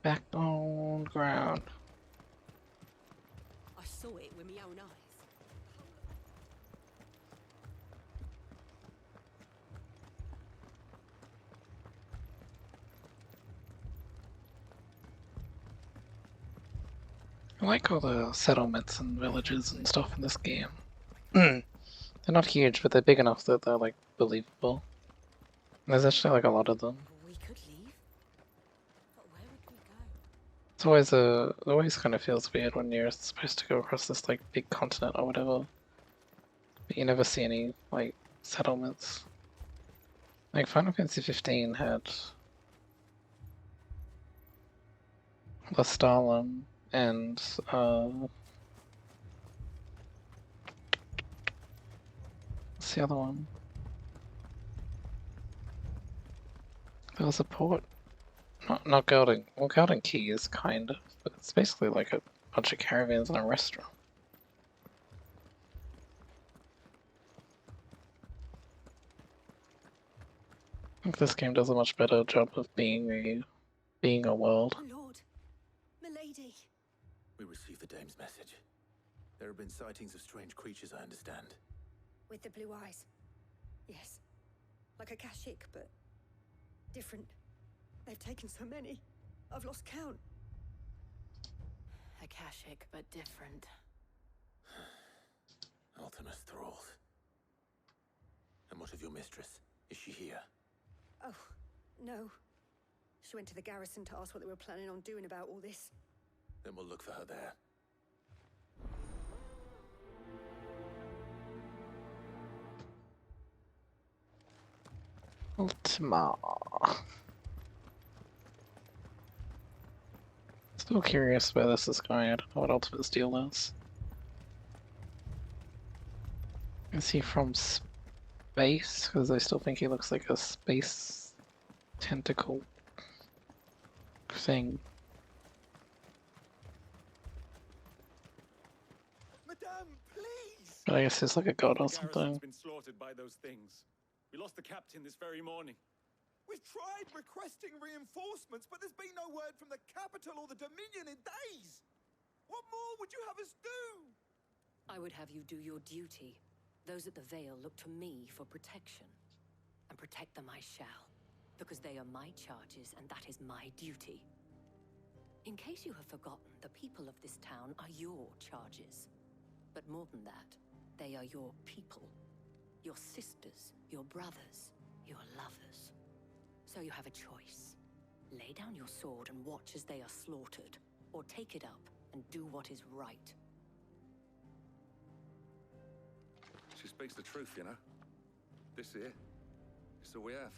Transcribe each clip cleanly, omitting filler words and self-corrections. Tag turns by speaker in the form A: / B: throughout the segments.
A: Back on ground.
B: I saw it with my own eyes.
A: I like all the settlements and villages and stuff in this game. They're not huge, but they're big enough that they're like believable. There's actually like a lot of them.
B: We could leave, but where would we go?
A: It's it always kind of feels weird when you're supposed to go across this like big continent or whatever, but you never see any like settlements. Like Final Fantasy 15 had Lestalem and what's the other one? There was a port. Not Golden. Well, Golden Key is kind of, but it's basically like a bunch of caravans and a restaurant. I think this game does a much better job of being a world.
B: My lord, milady.
C: We received the dame's message. There have been sightings of strange creatures, I understand.
D: With the blue eyes. Yes. Like a Kashyyyk, but different. They've taken so many. I've lost count.
B: Akashic, but different.
C: Ultimus thralls. And what of your mistress? Is she here?
D: Oh, no. She went to the garrison to ask what they were planning on doing about all this.
C: Then we'll look for her there.
A: Ultima. Still curious where this is going. I don't know what Ultima's deal is. Is he from space? Because I still think he looks like a space tentacle thing.
E: Madame, please!
A: But I guess he's like a god or something.
E: Been slaughtered by those things. We lost the captain this very morning. We've tried requesting reinforcements, but there's been no word from the capital or the Dominion in days. What more would you have us do?
B: I would have you do your duty. Those at the Vale look to me for protection. And protect them I shall. Because they are my charges, and that is my duty. In case you have forgotten, the people of this town are your charges. But more than that, they are your people. Your sisters, your brothers, your lovers. So you have a choice. Lay down your sword and watch as they are slaughtered, or take it up and do what is right.
F: She speaks the truth, you know. This here, it's all we have.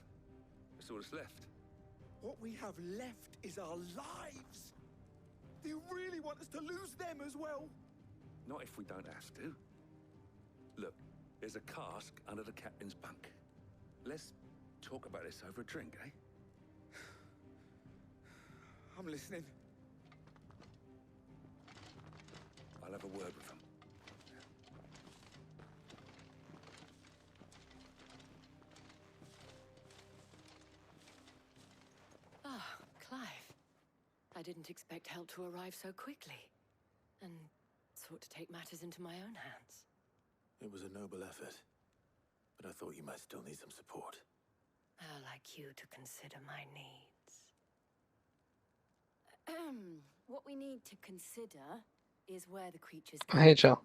F: It's all that's left.
E: What we have left is our lives. Do you really want us to lose them as well?
F: Not if we don't have to. Look, there's a cask under the captain's bunk. Let's talk about this over a drink, eh?
E: I'm listening.
F: I'll have a word with them.
B: Ah, Clive. I didn't expect help to arrive so quickly, and sought to take matters into my own hands.
C: It was a noble effort, but I thought you might still need some support.
B: I'd like you to consider my needs.
D: What we need to consider
B: Is where the creatures
A: Oh, hey, Jill.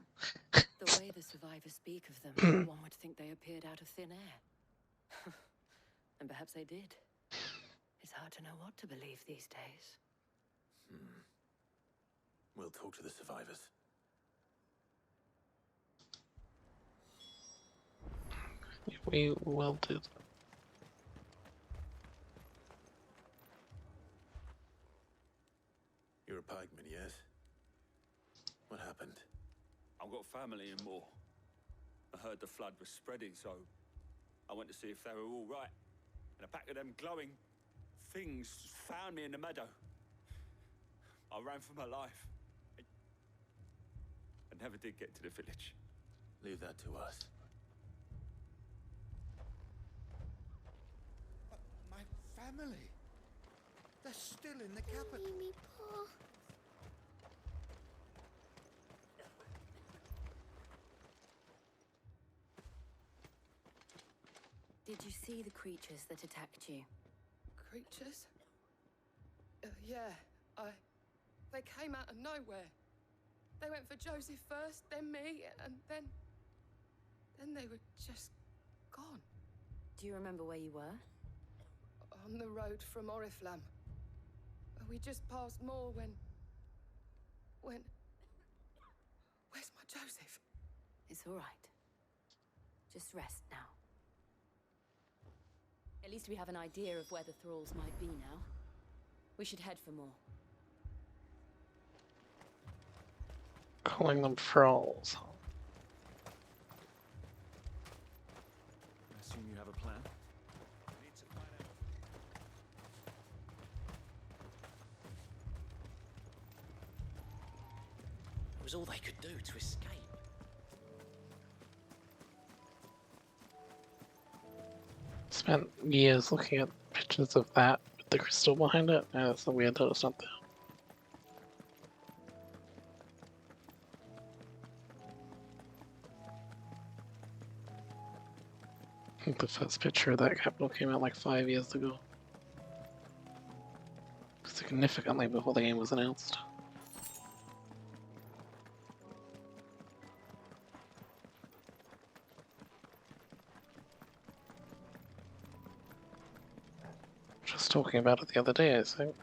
B: The way the survivors speak of them, one would think they appeared out of thin air. And perhaps they did. It's hard to know what to believe these days.
C: We'll talk to the survivors.
A: We wilted.
C: You're a pikeman, yes? What happened?
E: I've got family in Moor. I heard the flood was spreading, so I went to see if they were all right. And a pack of them glowing things found me in the meadow. I ran for my life. I never did get to the village.
C: Leave that to us.
E: My family? They're still in the capital.
D: me
B: Did you see the creatures that attacked you?
G: Creatures? Yeah, they came out of nowhere. They went for Joseph first, then me, and then they were just gone.
B: Do you remember where you were?
G: On the road from Oriflamme. We just passed more when... Where's my Joseph?
B: It's all right. Just rest now. At least we have an idea of where the thralls might be now. We should head for more.
A: Calling them thralls.
H: I assume you have a plan? Need to find out.
I: It was all they could do to escape.
A: Spent years looking at pictures of that with the crystal behind it. Yeah, it's so weird that it's not there. I think the first picture of that capital came out like 5 years ago. Significantly before the game was announced. Just talking about it the other day, I think.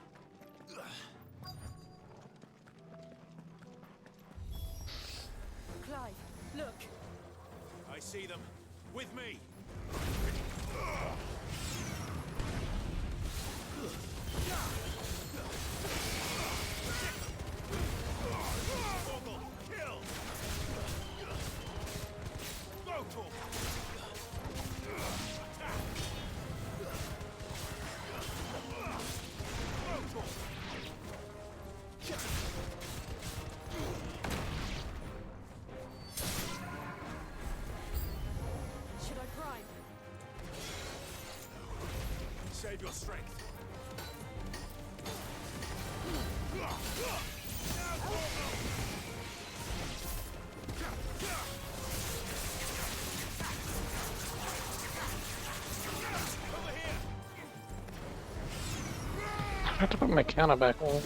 G: Clive, look.
H: I see them. With me. Kill. Vocal.
G: Should I prime?
H: Save your strength.
A: I have to put my counter back on.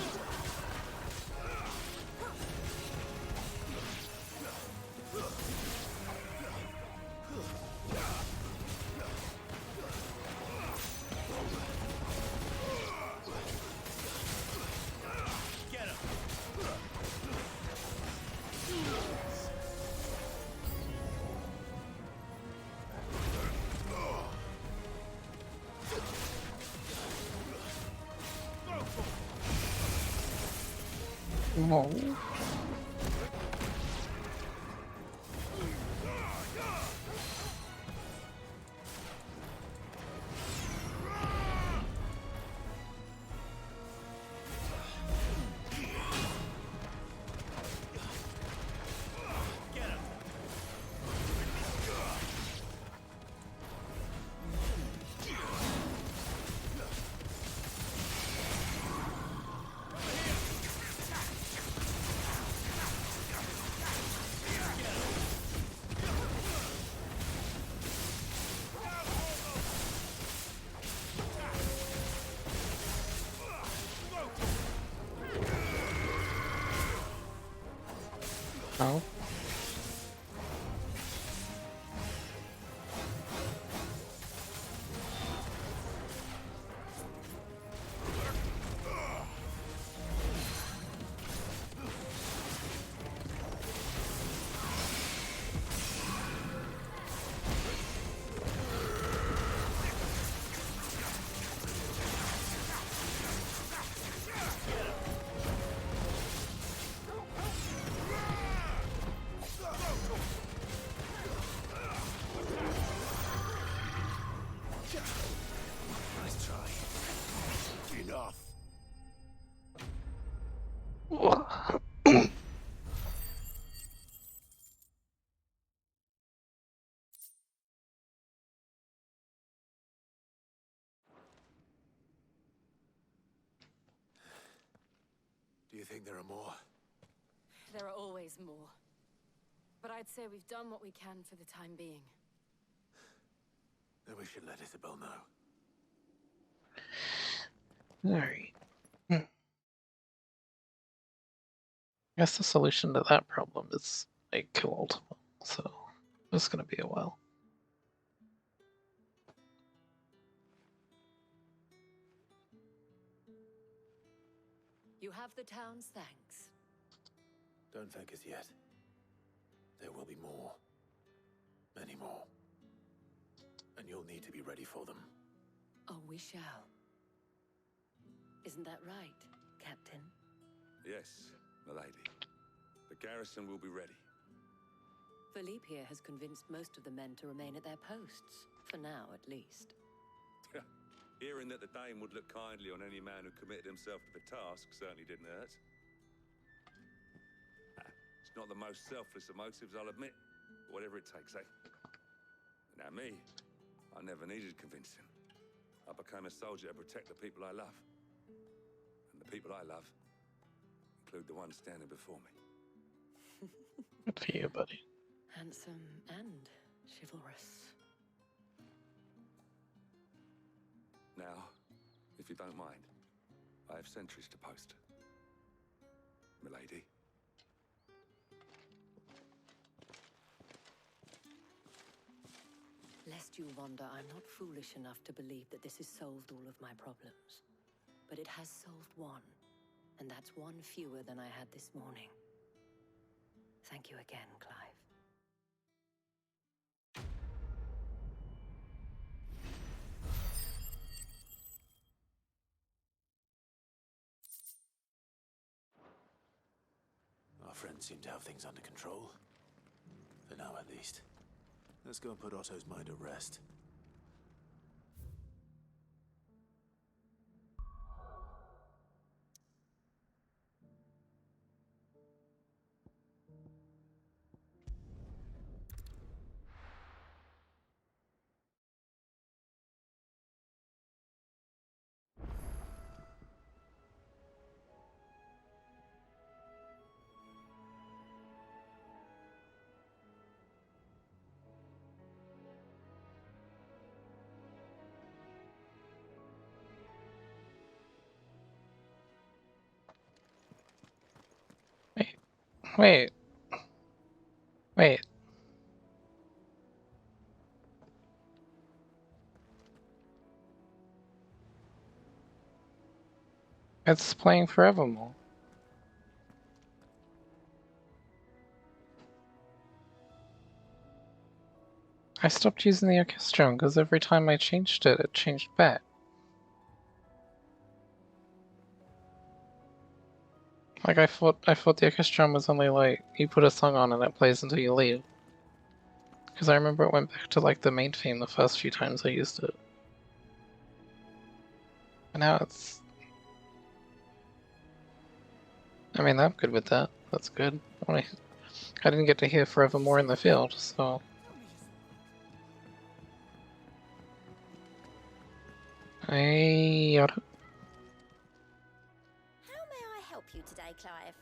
H: Get him.
A: Oh.
H: Get him.
A: No.
H: Nice try. Enough.
C: Do you think there are more?
B: There are always more. But I'd say we've done what we can for the time being.
C: Then we should let Isabel know.
A: Alright. I guess the solution to that problem is like kill Ultima, so it's gonna be a while.
B: You have the town's thanks.
C: Don't thank us yet. There will be more. Many more. And you'll need to be ready for them.
B: Oh, we shall. Isn't that right, Captain?
F: Yes, milady. The garrison will be ready.
B: Philippe here has convinced most of the men to remain at their posts, for now at least.
F: Hearing that the Dame would look kindly on any man who committed himself to the task certainly didn't hurt. It's not the most selfless of motives, I'll admit. But whatever it takes, eh? Now me, I never needed convincing. I became a soldier to protect the people I love. And the people I love include the ones standing before me.
A: Good for you, buddy.
B: Handsome and chivalrous.
F: Now, if you don't mind, I have sentries to post. Milady.
B: Lest you wonder, I'm not foolish enough to believe that this has solved all of my problems. But it has solved one, and that's one fewer than I had this morning. Thank you again, Clive.
C: Our friends seem to have things under control. For now, at least. Let's go and put Otto's mind at rest.
A: Wait. Wait. It's playing Forevermore. I stopped using the orchestron because every time I changed it, it changed back. Like I thought the orchestron was only like you put a song on and it plays until you leave. Because I remember it went back to like the main theme the first few times I used it. And now it's... I mean, I'm good with that. That's good. I didn't get to hear Forevermore in the field, so... Hey,
J: How may I help you today, Clive?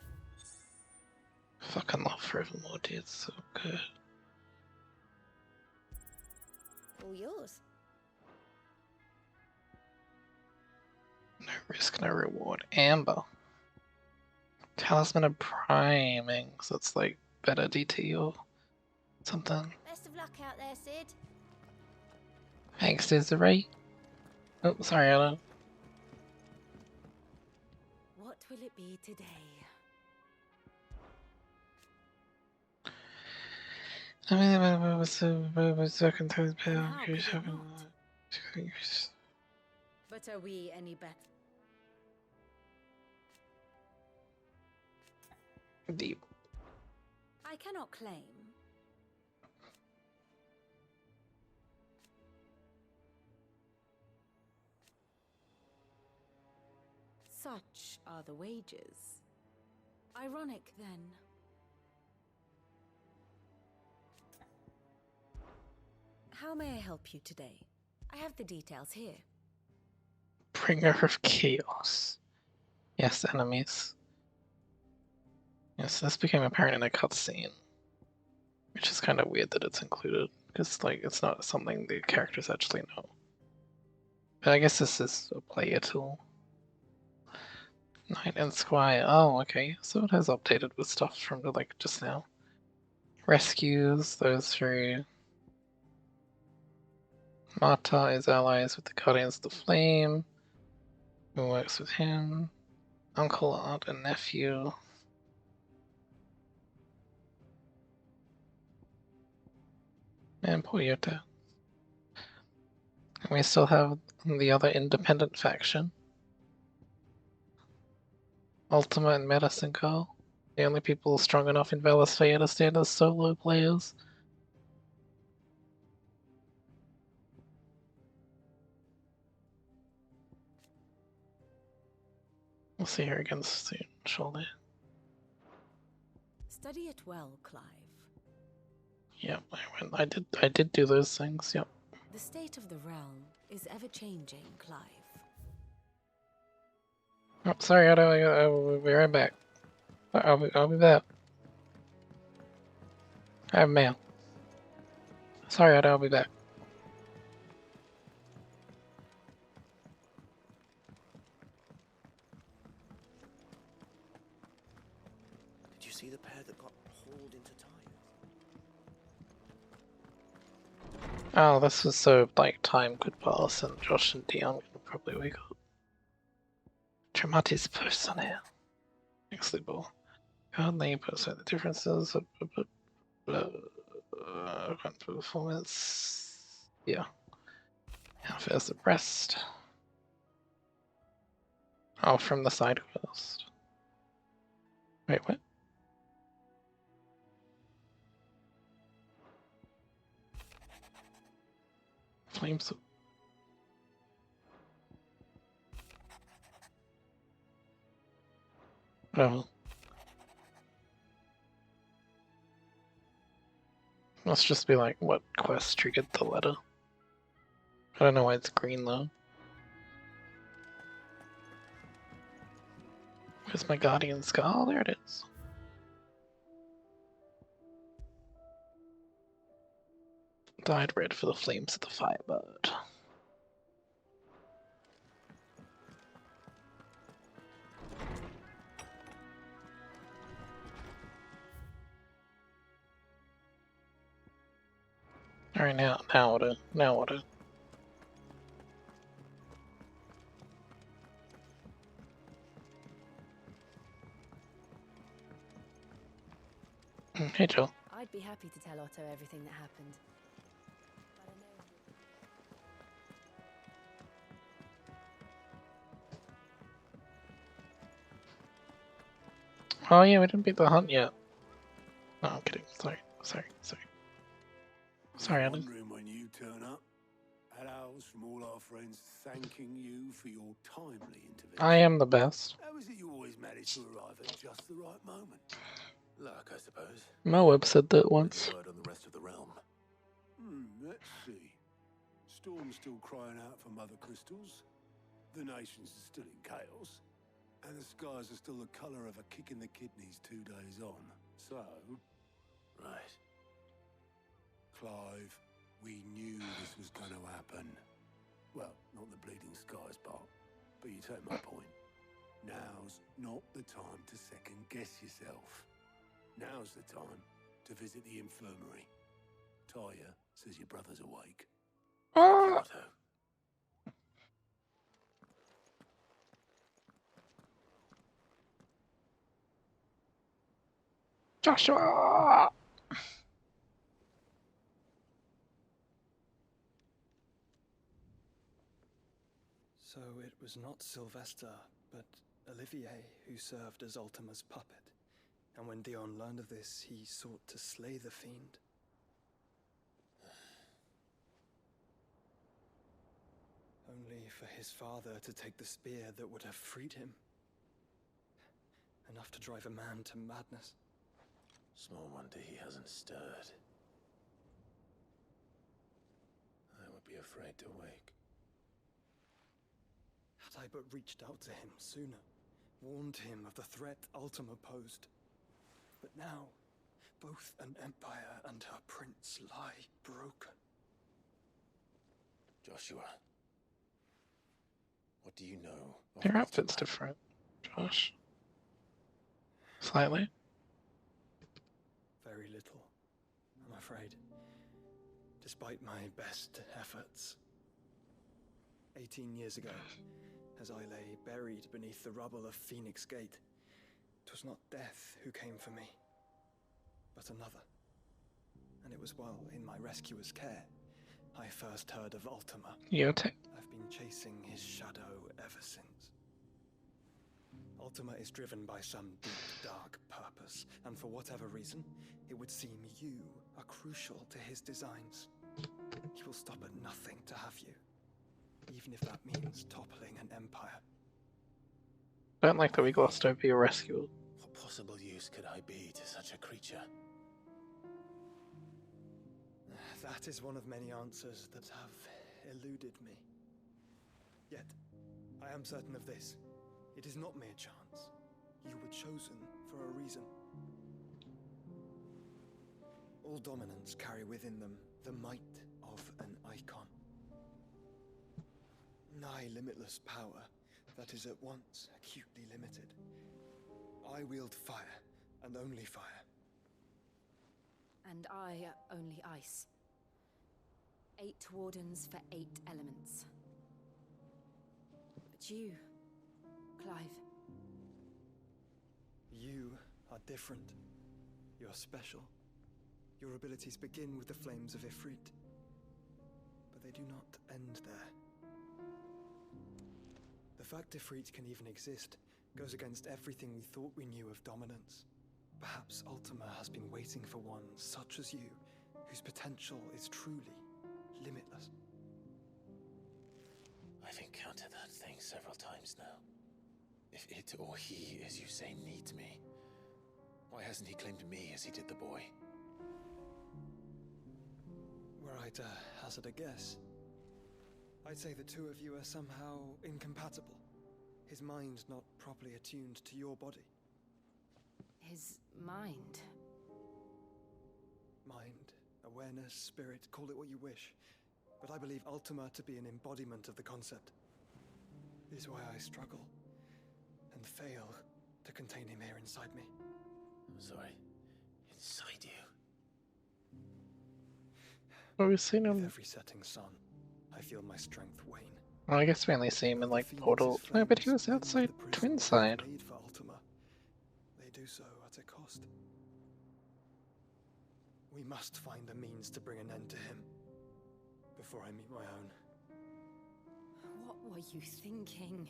A: fucking love Forevermore, dude. It's so good.
J: All yours.
A: No risk, no reward. Amber. Talisman of Priming, so it's like better DT or something.
J: Best of luck out there, Sid.
A: Thanks, Desiree. Oh, sorry, Anna.
B: What will it be today?
A: I mean, I was second time
B: And how could it not?
J: But are we any better?
A: Deep.
J: I cannot claim. Such are the wages. Ironic, then. How may I help you today? I have the details here.
A: Bringer of Chaos. Yes, enemies. Yes, this became apparent in a cutscene. Which is kind of weird that it's included, because like it's not something the characters actually know. But I guess this is a player tool. Knight and Squire. Oh, okay. So it has updated with stuff from the, like just now. Rescues those three. Marta is allies with the Guardians of the Flame. Who works with him? Uncle, aunt, and nephew. And poor Yota. And we still have the other independent faction. Ultima and Medicine Girl. The only people strong enough in Velasphere to stand as solo players. We'll see her again soon, surely.
J: Study it well, Clive.
A: Yep, I did do those things, yep.
J: The state of the realm is ever-changing, Clive.
A: Oh, sorry, I will be right back. I'll be back. I have mail. Sorry, I'll be back.
I: Did you see the pair that got hauled into time?
A: Oh, this was so like time could pass and Josh and Dion could probably wake up. Traumatis personnel. Flexible. Hardly percent the differences. Performance. Yeah. Now first the breast. Oh, from the side first. Wait, what? Flames. Oh. Must just be like what quest triggered the letter. I don't know why it's green though. Where's my guardian scar? Oh, there it is. Dyed red for the flames of the firebird. Alright, now what? Now what? Hey, Joel.
J: I'd be happy to tell Otto everything that happened. But I know
A: Oh yeah, we didn't beat the hunt yet. No, I'm kidding. Sorry. Sorry, Alan.
H: Wondering when you turn up. Hellos from all our friends thanking you for your timely intervention.
A: I am the best.
H: How is it you always manage to arrive at just the right moment?
C: Luck, I suppose.
A: Moab said that once.
C: Any word on the rest of the realm?
H: Let's see. Storm's still crying out for mother crystals. The nations are still in chaos. And the skies are still the colour of a kick in the kidneys 2 days on. So...
C: Right.
H: Clive, we knew this was going to happen. Well, not the bleeding skies part, but you take my point. Now's not the time to second guess yourself. Now's the time to visit the infirmary. Taya says your brother's awake.
C: Thank you, Otto.
A: Joshua!
K: So it was not Sylvester, but Olivier who served as Ultima's puppet. And when Dion learned of this, he sought to slay the fiend. Only for his father to take the spear that would have freed him. Enough to drive a man to madness.
C: Small wonder he hasn't stirred. I would be afraid to wake.
K: Had I but reached out to him sooner, warned him of the threat Ultima posed. But now, Both an empire and her prince lie broken.
C: Joshua, what do you know of
A: Your outfit's
C: Ultima?
A: different, Josh. Slightly.
K: Very little, I'm afraid. Despite my best efforts. 18 years ago, as I lay buried beneath the rubble of Phoenix Gate, 'twas not death who came for me, but another. And it was while in my rescuer's care I first heard of Ultima.
A: Yote.
K: I've been chasing his shadow ever since. Ultima is driven by some deep, dark purpose, and for whatever reason, it would seem you are crucial to his designs. He will stop at nothing to have you, even if that means toppling an empire.
A: Don't like that we glossed over your rescue.
C: What possible use could I be to such a creature?
K: That is one of many answers that have eluded me. Yet, I am certain of this. It is not mere chance. You were chosen for a reason. All dominants carry within them the might of an icon. Nigh limitless power that is at once acutely limited. I wield fire, and only fire.
J: And I only ice. 8 wardens for 8 elements. But you, Clive.
K: You are different. You're special. Your abilities begin with the flames of Ifrit. But they do not end there. The fact Ifrit can even exist goes against everything we thought we knew of dominance. Perhaps Ultima has been waiting for one such as you, whose potential is truly limitless.
C: I've encountered that thing several times now. If it or he, as you say, needs me, why hasn't he claimed me as he did the boy?
K: Were I to hazard a guess, I'd say the two of you are somehow incompatible. His mind not properly attuned to your body.
J: His mind.
K: Mind, awareness, spirit, call it what you wish. But I believe Ultima to be an embodiment of the concept. This is why I struggle and fail to contain him here inside me.
C: I'm sorry. Inside you?
A: Well, we've seen
K: With
A: him.
K: every setting sun, I feel my strength wane.
A: Well, I guess we only see him in like Portal. No, but he was outside Twin Side.
K: Made for Ultima. They do so at a cost. We must find a means to bring an end to him before I meet my own.
J: What were you thinking?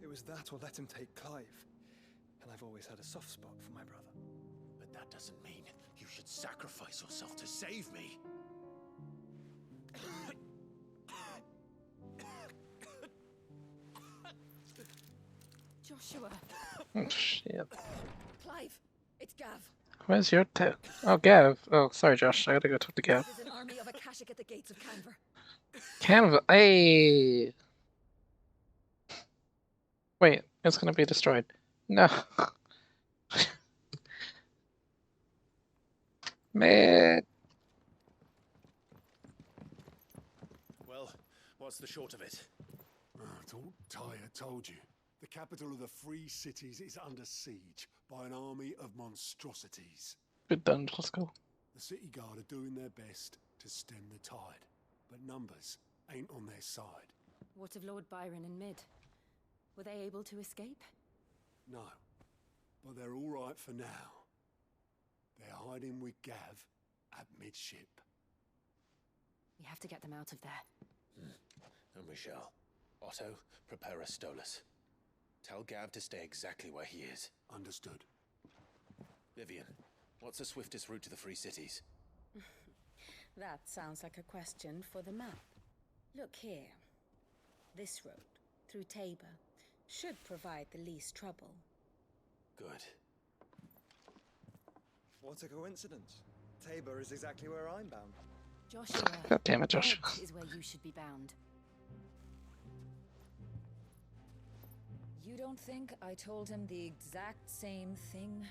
K: It was that or let him take Clive. And I've always had a soft spot for my brother.
C: But that doesn't mean you should sacrifice yourself to save me.
J: Joshua.
A: Oh, shit.
D: Clive, it's Gav.
A: Where's your Oh, Gav. Oh, sorry, Josh. I gotta go talk to Gav.
D: There's an army of Akashic at the gates of Canver.
A: Canva. Hey. Wait, it's gonna be destroyed. No. Man.
C: Well, what's the short of it?
H: I thought Tyre told you. The capital of the Free Cities is under siege by an army of monstrosities.
A: Good done, let's go.
H: The city guard are doing their best to stem the tide, but numbers ain't on their side.
J: What of Lord Byron and Mid? Were they able to escape?
H: No, but they're all right for now. They're hiding with Gav at midship.
J: We have to get them out of there.
C: And we shall. Otto, prepare a Stolas. Tell Gav to stay exactly where he is.
H: Understood.
C: Vivian, what's the swiftest route to the Free Cities?
J: That sounds like a question for the map. Look here. This road, through Tabor, should provide the least trouble.
C: Good.
K: What a coincidence. Tabor is exactly where I'm bound.
J: Joshua.
A: God damn it, Josh.
J: That is where you should be bound.
L: You don't think I told him the exact same thing?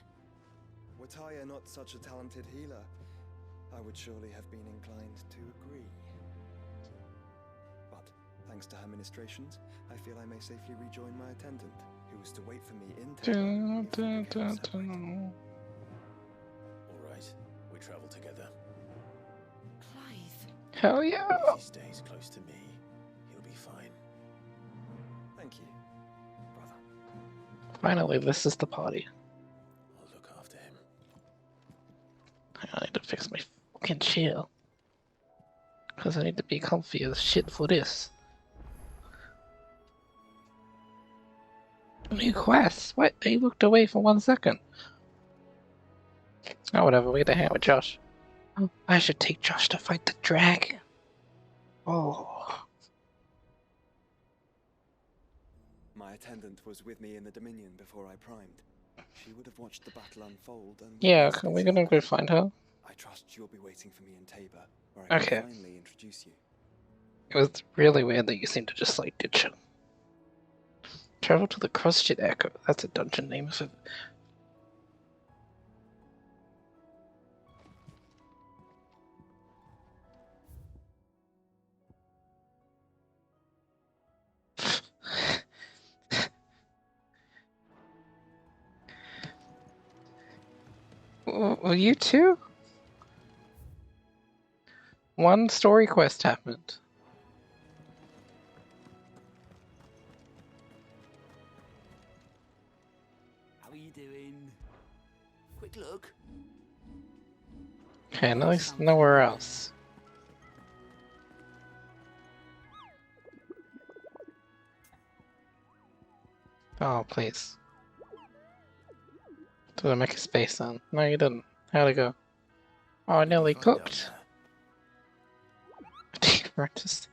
K: Were Tyre not such a talented healer, I would surely have been inclined to agree. But thanks to her ministrations, I feel I may safely rejoin my attendant, who was to wait for me in Tabor if we became separated.
C: All right, we travel together.
B: Clive.
A: Hell yeah!
C: If he stays close to me, he'll be fine.
K: Thank you, brother.
A: Finally, this is the party.
C: I'll look after him.
A: I need to fix my fucking chair. Because I need to be comfy as shit for this. New quest? What? They looked away for 1 second. Oh, whatever. We get to hang out with Josh. Oh, I should take Josh to fight the dragon. Oh.
K: My attendant was with me in the Dominion before I primed. She would have watched the battle unfold and...
A: Yeah, are we gonna go find her?
K: I trust you'll be waiting for me in Tabor, where I can finally introduce you.
A: It was really weird that you seemed to just like ditch him. Travel to the CrossFit Echo. That's a dungeon name, is it? Well, you too? One story quest happened.
E: How are you doing? Quick look.
A: Okay, nowhere else. Oh, please. Did I make a space then? No, you didn't. How'd it go? Oh, I nearly cooked. Just...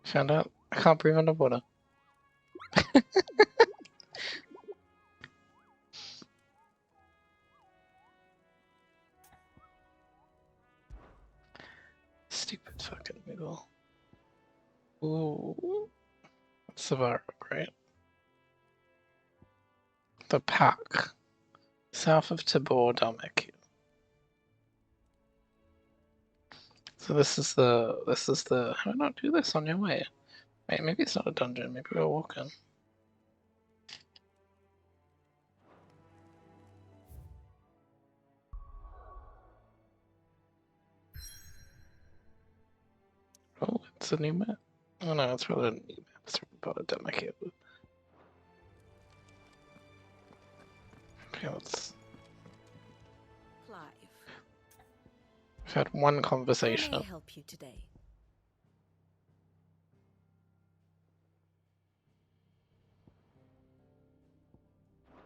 A: Found out I can't breathe underwater. Stupid fucking middle. Ooh. Savaro, right? The Pack. South of Tabor, Dalmec. So this is the how do I not do this on your way? Wait, maybe it's not a dungeon, maybe we're walking. Oh, it's a new map. Oh no, it's probably a new map. It's about a Dalmec. Okay, let's...
J: Clive.
A: I've had one
J: How
A: conversation.
J: may I help you today?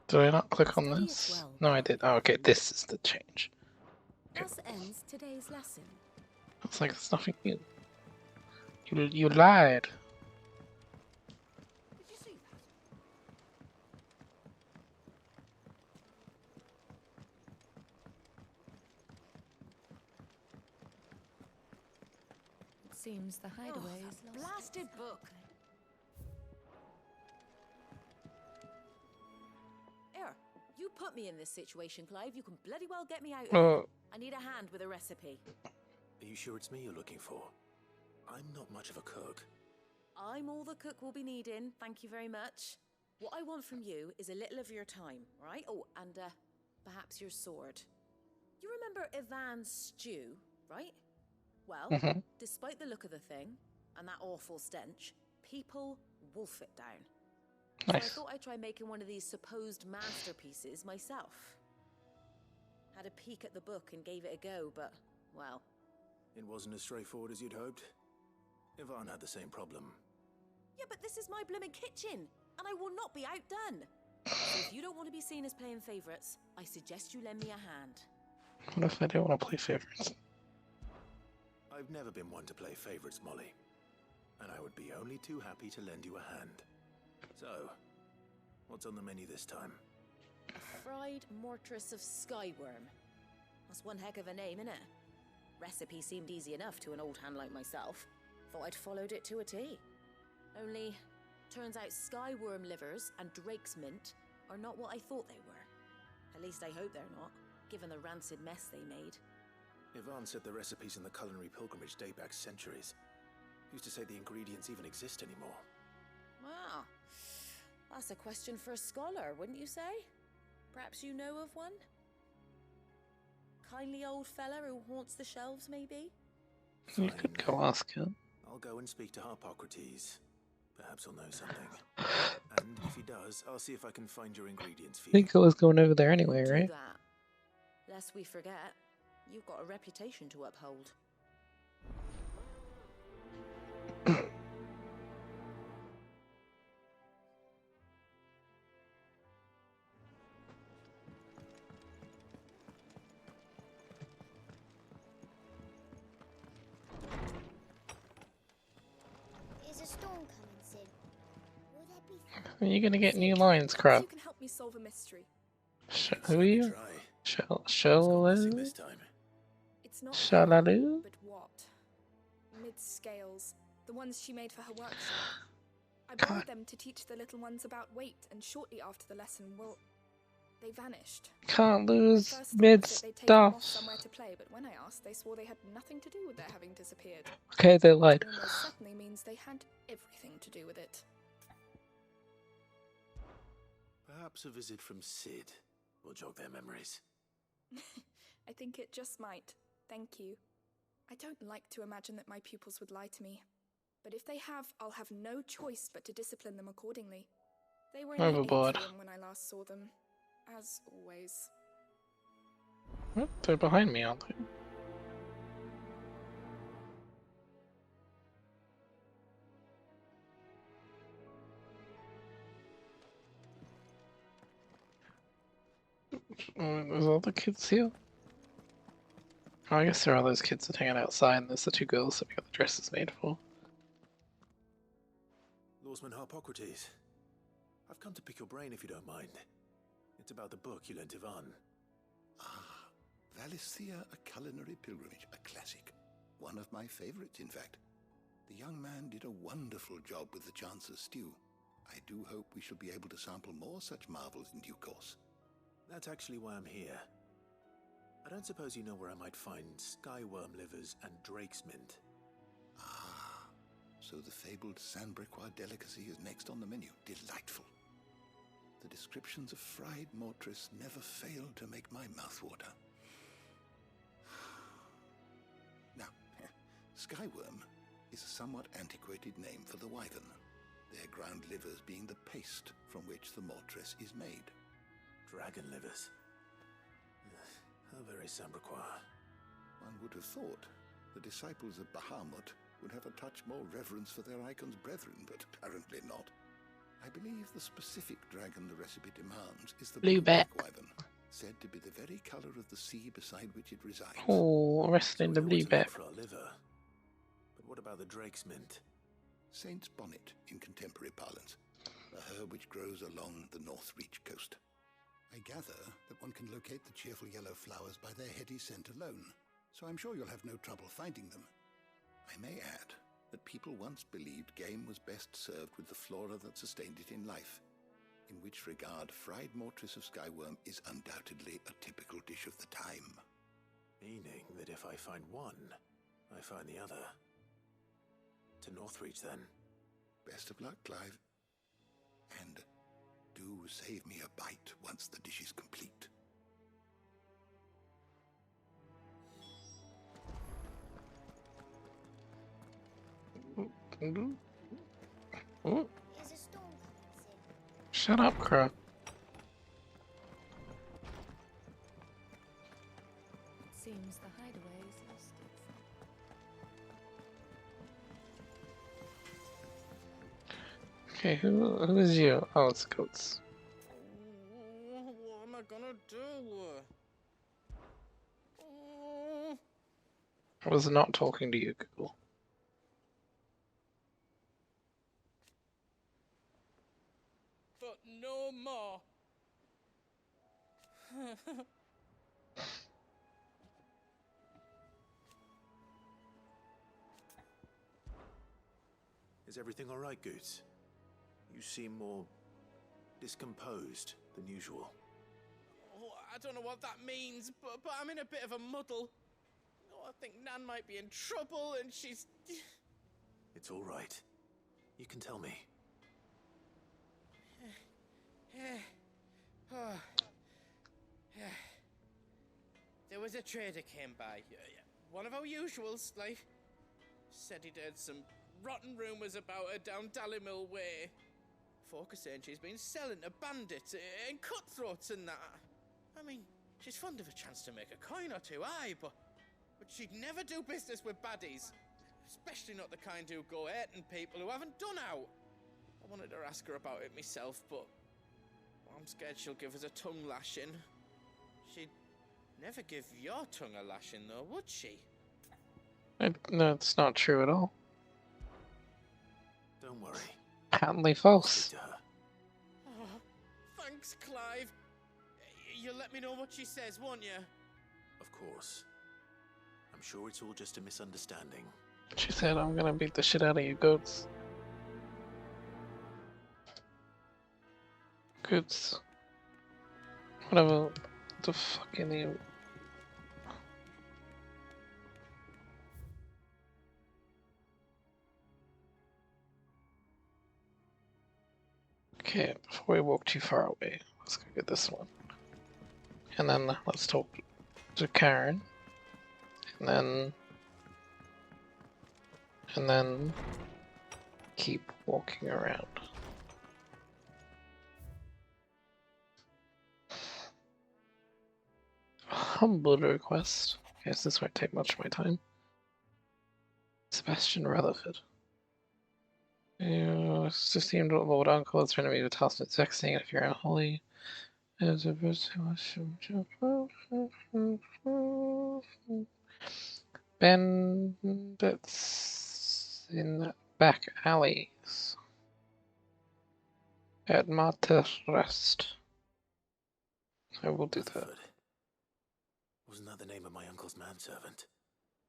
A: Did I not click on
J: Study
A: this?
J: it well,
A: No, I did. Oh, okay, this is the change. Okay.
J: Thus ends today's lesson.
A: It's like it's nothing new. You lied.
B: Did you see that?
J: It seems the hideaway is
B: that
J: lost.
B: blasted book.
L: Here, you put me in this situation, Clive. You can bloody well get me out of it. I need a hand with a recipe.
C: Are you sure it's me you're looking for? I'm not much of a cook.
L: I'm all the cook will be needing, thank you very much. What I want from you is a little of your time, right? Oh, and perhaps your sword. You remember Ivan's stew, right? Well, despite the look of the thing and that awful stench, people wolf it down.
A: Nice.
L: So I thought I'd try making one of these supposed masterpieces myself. Had a peek at the book and gave it a go, but, well...
C: It wasn't as straightforward as you'd hoped. Ivan had the same problem.
L: Yeah, but this is my blooming kitchen, and I will not be outdone. So if you don't want to be seen as playing favourites, I suggest you lend me a hand.
A: What if I don't want to play favorites?
C: I've never been one to play favourites, Molly. And I would be only too happy to lend you a hand. So, what's on the menu this time?
L: A fried mortress of skyworm. That's one heck of a name, innit? Recipe seemed easy enough to an old hand like myself. Thought I'd followed it to a T. Only, turns out skyworm livers and drake's mint are not what I thought they were. At least I hope they're not, given the rancid mess they made.
I: Yvonne said the recipes in the culinary pilgrimage date back centuries. Who's to say the ingredients even exist anymore?
L: Wow. That's a question for a scholar, wouldn't you say? Perhaps you know of one? Kindly old fella who haunts the shelves, maybe?
A: You could go ask him.
I: I'll go and speak to Harpocrates. Perhaps he'll know something. And if he does, I'll see if I can find your ingredients for
A: I
I: you.
A: think I was going over there anyway,
L: Do
A: right?
L: that. Lest we forget, you've got a reputation to uphold.
M: Is a storm coming soon? Will there be...
A: Are you gonna get new lines,
N: Perhaps
A: crap?
N: you can help me solve a mystery.
A: Who are you? Shalaloo?
N: It's not
A: Shalaloo?
N: but what? Mid-scales, the ones she made for her workshop. I borrowed them to teach the little ones about weight, and shortly after the lesson, well, they vanished.
A: Can't
N: My
A: lose
N: first thought
A: mid
N: was that they'd taken them off
A: stuff.
N: somewhere to play, but when I asked, they swore they had nothing to do with their having disappeared.
A: Okay, they lied.
N: Which almost certainly means they had everything to do with it.
C: Perhaps a visit from Sid will jog their memories.
N: I think it just might. Thank you. I don't like to imagine that my pupils would lie to me. But if they have, I'll have no choice but to discipline them accordingly. They were in the
A: Overboard.
N: atrium when I last saw them. As always.
A: Oh, they're behind me, aren't they? Oh, there's all the kids here. Oh, I guess there are those kids that hanging outside, and there's the two girls that we got the dresses made for.
C: Lawsman Harpocrates, I've come to pick your brain if you don't mind. It's about the book you lent Ivan.
O: Ah, Valisthea, a culinary pilgrimage, a classic. One of my favorites, in fact. The young man did a wonderful job with the Chance's stew. I do hope we shall be able to sample more such marvels in due course.
C: That's actually why I'm here. I don't suppose you know where I might find skyworm livers and drake's mint.
O: Ah, so the fabled Sandbrequois delicacy is next on the menu. Delightful. The descriptions of fried mortress never fail to make my mouth water. Now, skyworm is a somewhat antiquated name for the wyvern, their ground livers being the paste from which the mortress is made.
C: Dragon livers. How very Sandbrequois.
O: One would have thought the disciples of Bahamut would have a touch more reverence for their icon's brethren, but apparently not. I believe the specific dragon the recipe demands is the
A: Blueback
O: wyvern, said to be the very color of the sea beside which it resides.
A: Oh, wrestling the blueback.
C: For our liver. But what about the drake's mint?
O: Saint's bonnet in contemporary parlance, a herb which grows along the North Reach coast. I gather that one can locate the cheerful yellow flowers by their heady scent alone, so I'm sure you'll have no trouble finding them. I may add that people once believed game was best served with the flora that sustained it in life, in which regard fried mortress of skyworm is undoubtedly a typical dish of the time.
C: Meaning that if I find one, I find the other. To Northreach, then.
O: Best of luck, Clive. And do save me a bite once the dish is complete.
A: Oh,
M: Is a storm coming soon?
A: shut up, crap.
J: Seems the hideaway is listed.
A: Okay, who is you? Oh, it's goats.
K: What am I gonna do?
A: I was not talking to you, Google.
K: But no more.
I: Is everything all right, Goots? You seem more discomposed than usual.
P: Oh, I don't know what that means, but I'm in a bit of a muddle. Oh, I think Nan might be in trouble, and she's...
I: It's all right. You can tell me.
P: Oh. There was a trader came by. One of our usuals, like. Said he'd heard some rotten rumours about her down Dallimil Way. Folk are saying she's been selling to bandits and cutthroats and that. I mean, she's fond of a chance to make a coin or two, aye, but she'd never do business with baddies. Especially not the kind who go hurting people who haven't done out. I wanted to ask her about it myself, but I'm scared she'll give us a tongue lashing. She'd never give your tongue a lashing, though, would she?
A: No, it's not true at all.
I: Don't worry.
A: Patently false.
P: Oh, thanks, Clive. You'll let me know what she says, won't you?
I: Of course. I'm sure it's all just a misunderstanding.
A: She said, I'm gonna beat the shit out of you, goats. Goats. Whatever the fucking name. Okay, before we walk too far away, let's go get this one. And then let's talk to Karen. And then keep walking around. Humble request. Yes, this won't take much of my time. Sebastian Rutherford. It's esteemed Lord Uncle, it's been to me to task with vexing if you're unholy. As a bandits in the back alleys at Martha's Rest. I will do that.
I: Wasn't that the name of my uncle's manservant?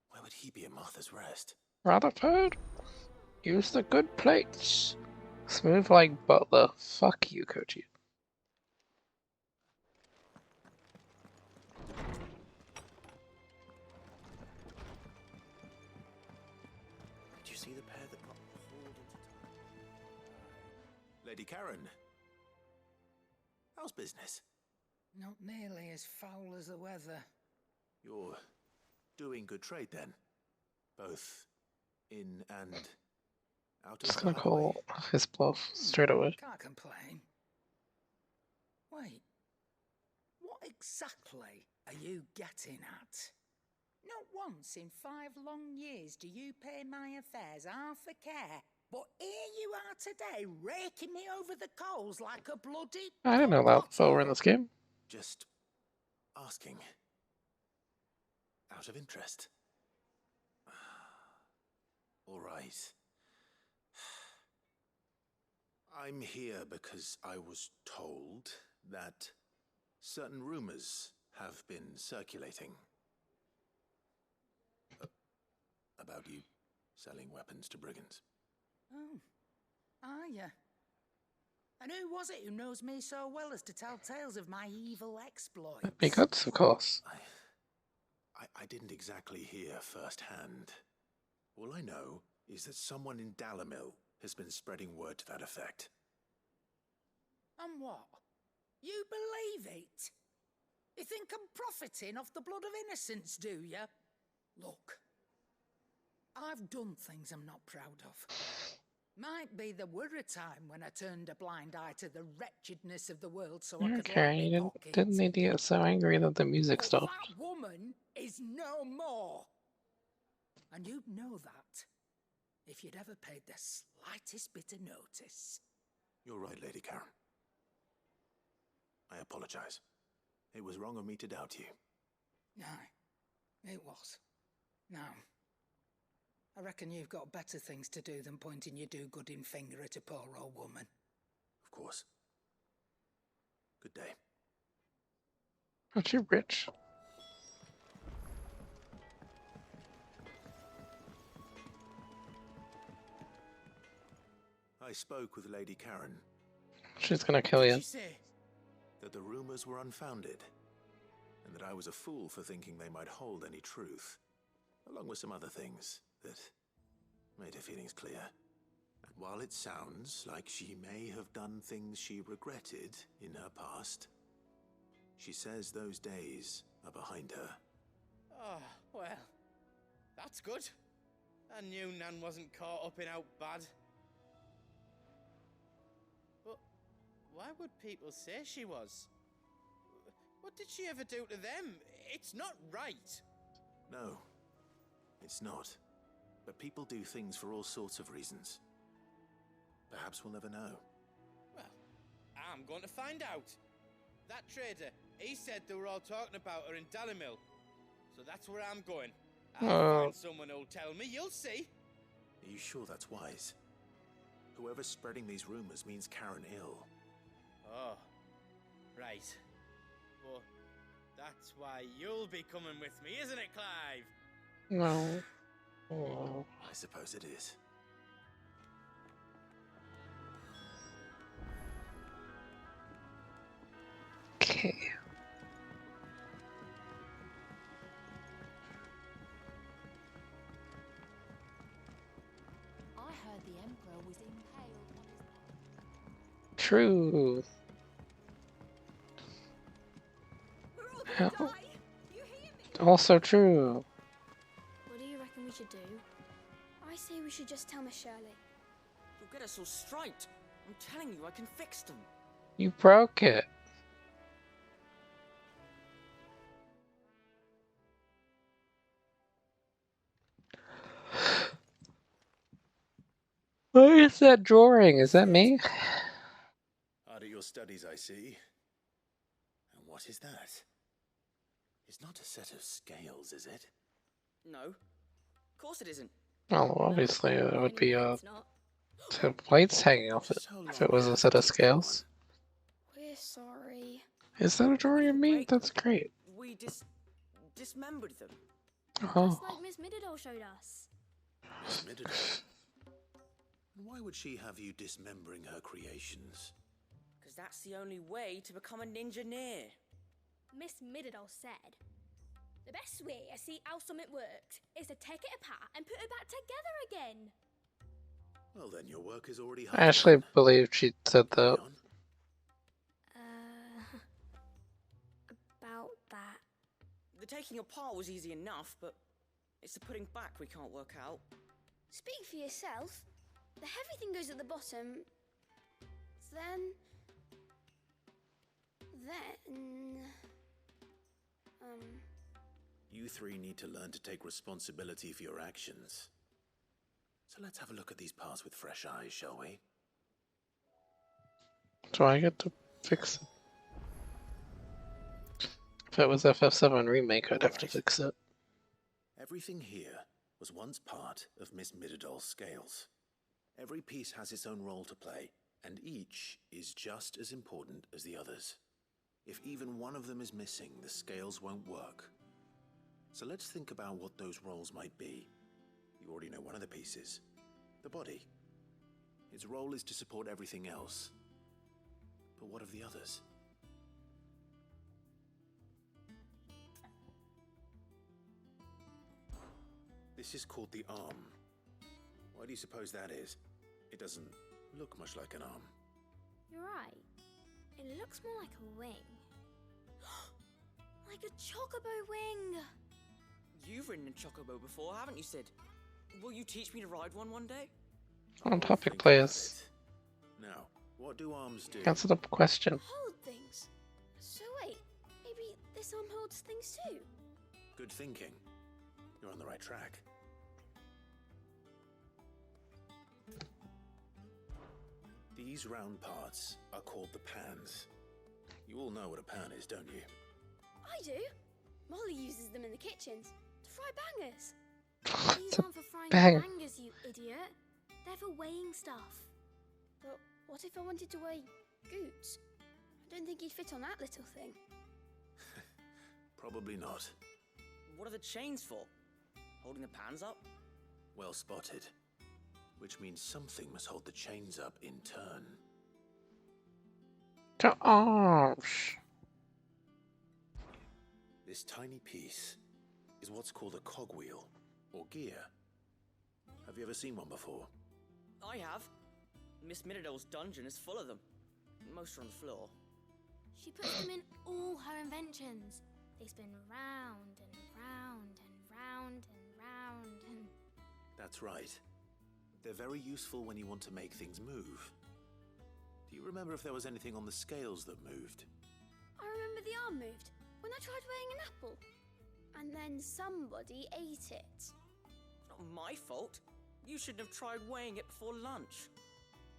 I: Why would he be at Martha's Rest?
A: Rutherford, use the good plates. Smooth like butler. Fuck you, Koji.
I: Did you see the pair that got pulled into time? Lady Karen, how's business?
Q: Not nearly as foul as the weather.
I: You're doing good trade then? Both in and out of
A: Just gonna
I: the
A: call his bluff straight away.
Q: Can't complain. Wait, what exactly are you getting at? Not once in 5 long years do you pay my affairs half a care, but here you are today raking me over the coals like a bloody...
A: I didn't know that we're in this game.
I: Just asking. Out of interest. All right. I'm here because I was told that certain rumors have been circulating about you selling weapons to brigands.
Q: Oh, are you? And who was it who knows me so well as to tell tales of my evil exploits?
A: Because, of course.
I: I didn't exactly hear firsthand. All I know is that someone in Dallimil has been spreading word to that effect.
Q: And what? You believe it? You think I'm profiting off the blood of innocents, do you? Look, I've done things I'm not proud of. Might be there were a time when I turned a blind eye to the wretchedness of the world so I could
A: Okay, you didn't need to get so angry that the music stopped.
Q: That woman is no more. And you'd know that if you'd ever paid the slightest bit of notice.
I: You're right, Lady Karen. I apologize. It was wrong of me to doubt you.
Q: No, it was. Now, I reckon you've got better things to do than pointing your do-gooding finger at a poor old woman.
I: Of course. Good day.
A: Aren't you rich?
I: I spoke with Lady Karen.
A: She's gonna kill
P: What
A: you.
P: did she say?
I: That the rumors were unfounded, and that I was a fool for thinking they might hold any truth, along with some other things that made her feelings clear. And while it sounds like she may have done things she regretted in her past, she says those days are behind her.
P: Oh, well, that's good. I knew Nan wasn't caught up in out bad. But why would people say she was? What did she ever do to them? It's not right.
I: No, it's not. But people do things for all sorts of reasons. Perhaps we'll never know.
P: Well, I'm going to find out. That trader, he said they were all talking about her in Dalimil. So that's where I'm going. I'll find someone who'll tell me, you'll see.
I: Are you sure that's wise? Whoever's spreading these rumors means Karen ill.
P: Oh, right. Well, that's why you'll be coming with me, isn't it, Clive?
A: No. Oh.
I: I suppose it is.
A: Okay.
B: I heard the Emperor was impaled on his...
A: True.
D: We're all gonna die. You hear me?
A: Also true.
M: What do you reckon we should do? I say we should just tell Miss Shirley.
R: You'll get us all straight. I'm telling you, I can fix them.
A: You broke it. What is that drawing? Is that me?
I: Hard at your studies, I see. And what is that? It's not a set of scales, is it?
R: No. Of course it isn't.
A: Well, obviously it would be
D: It's not.
A: two plates hanging off it if it was a set of scales.
M: We're sorry.
A: Is that a drawing of me? That's great.
R: We dismembered them.
A: Oh.
M: Just like Miss Middledore showed us.
I: Miss Middledore. Why would she have you dismembering her creations?
R: Because that's the only way to become a ninja-neer.
M: Miss Middledore said, the best way to see how something works is to take it apart and put it back together again.
I: Well, then your work is already
A: I actually believe she said that.
M: About that.
R: The taking apart was easy enough, but it's the putting back we can't work out.
M: Speak for yourself. The heavy thing goes at the bottom. Then...
I: You three need to learn to take responsibility for your actions. So let's have a look at these parts with fresh eyes, shall we?
A: Do I get to fix it? If it was FF7 Remake, I'd have to fix it.
I: Everything here was once part of Miss Middledor's scales. Every piece has its own role to play, and each is just as important as the others. If even one of them is missing, the scales won't work. So let's think about what those roles might be. You already know one of the pieces, the body. Its role is to support everything else. But what of the others? This is called the arm. Why do you suppose that is? It doesn't look much like an arm.
M: You're right. It looks more like a wing. Like a chocobo wing!
R: You've ridden a chocobo before, haven't you, Sid? Will you teach me to ride one day?
A: On topic, players.
I: Now, what do arms do?
A: Answer the question.
M: Hold things. So wait, maybe this arm holds things too?
I: Good thinking. You're on the right track. These round parts are called the pans. You all know what a pan is, don't you?
M: I do. Molly uses them in the kitchens to fry bangers. These aren't for frying bangers, you idiot. They're for weighing stuff. But what if I wanted to weigh Goots? I don't think he'd fit on that little thing.
I: Probably not.
R: What are the chains for? Holding the pans up?
I: Well spotted. which means something must hold the chains up in turn.
A: Gosh.
I: This tiny piece is what's called a cogwheel, or gear. Have you ever seen one before?
R: I have. Miss Miradol's dungeon is full of them. Most are on the floor.
M: She puts them in all her inventions. They spin round and round and round and round and...
I: That's right. They're very useful when you want to make things move. Do you remember if there was anything on the scales that moved?
M: I remember the arm moved when I tried weighing an apple. And then somebody ate it.
R: Not my fault. You shouldn't have tried weighing it before lunch.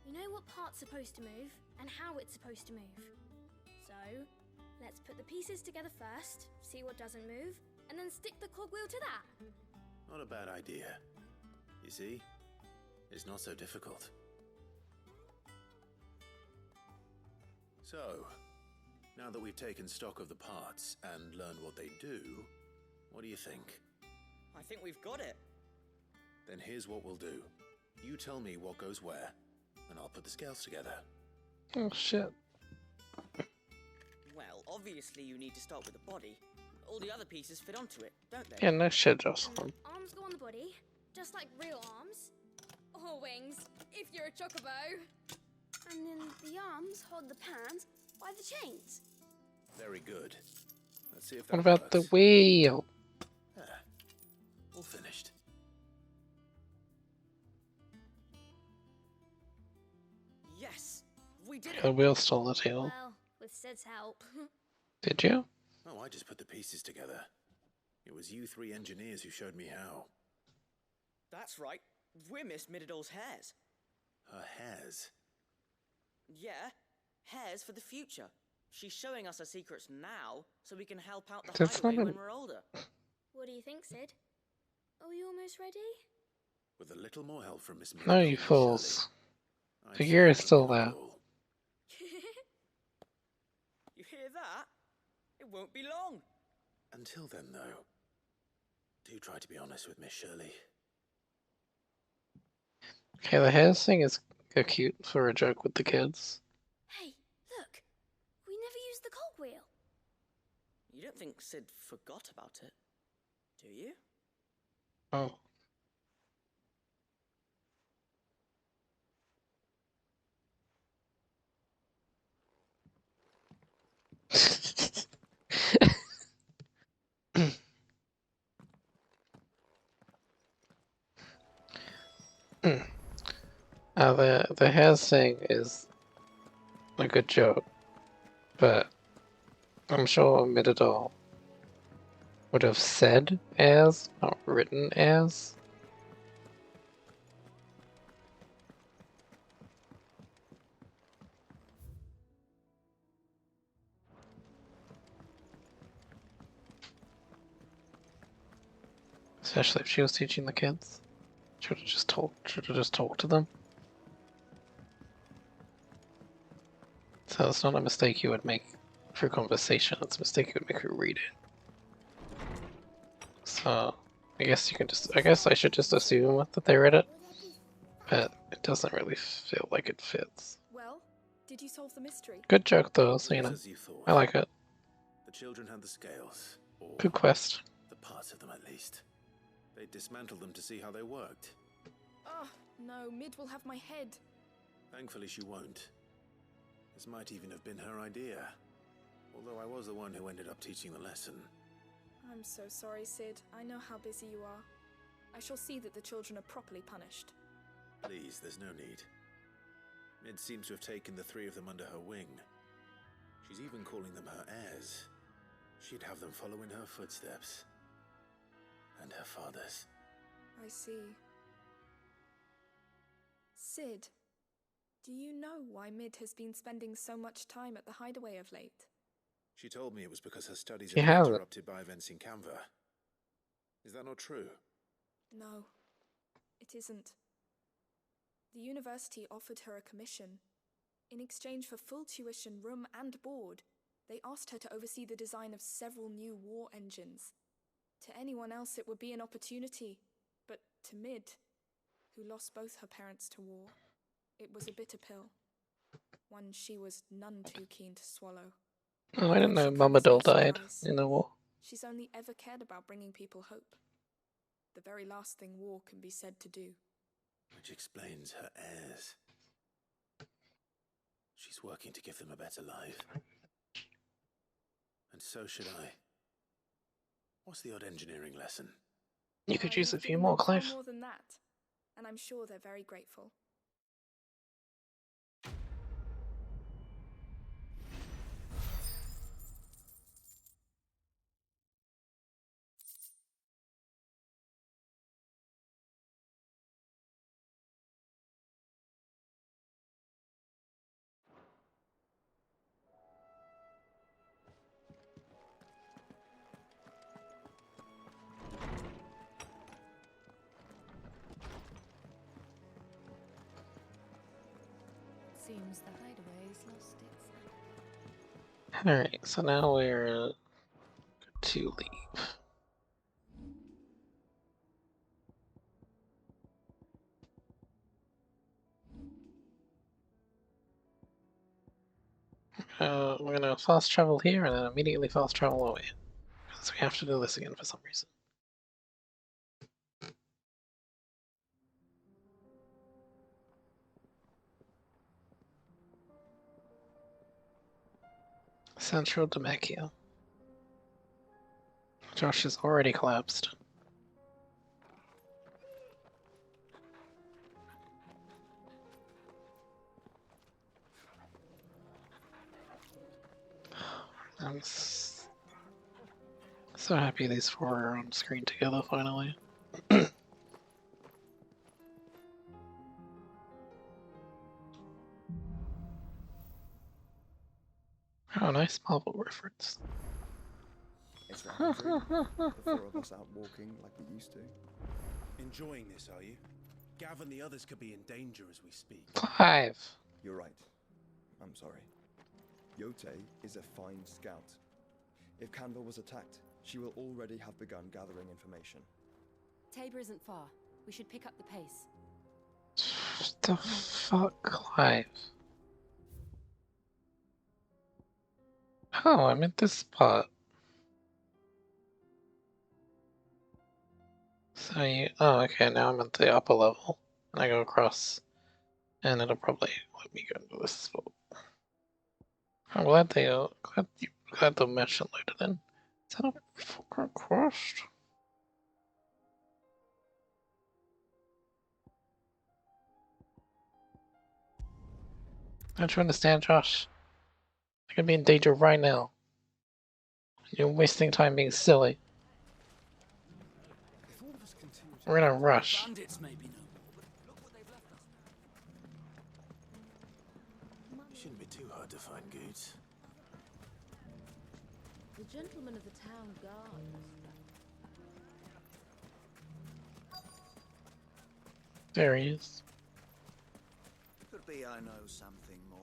M: We know what part's supposed to move and how it's supposed to move. So, let's put the pieces together first, see what doesn't move, and then stick the cogwheel to that.
I: Not a bad idea. You see? It's not so difficult. So, now that we've taken stock of the parts and learned what they do, what do you think?
R: I think we've got it.
I: Then here's what we'll do. You tell me what goes where, and I'll put the scales together.
A: Oh shit.
R: Well, obviously you need to start with the body. All the other pieces fit onto it, don't they?
A: Yeah, no shit, Jocelyn.
M: Arms go on the body, just like real arms. Or wings, if you're a chocobo. And then the arms hold the pans by the chains.
I: Very good. Let's see if that
A: What about the
I: works.
A: wheel?
I: Ah, all finished.
R: Yes, we did
A: The
R: it.
A: wheel stole the tail.
M: Well, with Sid's help.
A: Did you?
I: Oh, I just put the pieces together. It was you three engineers who showed me how.
R: That's right. We're Miss Miradol's hairs.
I: Her hairs.
R: Yeah, hairs for the future. She's showing us her secrets now, so we can help out the
A: That's
R: hideaway
A: not
R: when
A: an-
R: we're older.
M: What do you think, Sid? Are we almost ready?
I: With a little more help from Miss
A: No,
I: Miradol
A: you
I: and
A: fools.
I: Shirley,
A: The
I: I'm
A: gear
I: sure
A: is
I: it'll
A: still
I: be a
A: there.
I: goal.
R: You hear that? It won't be long.
I: Until then, though, do try to be honest with Miss Shirley.
A: Okay, the hairs thing is cute for a joke with the kids.
M: Hey, look! We never used the cogwheel.
R: You don't think Sid forgot about it, do you?
A: Oh. The hairs thing is a good joke, but I'm sure Miradol would have said as, not written as. Especially if she was teaching the kids. Should have just talked to them. So it's not a mistake you would make through conversation, it's a mistake you would make through reading. So I guess I should just assume that they read it. But it doesn't really feel like it fits.
N: Well, did you solve the mystery?
A: Good joke though, so
I: It
A: you
I: was
A: know.
I: as you thought.
A: I like it.
I: The children had the scales, or
A: Good quest.
I: the parts of them at least. They dismantled them to see how they worked.
N: Oh, no, Mid will have my head.
I: Thankfully she won't. This might even have been her idea. Although I was the one who ended up teaching the lesson.
N: I'm so sorry, Sid. I know how busy you are. I shall see that the children are properly punished.
I: Please, there's no need. Mid seems to have taken the three of them under her wing. She's even calling them her heirs. She'd have them follow in her footsteps. And her father's.
N: I see. Sid, do you know why Mid has been spending so much time at the hideaway of late?
I: She told me it was because her studies
A: She
I: had been
A: has it.
I: interrupted by events in Canva. Is that not true?
N: No, it isn't. The university offered her a commission. In exchange for full tuition, room and board, they asked her to oversee the design of several new war engines. To anyone else it would be an opportunity, but to Mid, who lost both her parents to war. It was a bitter pill, one she was none too keen to swallow.
A: Oh, I didn't know
N: She
A: Mama
N: comes no
A: Doll died
N: surprise.
A: in the war.
N: She's only ever cared about bringing people hope. The very last thing war can be said to do.
I: Which explains her heirs. She's working to give them a better life. And so should I. What's the odd engineering lesson?
A: You could use a
N: I've
A: few
N: given
A: more,
N: them far
A: Clive.
N: more than that, and I'm sure they're very grateful.
B: Seems the hideaway's lost its.
A: Alright, so now we're to leave. We're gonna fast travel here and then immediately fast travel away. Because we have to do this again for some reason. Central Demacia. Josh has already collapsed. I'm so happy these four are on screen together finally. Oh, nice Marvel reference.
S: It's the four of us out walking like we used to.
I: Enjoying this, are you? Gav and the others could be in danger as we speak.
A: Clive!
S: You're right. I'm sorry. Yote is a fine scout. If Canva was attacked, she will already have begun gathering information.
B: Tabor isn't far. We should pick up the pace.
A: What the fuck, Clive? Oh, I'm at this spot. So you... Oh, okay, now I'm at the upper level. And I go across. And it'll probably let me go into this spot. I'm glad they... glad the mission loaded in. Is that a fucking quest? Don't you understand, Josh? I could be in danger right now. You're wasting time being silly. We're in a rush.
C: Bandits maybe shouldn't be too hard to find goods.
B: The gentlemen of the town guard.
A: There he is.
T: Could be I know something more.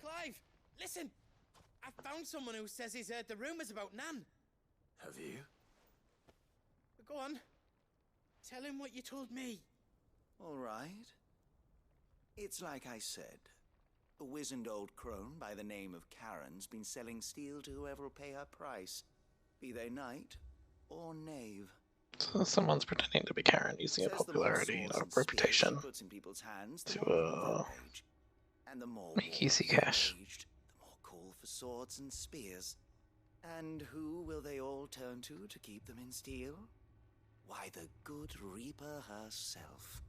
P: Clive, listen! I found someone who says he's heard the rumors about Nan.
I: Have you?
P: Go on. Tell him what you told me.
T: All right. It's like I said. A wizened old crone by the name of Karen's been selling steel to whoever will pay her price, be they knight or knave.
A: So someone's pretending to be Karen using a popularity or reputation to
T: and the more
A: make easy cash.
T: The more call for swords and spears. And who will they all turn to keep them in steel? Why, the good Reaper herself.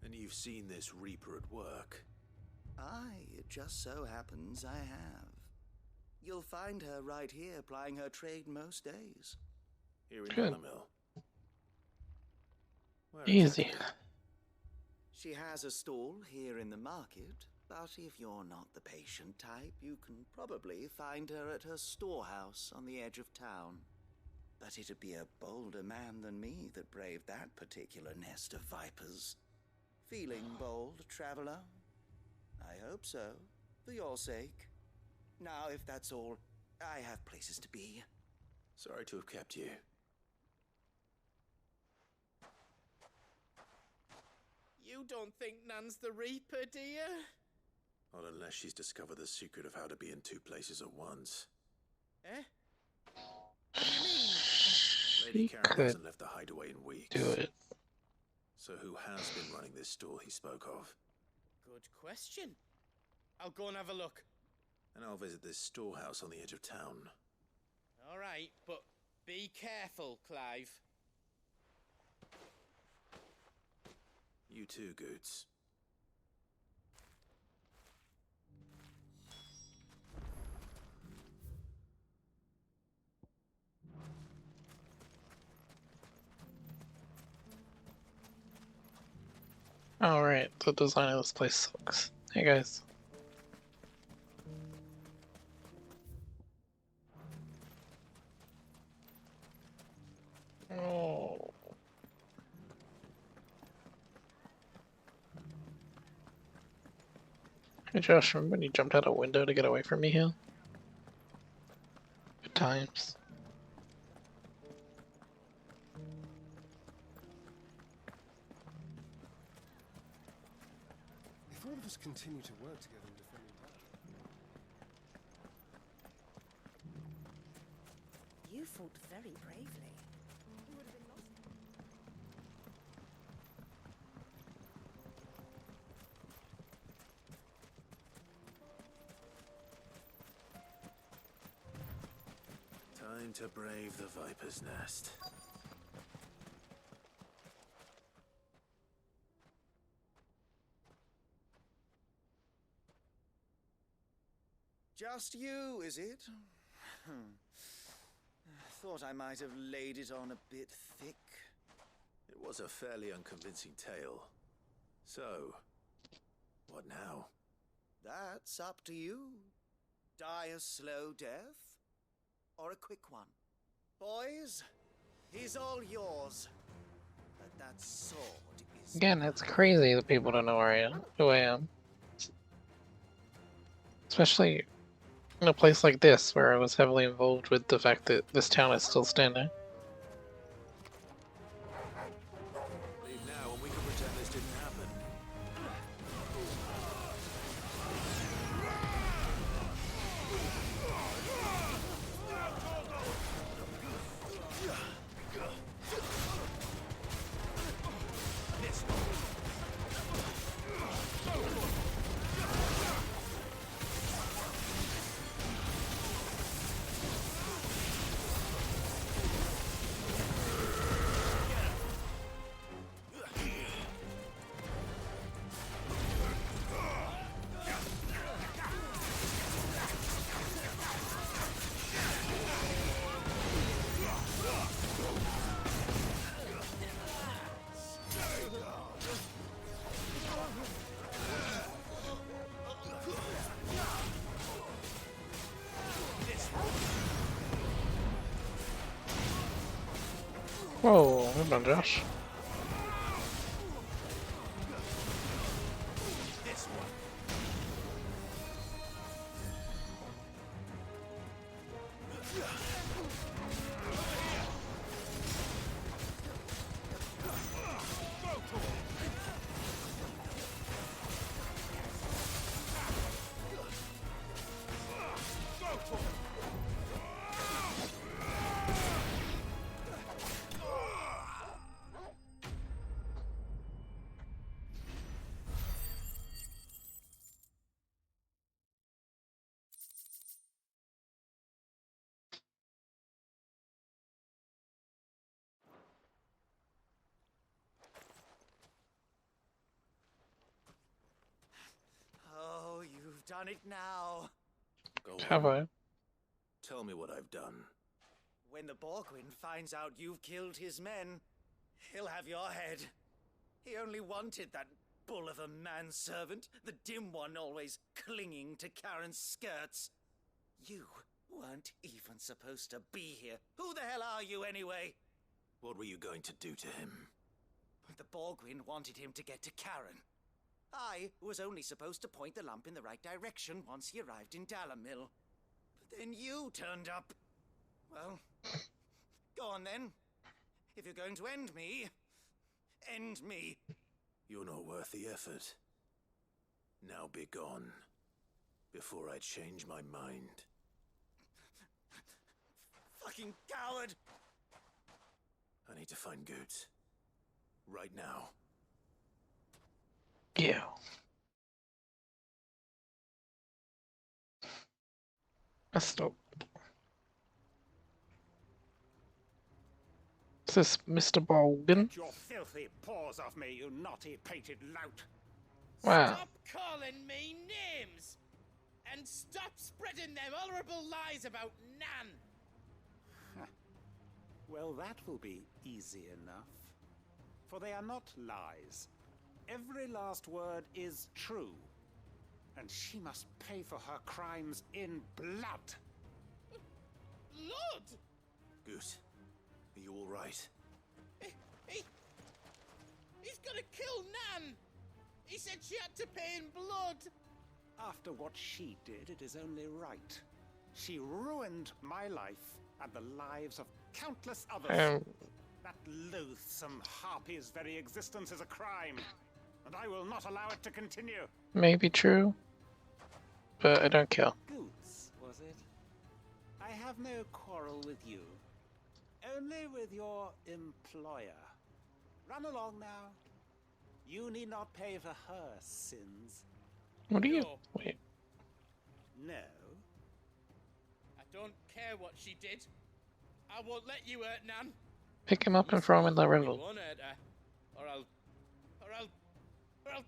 I: And you've seen this Reaper at work?
T: Aye, it just so happens I have. You'll find her right here plying her trade most days.
I: Here in Mill.
A: Easy.
T: She has a stall here in the market, but if you're not the patient type, you can probably find her at her storehouse on the edge of town. But it'd be a bolder man than me that braved that particular nest of vipers. Feeling bold, traveler? I hope so, for your sake. Now, if that's all, I have places to be.
I: Sorry to have kept you.
P: You don't think Nan's the Reaper, do you?
I: Not unless she's discovered the secret of how to be in two places at once.
P: Eh?
I: Lady
A: She
I: Karen
A: could
I: hasn't left the hideaway in weeks.
A: do it.
I: So who has been running this store he spoke of?
P: Good question. I'll go and have a look.
I: And I'll visit this storehouse on the edge of town.
P: All right, but be careful, Clive.
I: You too, Goots.
A: Alright, the design of this place sucks. Hey guys. Oh. Hey Josh, remember when you jumped out a window to get away from me here? Good times.
U: If all of us continue to work together in defending that.
L: You fought very bravely.
D: You would have been lost.
I: Time to brave the Viper's Nest.
T: Just you, is it? Thought I might have laid it on a bit thick.
I: It was a fairly unconvincing tale. So, what now?
T: That's up to you. Die a slow death, or a quick one. Boys, he's all yours. But that sword is...
A: Again, it's crazy that people don't know who I am. Especially in a place like this, where I was heavily involved with the fact that this town is still standing.
I: Leave now and we can pretend this didn't happen.
A: Whoa, hold on, Josh.
T: Oh, you've done it now.
I: Go
A: Have
I: on.
A: I?
I: Tell me what I've done.
T: When the Borgwyn finds out you've killed his men, he'll have your head. He only wanted that bull of a manservant, the dim one always clinging to Karen's skirts. You weren't even supposed to be here. Who the hell are you anyway?
I: What were you going to do to him?
T: The Borgwyn wanted him to get to Karen. I was only supposed to point the lamp in the right direction once he arrived in Dalamil. But then you turned up. Well, go on then. If you're going to end me, end me.
I: You're not worth the effort. Now be gone, before I change my mind.
T: Fucking coward!
I: I need to find Goots. Right now.
A: Yeah. That's dope. Is this Mr. Bolgan?
G: Get your filthy paws off me, you naughty pated lout!
A: Wow.
P: Stop calling me names! And stop spreading them horrible lies about Nan!
G: Well, that will be easy enough. For they are not lies. Every last word is true. And she must pay for her crimes in blood.
P: Blood?
I: Goot, are you all right?
P: He's gonna kill Nan! He said she had to pay in blood!
G: After what she did, it is only right. She ruined my life and the lives of countless others. That loathsome harpy's very existence is a crime, and I will not allow it to continue.
A: Maybe true, but I don't care.
G: Goots, was it? I have no quarrel with you. Only with your employer. Run along now. You need not pay for her sins.
A: What do you? Wait.
G: No.
P: I don't care what she did. I won't let you hurt Nan.
A: Pick him up and throw him in the
P: You
A: river.
P: won't hurt her. Or I'll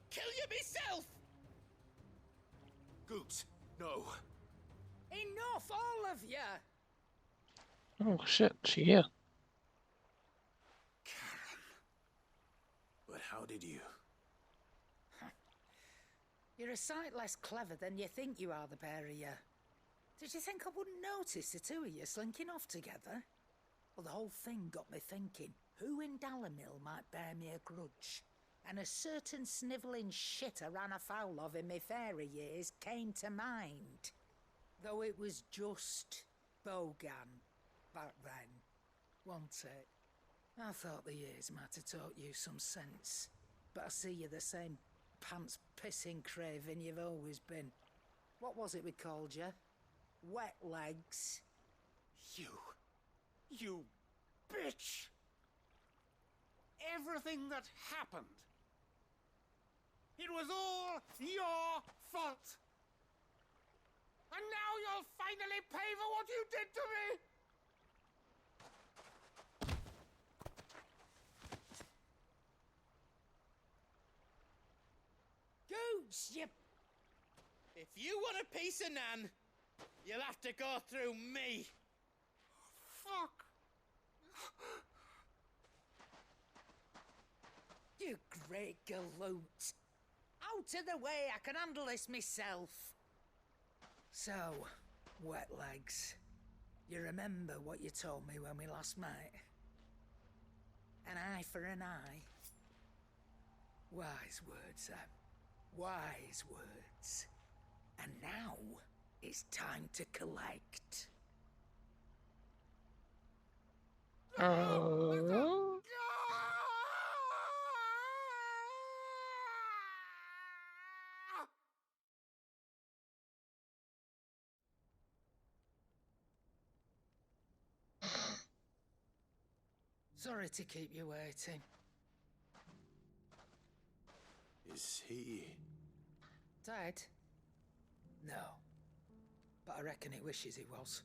P: kill you myself!
I: Goots, no.
Q: Enough, all of you!
A: Oh shit, she here.
I: But how did you?
Q: You're a sight less clever than you think you are, the pair of you. Did you think I wouldn't notice the two of you slinking off together? Well, the whole thing got me thinking, who in Dalimil might bear me a grudge? And a certain snivelling shit I ran afoul of in my fairy years came to mind. Though it was just Bogan back then, wasn't it? I thought the years might have taught you some sense, but I see you're the same pants-pissing craven you've always been. What was it we called you? Wet legs.
G: You bitch! Everything that happened, it was all your fault! And now you'll finally pay for what you did to me!
Q: Goots, you...
P: If you want a piece of Nan, you'll have to go through me.
G: Fuck!
Q: You great galoot. Out of the way, I can handle this myself. So, wet legs, you remember what you told me when we last met? An eye for an eye. Wise words, Sam. Wise words. And now, it's time to collect. Sorry to keep you waiting.
I: Is he...
Q: Dead? No. But I reckon he wishes he was.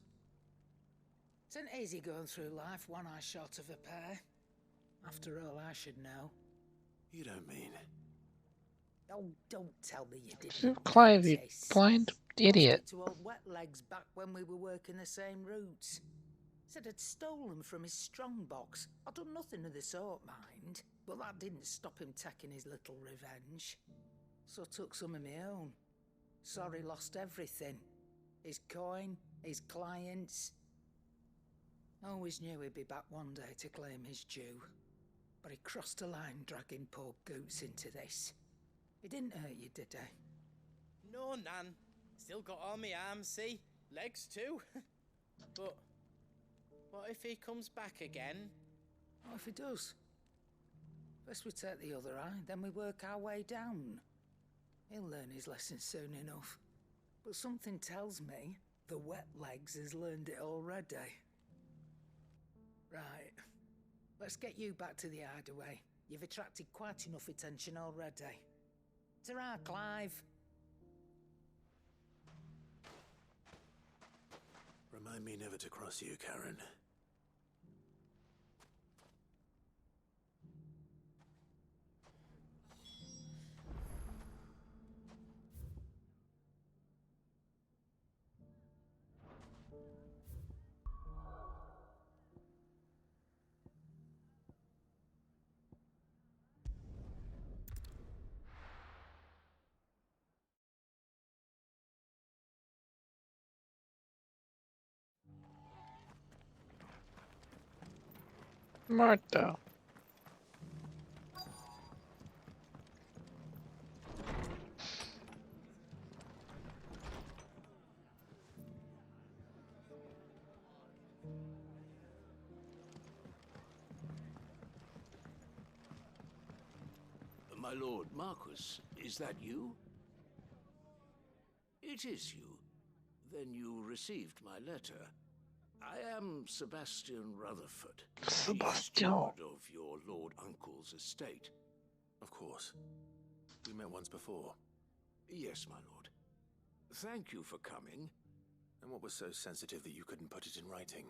Q: It isn't easy going through life one eye short of a pair. After all, I should know.
I: You don't mean...
Q: Oh, don't tell me you didn't.
A: Clive, you blind idiot.
Q: To old Wet Legs back when we were working the same routes. Said I'd stolen from his strongbox. I'd done nothing of the sort, mind. But that didn't stop him taking his little revenge. So I took some of my own. Sorry, lost everything. His coin, his clients. Always knew he'd be back one day to claim his due. But he crossed a line dragging poor Goots into this. He didn't hurt you, did he?
P: No, Nan. Still got all my arms, see? Legs too. But what if he comes back again?
Q: What if he does? First we take the other eye, then we work our way down. He'll learn his lesson soon enough. But something tells me the wet legs has learned it already. Right. Let's get you back to the hideaway. You've attracted quite enough attention already. Ta-ra, Clive.
I: Remind me never to cross you, Karen.
A: Martha.
F: My lord Marquis, is that you? It is you. Then you received my letter. I am Sebastian Rutherford,
A: Sebastian.
F: steward of your lord uncle's estate.
I: Of course. We met once before.
F: Yes, my lord. Thank you for coming.
I: And what was so sensitive that you couldn't put it in writing?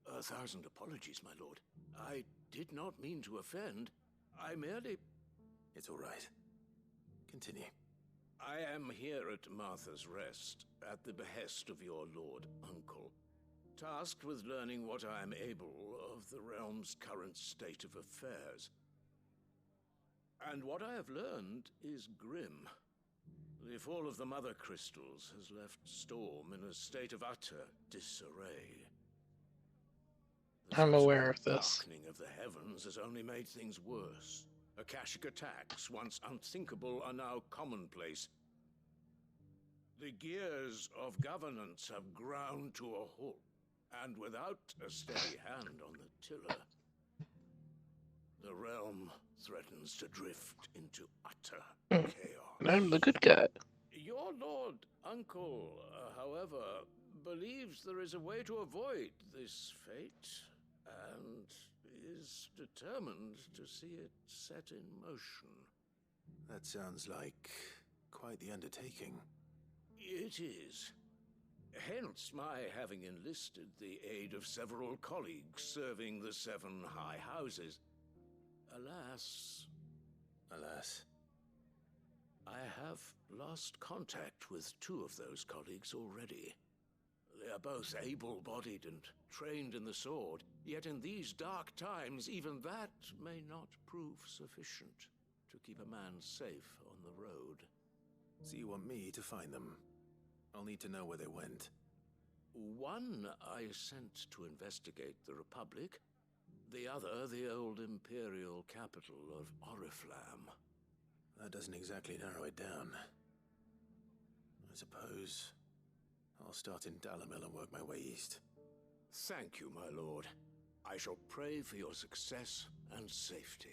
F: 1,000 apologies, my lord. I did not mean to offend. I merely...
I: It's all right. Continue.
F: I am here at Martha's Rest, at the behest of your lord uncle, tasked with learning what I am able of the realm's current state of affairs. And what I have learned is grim. The fall of the Mother Crystals has left Storm in a state of utter disarray.
A: I'm aware of this.
F: The darkening of the heavens has only made things worse. Akashic attacks, once unthinkable, are now commonplace. The gears of governance have ground to a halt, and without a steady hand on the tiller, the realm threatens to drift into utter chaos.
A: And I'm the good guy.
F: Your lord uncle, however, believes there is a way to avoid this fate, and is determined to see it set in motion.
I: That sounds like quite the undertaking.
F: It is. Hence my having enlisted the aid of several colleagues serving the 7 high houses. Alas...
I: Alas?
F: I have lost contact with 2 of those colleagues already. They are both able-bodied and trained in the sword, yet in these dark times, even that may not prove sufficient to keep a man safe on the road.
I: So you want me to find them? I'll need to know where they went.
F: One I sent to investigate the Republic, the other the old Imperial capital of Oriflamme.
I: That doesn't exactly narrow it down. I suppose I'll start in Dalimil and work my way east.
F: Thank you, my lord. I shall pray for your success and safety.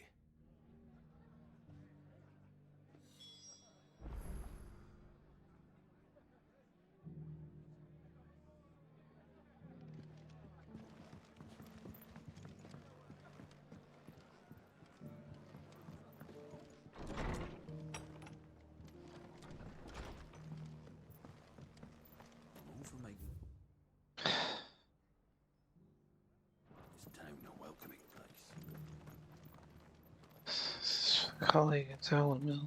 A: Colleague at Dalimil.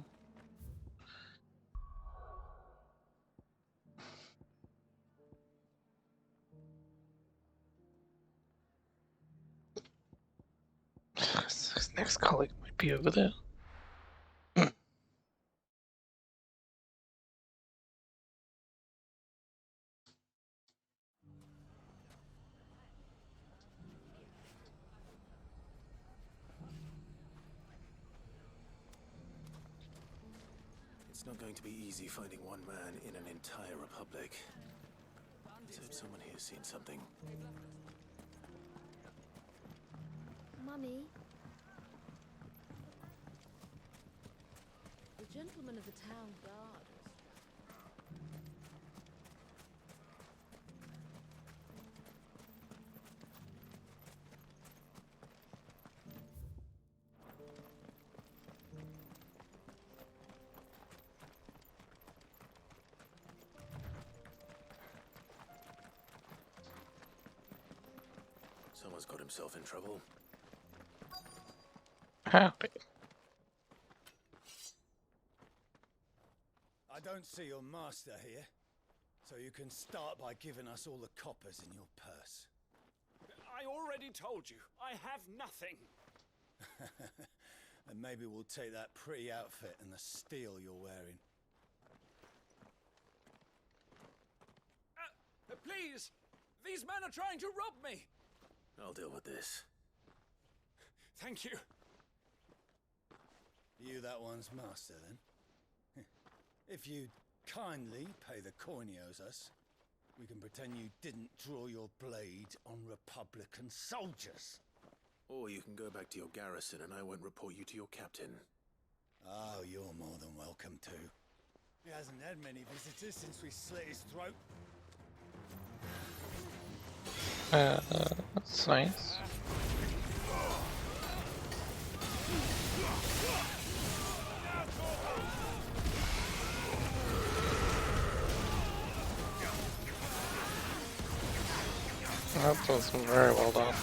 A: This next colleague might be over there.
I: It's not going to be easy finding one man in an entire republic. Let's hope someone here's seen something.
M: Mummy?
L: gentleman of the town guard.
I: Someone's got himself in trouble.
A: Happy.
H: I don't see your master here, so you can start by giving us all the coppers in your purse.
E: I already told you, I have nothing.
H: And maybe we'll take that pretty outfit and the steel you're wearing.
E: Please! These men are trying to rob me!
I: I'll deal with this.
E: Thank you.
H: You that one's master, then? If you'd kindly pay the coin he owes us, we can pretend you didn't draw your blade on Republican soldiers.
I: Or you can go back to your garrison and I won't report you to your captain.
H: Oh, you're more than welcome to. He hasn't had many visitors since we slit his throat.
A: That's nice. That was very well done.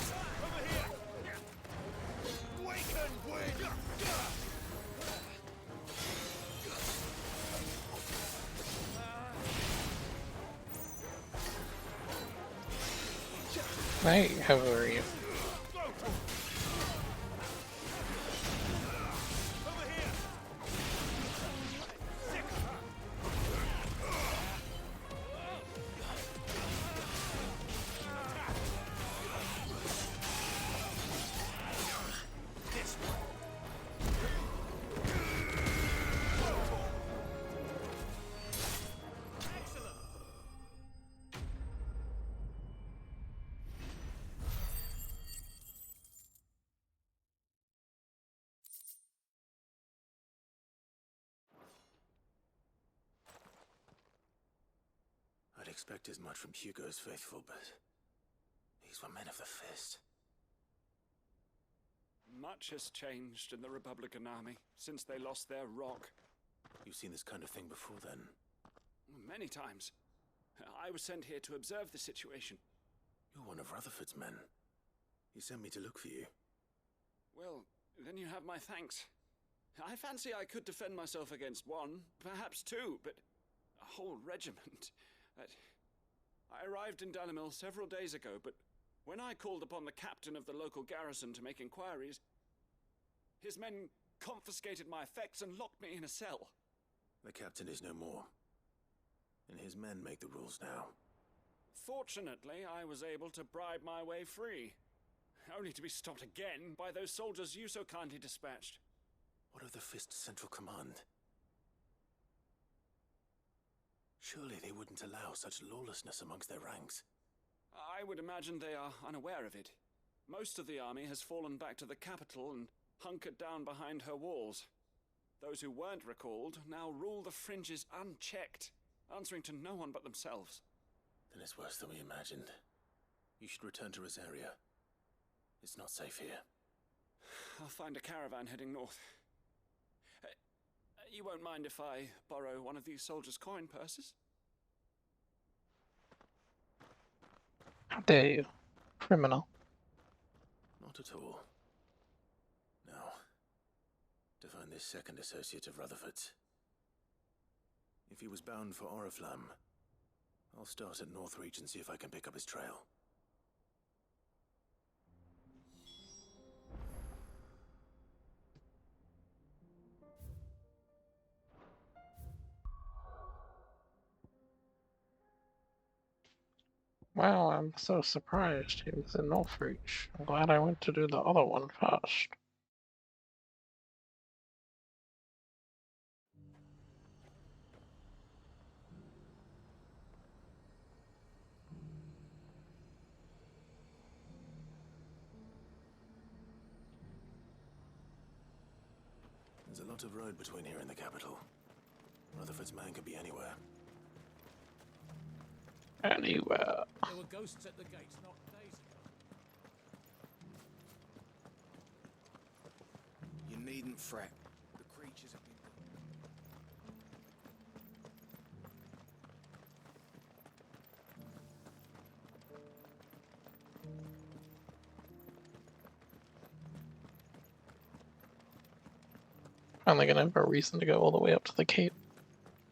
A: Hey, how are you?
I: I'd expect as much from Hugo's faithful, but these were men of the fist.
E: Much has changed in the Republican army since they lost their rock.
I: You've seen this kind of thing before, then?
E: Many times. I was sent here to observe the situation.
I: You're one of Rutherford's men. He sent me to look for you.
E: Well, then you have my thanks. I fancy I could defend myself against one, perhaps two, but a whole regiment. I arrived in Dalimil several days ago, but when I called upon the captain of the local garrison to make inquiries, his men confiscated my effects and locked me in a cell.
I: The captain is no more, and his men make the rules now.
E: Fortunately, I was able to bribe my way free, only to be stopped again by those soldiers you so kindly dispatched.
I: What of the Fist's central command? Surely they wouldn't allow such lawlessness amongst their ranks.
E: I would imagine they are unaware of it. Most of the army has fallen back to the capital and hunkered down behind her walls. Those who weren't recalled now rule the fringes unchecked, answering to no one but themselves.
I: Then it's worse than we imagined. You should return to Rosaria. It's not safe here.
E: I'll find a caravan heading north. You won't mind if I borrow one of these soldiers' coin purses?
A: How dare you, criminal.
I: Not at all. Now, to find this second associate of Rutherford's. If he was bound for Oriflamme, I'll start at Northreach and see if I can pick up his trail.
A: Wow, I'm so surprised he was in Northreach. I'm glad I went to do the other one first.
I: There's
C: There's a lot of road between here and the capital. Rutherford's man could be anywhere.
A: Anywhere.
F: There were ghosts at the gates not days ago.
O: You needn't fret. The creatures have been...
A: Finally gonna have a reason to go all the way up to the cape.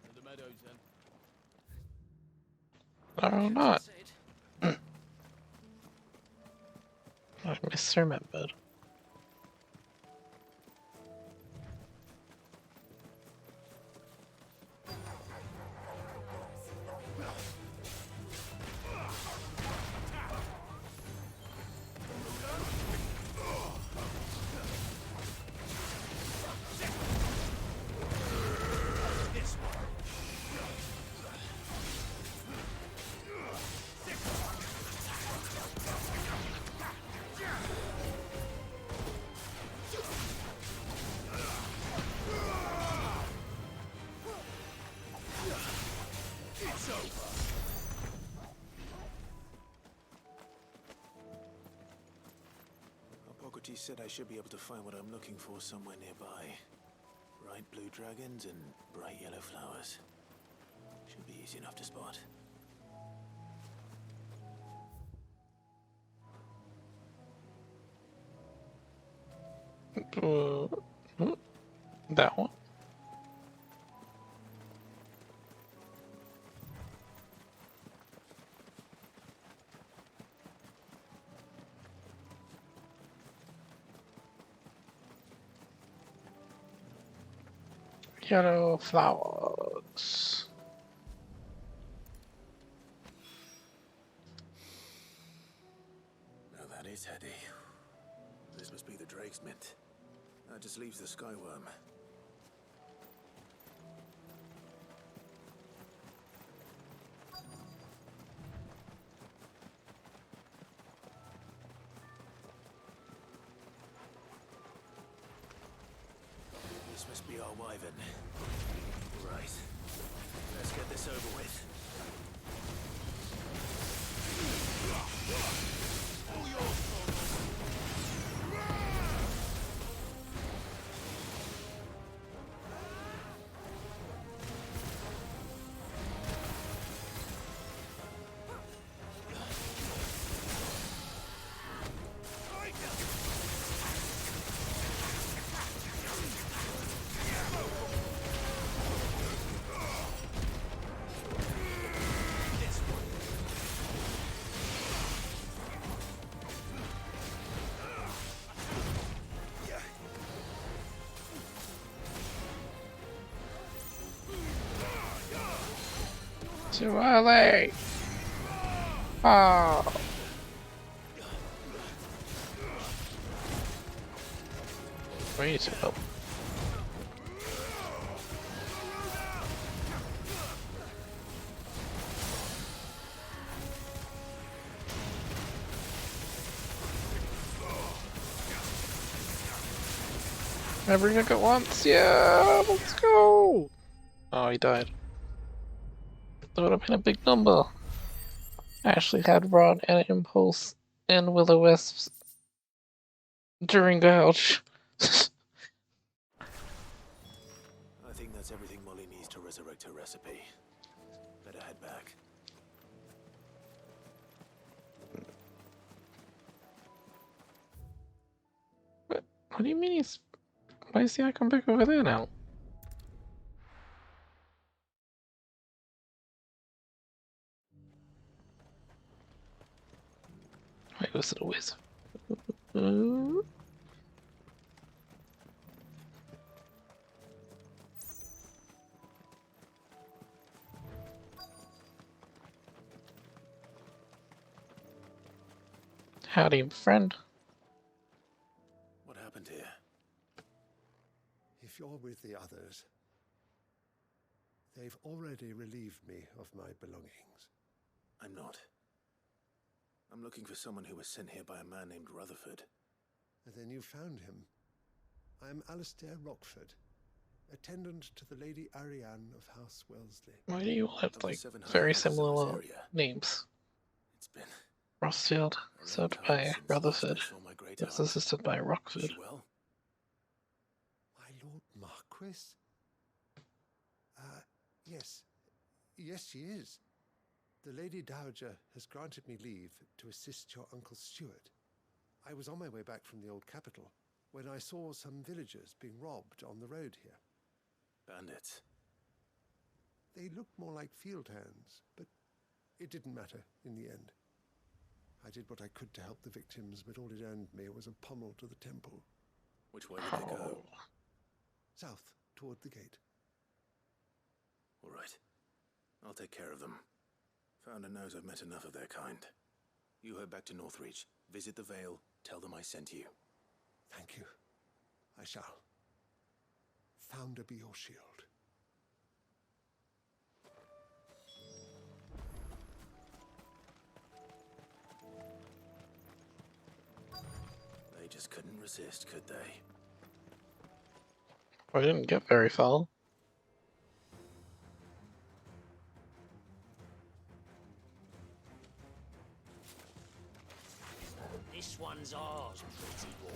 F: To the meadows then.
A: Or not. I misremembered.
C: He said I should be able to find what I'm looking for somewhere nearby. Bright blue dragons and bright yellow flowers. Should be easy enough to spot.
A: That one. Yellow flowers.
C: Now that is heady. This must be the Drake's Mint. That just leaves the Skyworm. This must be our wyvern. Right. Let's get this over with.
A: Too early! Oh. We need some help. Every look at once, yeah, let's go! Oh, he died. That would have been a big number. I actually had Rod and Impulse and Will-O-Wisps during Gouge.
C: I think that's everything Molly needs to resurrect her recipe. Better head back.
A: What do you mean he's... Why is the icon back over there now? Wait, was it a whiz? Howdy, friend.
C: What happened here?
V: If you're with the others, they've already relieved me of my belongings.
C: I'm not. I'm looking for someone who was sent here by a man named Rutherford.
V: And then you found him. I'm Alistair Rockford. attendant to the Lady Ariane of House Wellesley.
A: Why do you all have
C: Of the
A: like
C: 7
A: very
C: high-nobles of
A: similar
C: this area.
A: names?
C: It's been
A: Rostfield,
C: a long
A: served
C: time
A: by
C: since last
A: Rutherford,
C: I saw my great
A: was
C: aunt.
A: assisted by
C: Is
A: Rockford.
C: she well?
V: My Lord Marquis? Yes. Yes, she is. The Lady Dowager has granted me leave to assist your Uncle Stuart. I was on my way back from the old capital when I saw some villagers being robbed on the road here.
C: Bandits.
V: They looked more like field hands, but it didn't matter in the end. I did what I could to help the victims, but all it earned me was a pommel to the temple.
C: Which way did they go?
V: South, toward the gate.
C: All right. I'll take care of them. Founder knows I've met enough of their kind. You head back to Northreach, visit the Vale, tell them I sent you.
V: Thank you. I shall. Founder be your shield.
C: They just couldn't resist, could they?
A: I didn't get very far.
J: This one's ours, pretty boy.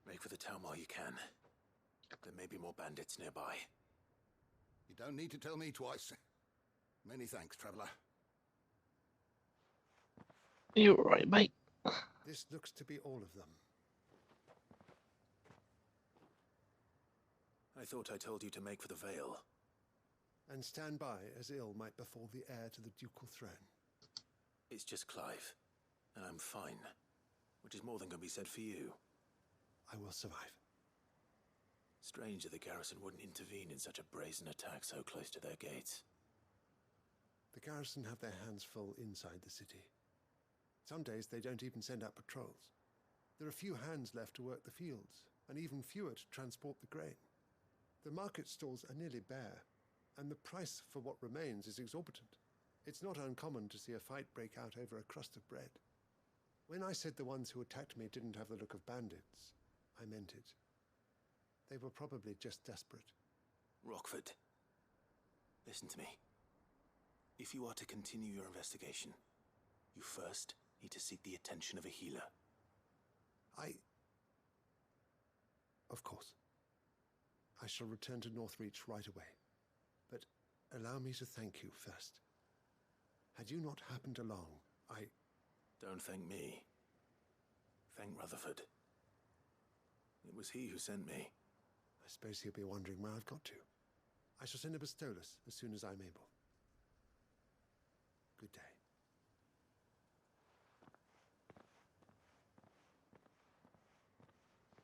C: Make for the town while you can. There may be more bandits nearby.
K: You don't need to tell me twice. Many thanks, traveler.
A: You're right, mate.
V: This looks to be all of them.
C: I thought I told you to make for the Vale.
V: And stand by as ill might befall the heir to the ducal throne.
C: It's just Clive, and I'm fine. Which is more than can be said for you.
V: I will survive.
C: Strange that the garrison wouldn't intervene in such a brazen attack so close to their gates.
V: The garrison have their hands full inside the city. Some days they don't even send out patrols. There are few hands left to work the fields, and even fewer to transport the grain. The market stalls are nearly bare, and the price for what remains is exorbitant. It's not uncommon to see a fight break out over a crust of bread. When I said the ones who attacked me didn't have the look of bandits, I meant it. They were probably just desperate.
C: Rockford, listen to me. If you are to continue your investigation, you first need to seek the attention of a healer.
V: Of course. I shall return to Northreach right away. But allow me to thank you first. Had you not happened along,
C: Don't thank me. Thank Rutherford. It was he who sent me.
V: I suppose he'll be wondering where I've got to. I shall send a Bistolus as soon as I'm able. Good day.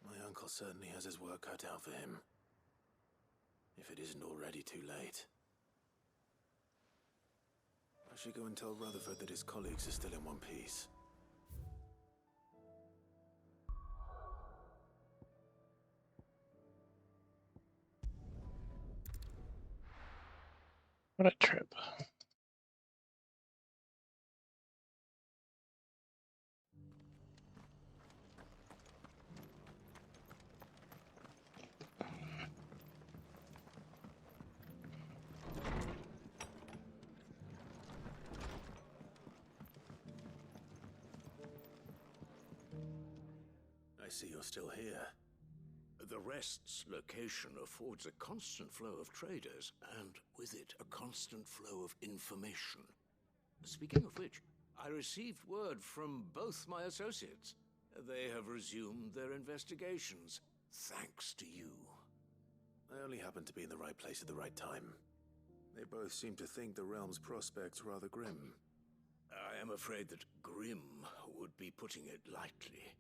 C: My uncle certainly has his work cut out for him. If it isn't already too late. I should go and tell Rutherford that his colleagues are still in one piece.
A: What a trip.
C: I see you're still here.
F: The Rest's location affords a constant flow of traders, and with it, a constant flow of information. Speaking of which, I received word from both my associates. They have resumed their investigations, thanks to you.
C: I only happened to be in the right place at the right time. They both seem to think the realm's prospects rather grim.
F: I am afraid that grim would be putting it lightly.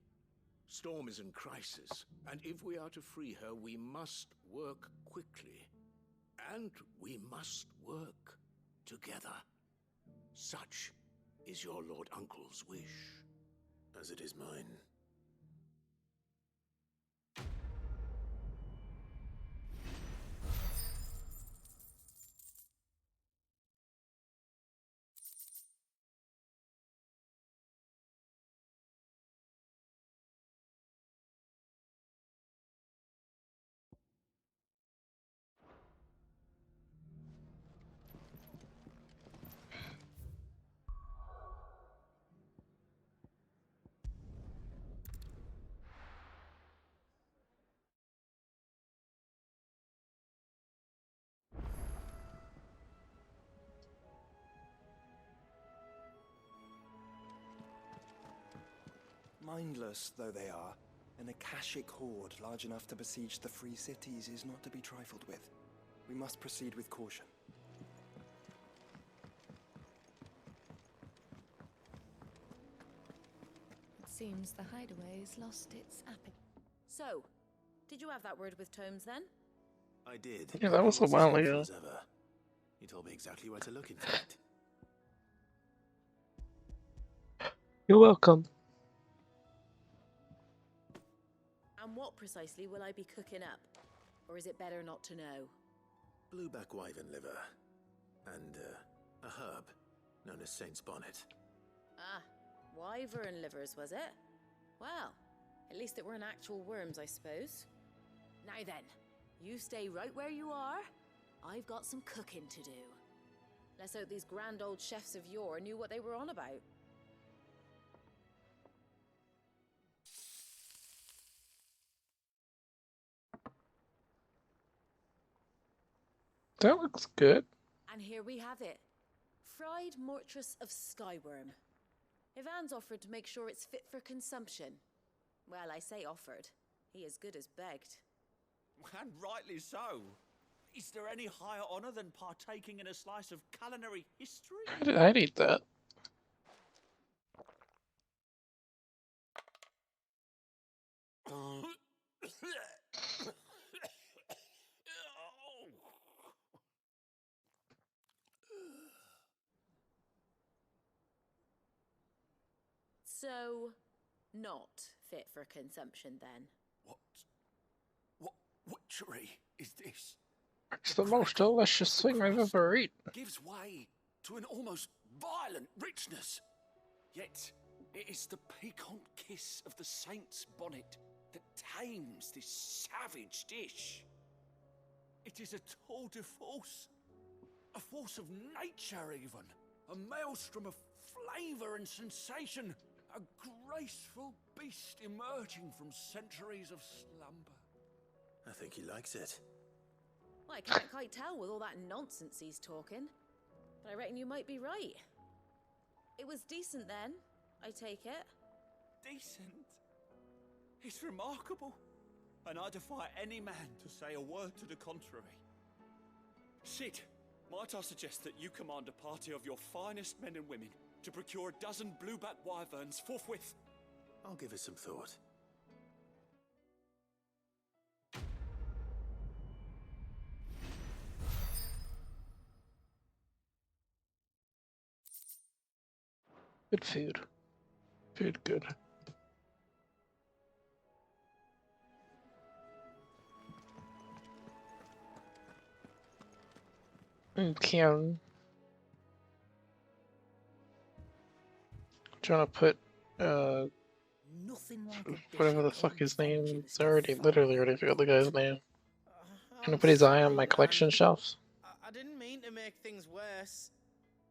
F: Storm is in crisis, and if we are to free her, we must work quickly. And we must work together. Such is your Lord Uncle's wish.
C: As it is mine.
S: Mindless though they are, an Akashic horde large enough to besiege the free cities is not to be trifled with. We must proceed with caution.
L: It seems the hideaway's lost its appetite. So, did you have that word with Tomes then?
C: I did.
A: Yeah, that was a while ago.
C: As ever. He told me exactly where to look, in fact.
A: You're welcome.
L: And what precisely will I be cooking up? Or is it better not to know?
C: Blueback wyvern liver. And, a herb known as Saint's Bonnet.
L: Ah, wyvern livers, was it? Well, at least it weren't actual worms, I suppose. Now then, you stay right where you are. I've got some cooking to do. Let's hope these grand old chefs of yore knew what they were on about.
A: That looks good.
L: And here we have it. Fried mortress of skyworm. Ivan's offered to make sure it's fit for consumption. Well, I say offered. He as good as begged.
E: And rightly so. Is there any higher honor than partaking in a slice of culinary history?
A: I'd eat that.
L: So, not fit for consumption then?
F: What witchery is this?
A: It's the most delicious thing I've ever eaten.
F: Gives way to an almost violent richness. Yet, it is the piquant kiss of the Saint's Bonnet that tames this savage dish. It is a tour de force. A force of nature, even. A maelstrom of flavour and sensation. A graceful beast emerging from centuries of slumber.
C: I think he likes it.
L: Well, I can't quite tell with all that nonsense he's talking. But I reckon you might be right. It was decent then, I take it.
E: Decent? It's remarkable. and I defy any man to say a word to the contrary. Sid, might I suggest that you command a party of your finest men and women to procure a dozen blueback wyverns forthwith?
C: I'll give it some thought.
A: Good food. Food good. Kian. Trying to put
Q: Nothing like
A: whatever the fuck his name is. Literally already forgot the guy's name. Gonna put his eye on my collection shelf.
P: I didn't mean to make things worse.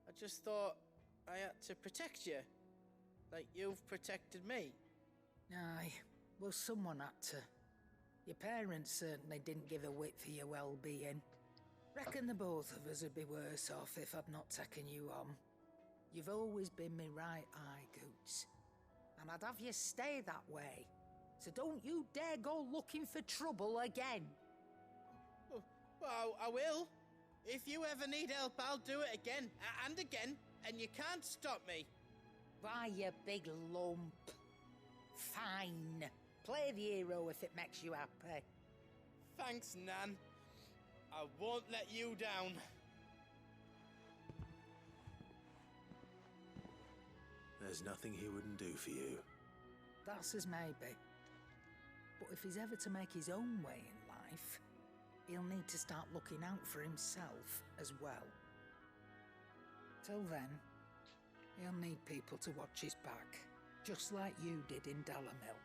P: I just thought I had to protect you. Like you've protected me.
Q: Aye, well someone had to. Your parents certainly didn't give a whit for your well-being. Reckon the both of us would be worse off if I'd not taken you on. You've always been me right eye, Goots. And I'd have you stay that way. So don't you dare go looking for trouble again.
P: Well, I will. If you ever need help, I'll do it again and again, and you can't stop me.
Q: Why, you big lump. Fine. Play the hero if it makes you happy.
P: Thanks, Nan. I won't let you down.
C: There's nothing he wouldn't do for you.
Q: That's as maybe. But if he's ever to make his own way in life, he'll need to start looking out for himself as well. Till then, he'll need people to watch his back, just like you did in Dalamil.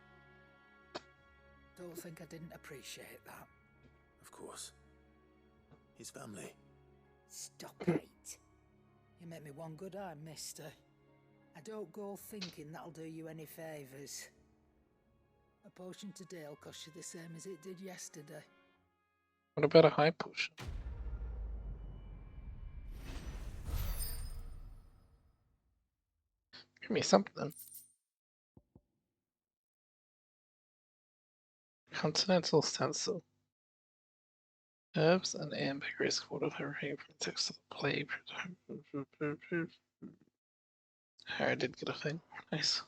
Q: Don't think I didn't appreciate that.
C: Of course. His family.
Q: Stop it. You make me one good eye, mister. I don't go thinking that'll do you any favours. A potion today'll cost you the same as it did yesterday.
A: What about a high potion? Give me something. Continental stencil. Herbs and ambergris fortifying protects the plague. I did get a thing. Nice.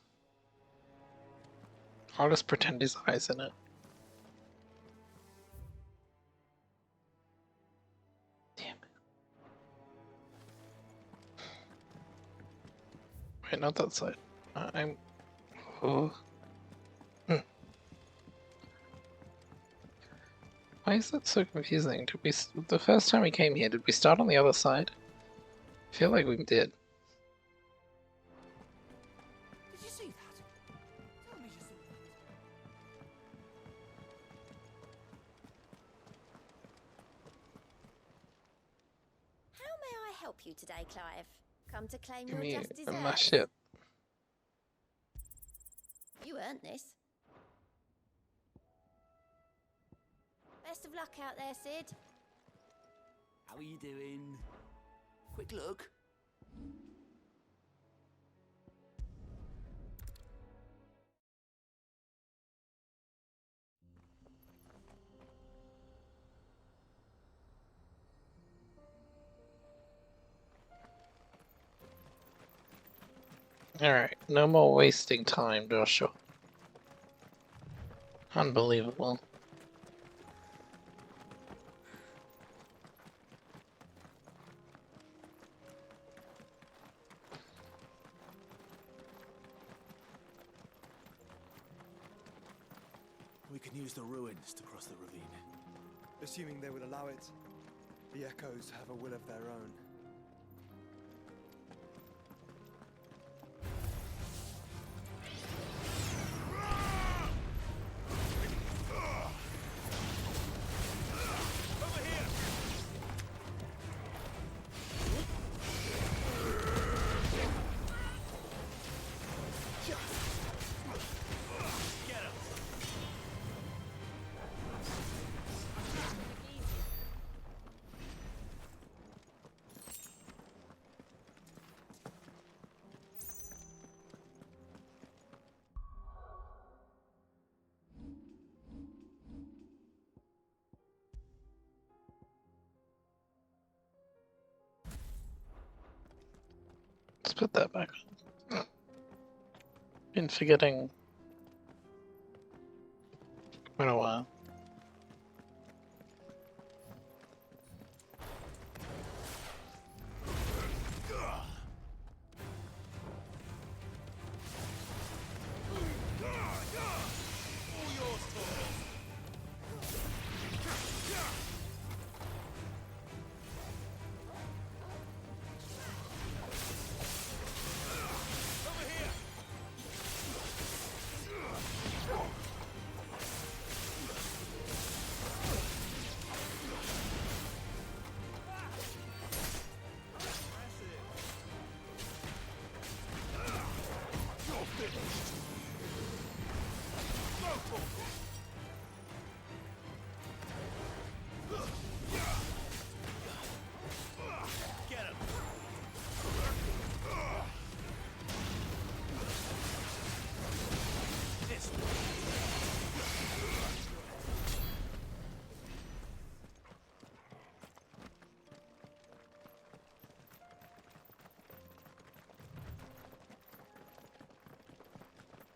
A: I'll just pretend his eyes in it. Damn it. Wait, not that side. I'm... Oh. Why is that so confusing? Did we... The first time we came here, did we start on the other side? I feel like we did.
J: Did you see that? Tell me you saw that.
N: How may I help you today, Clive? Come to claim
A: Give me
N: your just desserts?
A: my shit.
N: You earned this. Best of luck out there, Sid.
J: How are you doing? Quick look.
A: Alright, no more wasting time, Joshua. Unbelievable.
C: We can use the ruins to cross the ravine.
S: Assuming they will allow it. The echoes have a will of their own.
A: Let's put that back on. Been forgetting quite a while.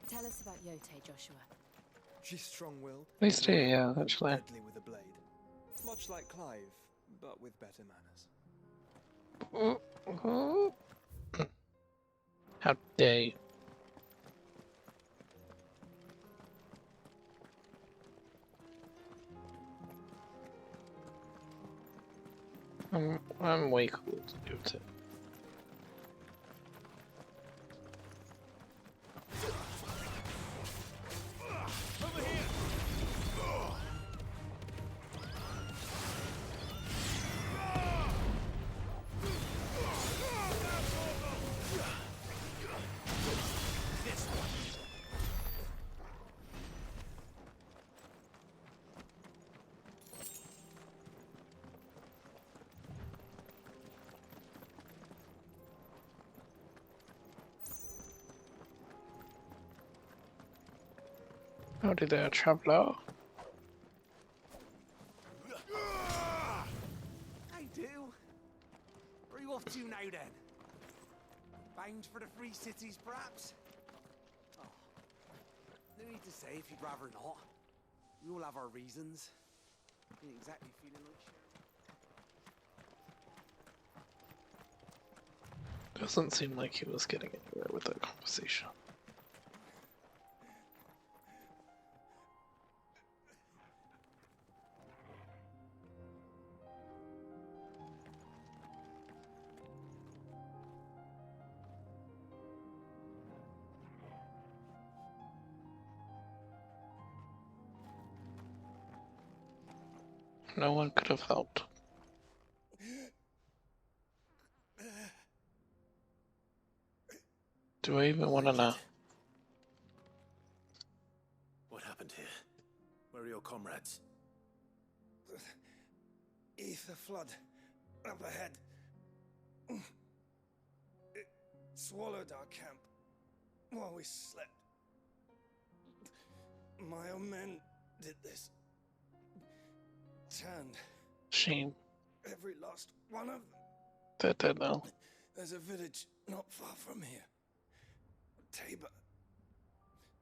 B: Tell us about Yote, Joshua.
S: She's strong-willed.
A: They stay, yeah, actually.
S: Deadly with a blade. Much like Clive, but with better manners.
A: How dare you. I'm way cool to do it. Howdy there, traveller.
O: I do. Where are you off to now then? Bound for the Free Cities, perhaps? Oh, no need to say if you'd rather not. We all have our reasons. Ain't exactly feeling like sharing.
A: Doesn't seem like he was getting anywhere with that conversation. No one could have helped. Do I even want to know?
I: What happened here? Where are your comrades?
H: Ether flood up ahead. It swallowed our camp while we slept. My own men did this. Turned.
A: Shame.
H: Every last one of them.
A: They're dead now.
H: There's a village not far from here. Tabor.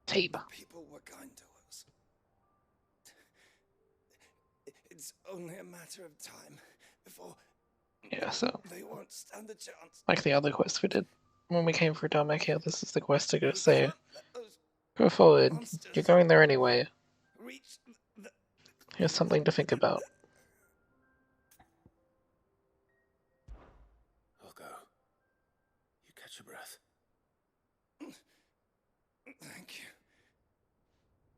A: Tabor.
H: People were kind to us. It's only a matter of time before
A: Yeah, so
H: they won't stand a chance.
A: like the other quest we did when we came for Dalmacia, this is the quest to go say, go forward, you're going there anyway. Here's something to think about.
I: I'll go. You catch your breath.
H: Thank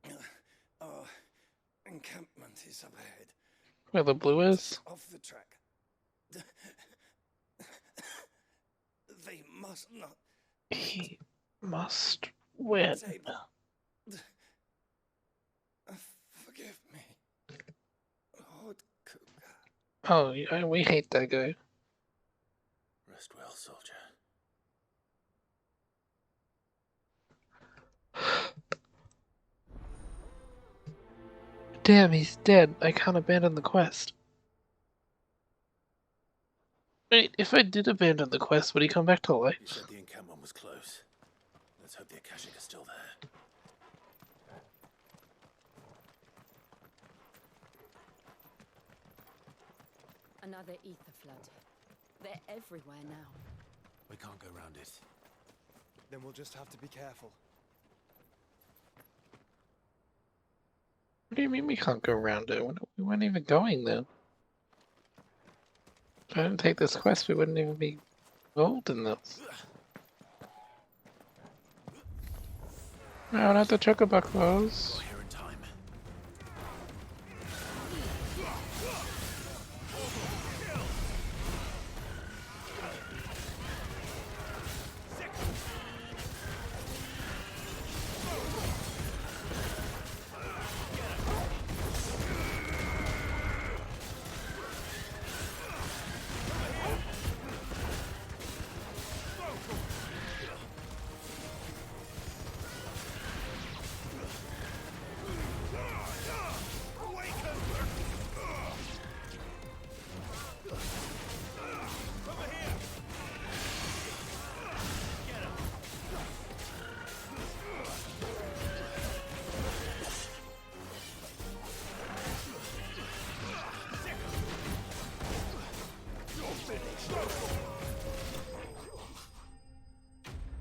H: you. Our encampment is up ahead.
A: Where the blue is?
H: Off the track. They must not.
A: He must win.
H: Forgive me, Lord Cougar.
A: Oh, yeah, we hate that guy.
I: Rest well, soldier.
A: Damn, he's dead. I can't abandon the quest. Wait, if I did abandon the quest, would he come back to life?
C: You said the encampment was close. Let's hope the Akashic is still there.
B: Another ether flood. They're everywhere now.
C: We can't go round it.
S: Then we'll just have to be careful.
A: What do you mean we can't go around it? We weren't even going there. If I didn't take this quest, we wouldn't even be involved in this. No, not the chocobo clothes.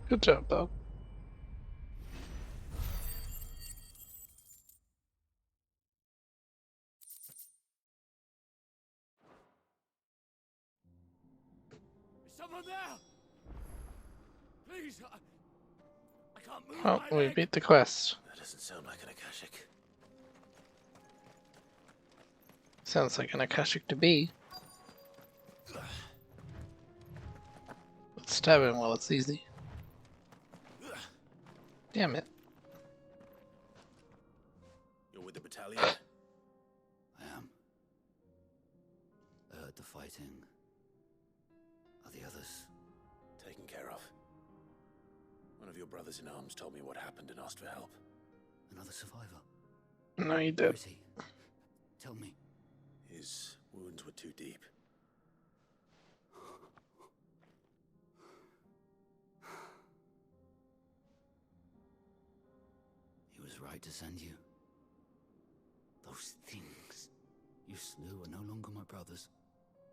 A: Good job, though.
E: Is someone there? Please, I can't move
A: Well,
E: my
A: we
E: leg.
A: beat the quest.
C: That doesn't sound like an Akashic.
A: Sounds like an Akashic to be. Let's stab him while it's easy. Damn it.
C: You're with the battalion?
J: I am. I heard the fighting. Are the others?
C: Taken care of. One of your brothers in arms told me what happened and asked for help.
J: Another survivor?
A: No, you
J: Where
A: did.
J: is he? Tell me.
C: His wounds were too deep.
J: He was right to send you. Those things you slew are no longer my brothers.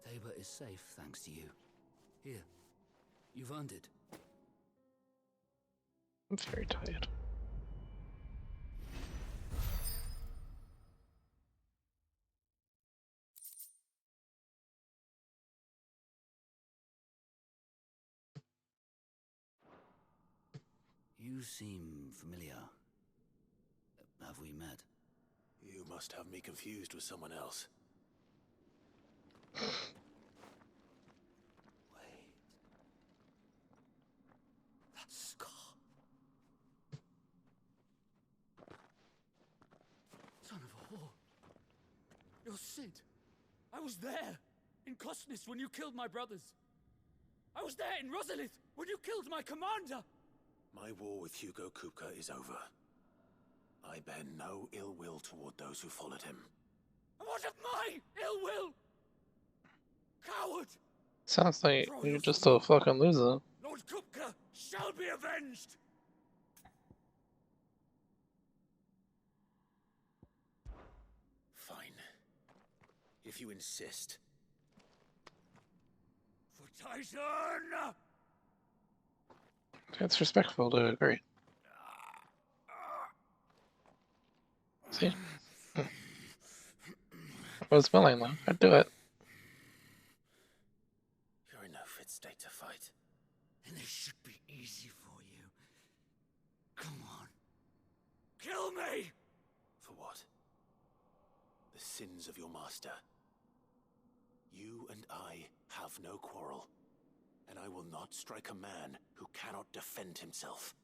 J: Tabor is safe thanks to you. Here, you've earned it.
A: I'm very tired.
J: You seem familiar. Have we met?
C: You must have me confused with someone else.
J: That scar. Son of a whore.
E: You're Sid. I was there in Kosnis when you killed my brothers. I was there in Rosalith when you killed my commander.
C: My war with Hugo Kupka is over. I bear no ill will toward those who followed him.
E: And what of my ill will? Coward!
A: Sounds like you're just a fucking loser.
E: Lord Kupka shall be avenged!
C: Fine. If you insist.
E: For Titan!
A: It's respectful to agree. See? I was willing, though. I'd do it.
C: You're in no fit state to fight.
J: And this should be easy for you. Come on.
E: Kill me!
C: For what? The sins of your master. You and I have no quarrel. And I will not strike a man who cannot defend himself.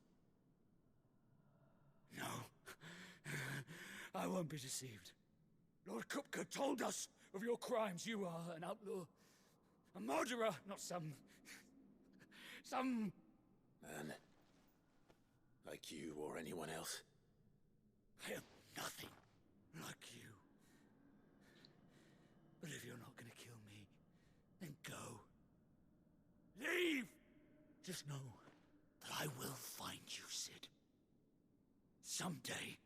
E: No. I won't be deceived. Lord Kupka told us of your crimes. You are an outlaw. A murderer, not some
C: Man. Like you or anyone else.
E: I am nothing like you. But if you're not gonna kill me, then go.
J: just know that I will find you, Sid. Someday.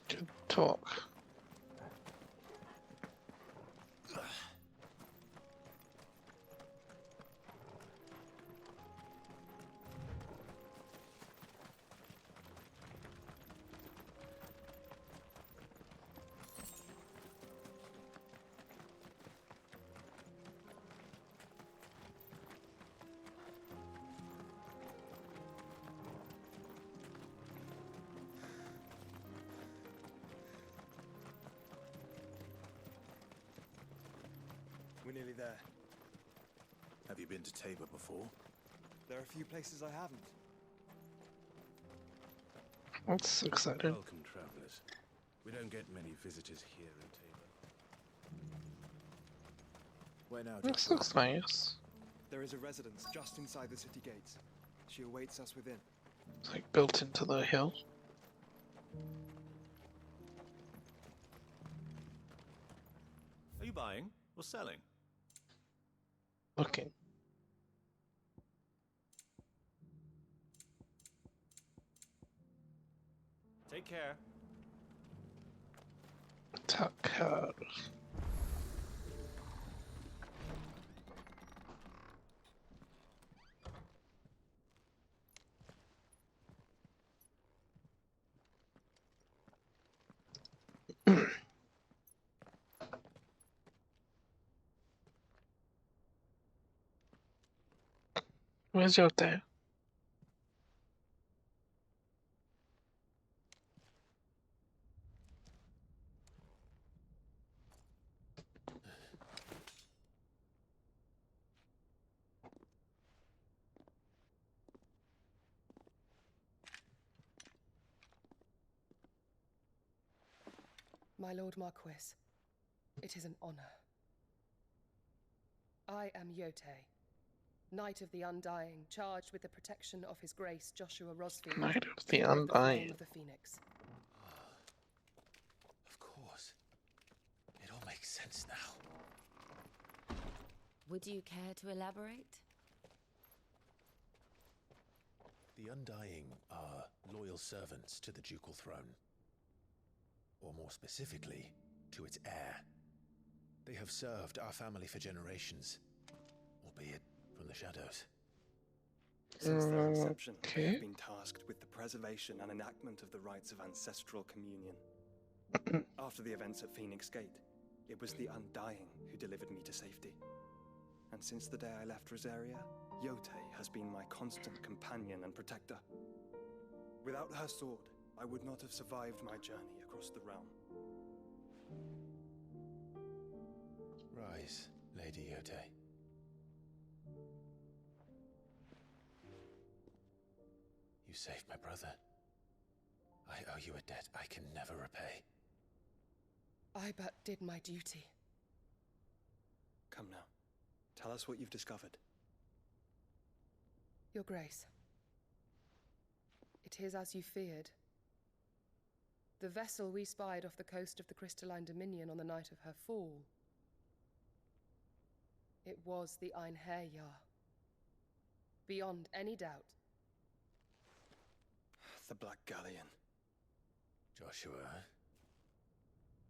A: Good talk.
R: We're nearly there.
I: Have you been to Tabor before?
R: There are a few places I haven't.
A: That's exciting.
F: Welcome, travelers. We don't get many visitors here in Tabor.
I: Where now?
A: This looks nice.
R: There is a residence just inside the city gates. She awaits us within.
A: It's like built into the hill.
I: Are you buying or selling?
A: Looking.
I: Take care.
A: Attack card. Where's your dad?
U: My Lord Marquis, it is an honor. I am Yotei, Knight of the Undying, charged with the protection of His Grace Joshua Rosfield,
A: Knight of the
U: Flame
A: Undying.
U: of the Phoenix.
I: Of course. It all makes sense now.
B: Would you care to elaborate?
I: The Undying are loyal servants to the ducal throne. Or more specifically, to its heir. They have served our family for generations, albeit from the shadows.
R: Since their inception, they have been tasked with the preservation and enactment of the rites of ancestral communion. After the events at Phoenix Gate, it was the Undying who delivered me to safety. And since the day I left Rosaria, Yotei has been my constant companion and protector. Without her sword, I would not have survived my journey across the realm.
I: Rise, Lady Yotei. You saved my brother. I owe you a debt I can never repay.
U: I but did my duty.
R: Come now. Tell us what you've discovered.
U: Your Grace. It is as you feared. The vessel we spied off the coast of the Crystalline Dominion on the night of her fall. It was the Einherjar. Beyond any doubt.
R: The Black Galleon.
I: Joshua,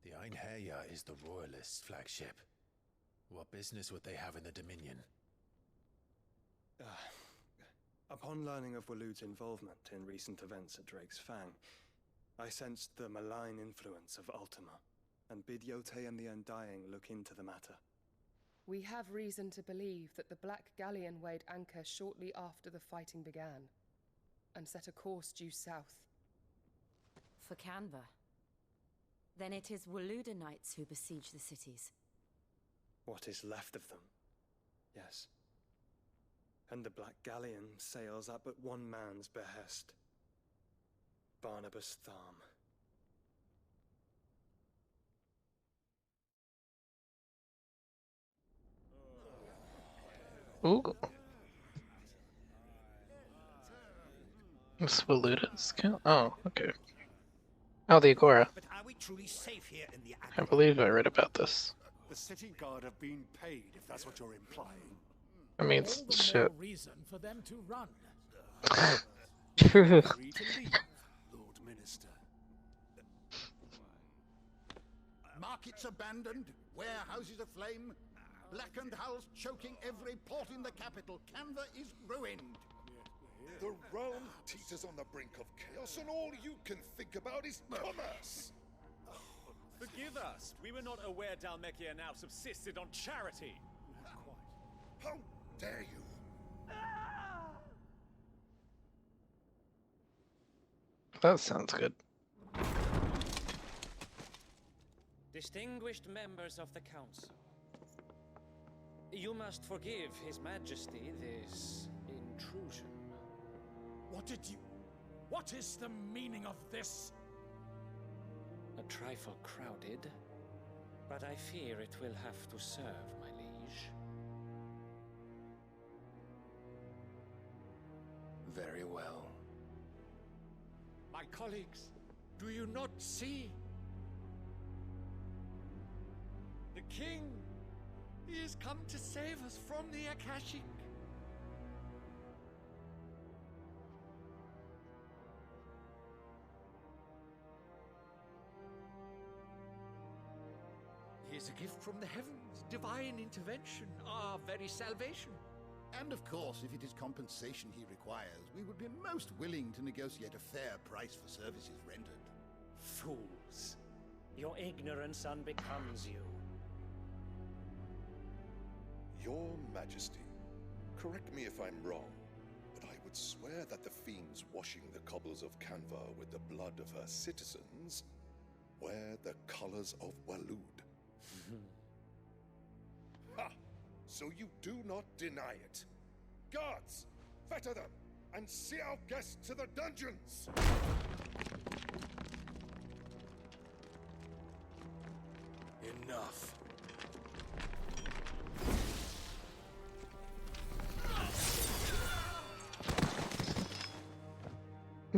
I: the Einherjar is the Royalists' flagship. What business would they have in the Dominion?
R: Upon learning of Waloed's involvement in recent events at Drake's Fang, I sensed the malign influence of Ultima, and bid Yotei and the Undying look into the matter.
U: We have reason to believe that the Black Galleon weighed anchor shortly after the fighting began, and set a course due south.
B: For Canva. Then it is Waloed knights who besiege the cities.
R: What is left of them, yes. And the Black Galleon sails at but one man's behest. Barnabas Tharm.
A: Ooh. This Waluda's count? Oh, okay. Oh, the Agora.
G: But are we truly safe here in the
A: I believe I read about this.
D: The city guard have been paid, if that's what you're implying.
A: I mean, it's
T: All the
A: shit.
T: more reason for them to run.
D: Free to leave, Lord Minister.
K: Markets abandoned, warehouses aflame, blackened hulls choking every port in the capital. Canva is ruined.
W: The realm teeters on the brink of chaos, and all you can think about is commerce.
X: Forgive us. We were not aware Dhalmekia now subsisted on charity.
W: How dare you?
A: That sounds good.
Y: Distinguished members of the council, you must forgive His Majesty this intrusion.
T: What is the meaning of this?
Y: A trifle crowded, but I fear it will have to serve, my liege.
Z: Very well.
T: My colleagues, do you not see? The king, he has come to save us from the Akashic. He is a gift from the heavens, divine intervention, our very salvation.
K: And of course, if it is compensation he requires, we would be most willing to negotiate a fair price for services rendered.
Y: Fools. Your ignorance unbecomes you.
W: Your Majesty, correct me if I'm wrong, but I would swear that the fiends washing the cobbles of Canva with the blood of her citizens wear the colors of Walud. Ha! So you do not deny it. Guards, fetter them, and see our guests to the dungeons!
Z: Enough.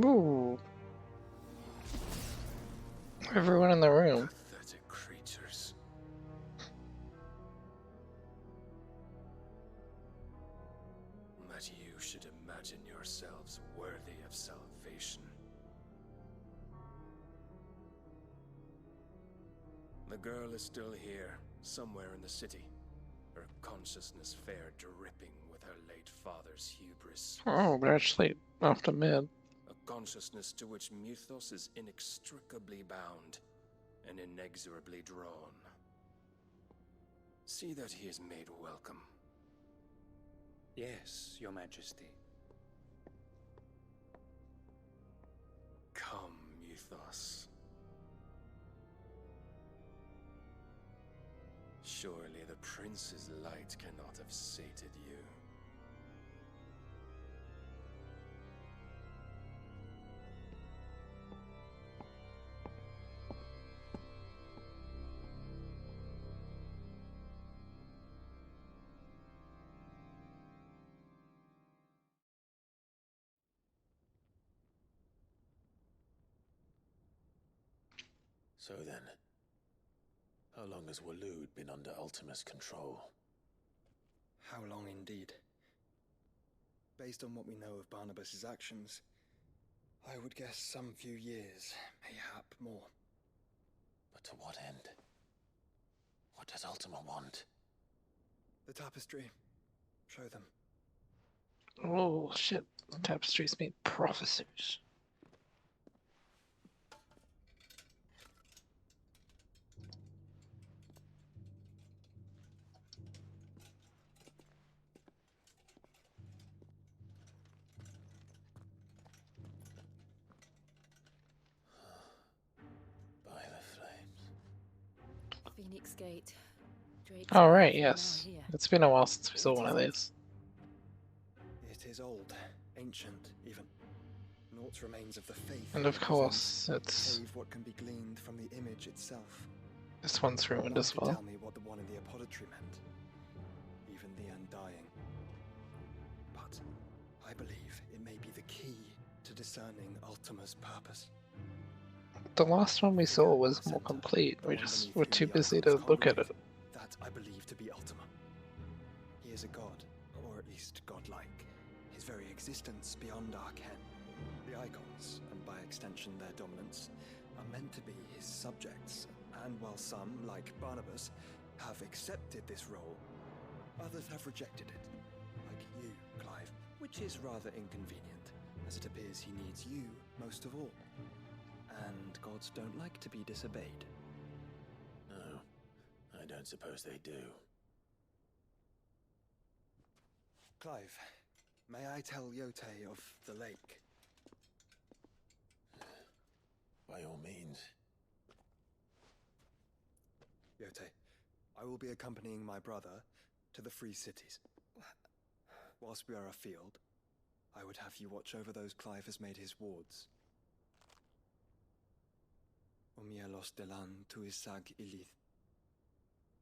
A: Ooh. Everyone in the room.
Z: Pathetic creatures. That you should imagine yourselves worthy of salvation. The girl is still here, somewhere in the city. Her consciousness fair dripping with her late father's hubris.
A: Oh, they're actually off to mid.
Z: A consciousness to which Mythos is inextricably bound and inexorably drawn. See that he is made welcome.
Y: Yes, Your Majesty.
Z: Come, Mythos. Surely the prince's light cannot have sated you.
I: So then, how long has Walud been under Ultima's control?
S: How long indeed? Based on what we know of Barnabas's actions, I would guess some few years, mayhap more.
I: But to what end? What does Ultima want?
S: The tapestry. Show them.
A: Oh shit. Tapestries mean prophecies.
B: Phoenix Gate. Drake's
A: Oh right,
B: Gate,
A: yes.
B: now here.
A: It's been a while since we saw one of these.
S: It is old, ancient even. Naught remains of the faith.
A: And of course, it's
S: save what can be gleaned from the image itself.
A: this one's ruined
S: None
A: as
S: could
A: well.
S: tell me what the one in the apothecary meant. Even the undying. But I believe it may be the key to
R: discerning Ultima's purpose.
A: The last one we saw was more complete. We just were too busy to look at it.
R: That I believe to be Ultima. He is a god, or at least godlike. His very existence beyond our ken. The icons, and by extension their dominants, are meant to be his subjects, and while some, like Barnabas, have accepted this role, others have rejected it, like you, Clive, which is rather inconvenient, as it appears he needs you most of all. And gods don't like to be disobeyed.
I: No, I don't suppose they do.
R: Clive, may I tell Yote of the lake?
I: By all means.
R: Yote, I will be accompanying my brother to the Free Cities. Whilst we are afield, I would have you watch over those Clive has made his wards. Umielos delan tuisag ilith.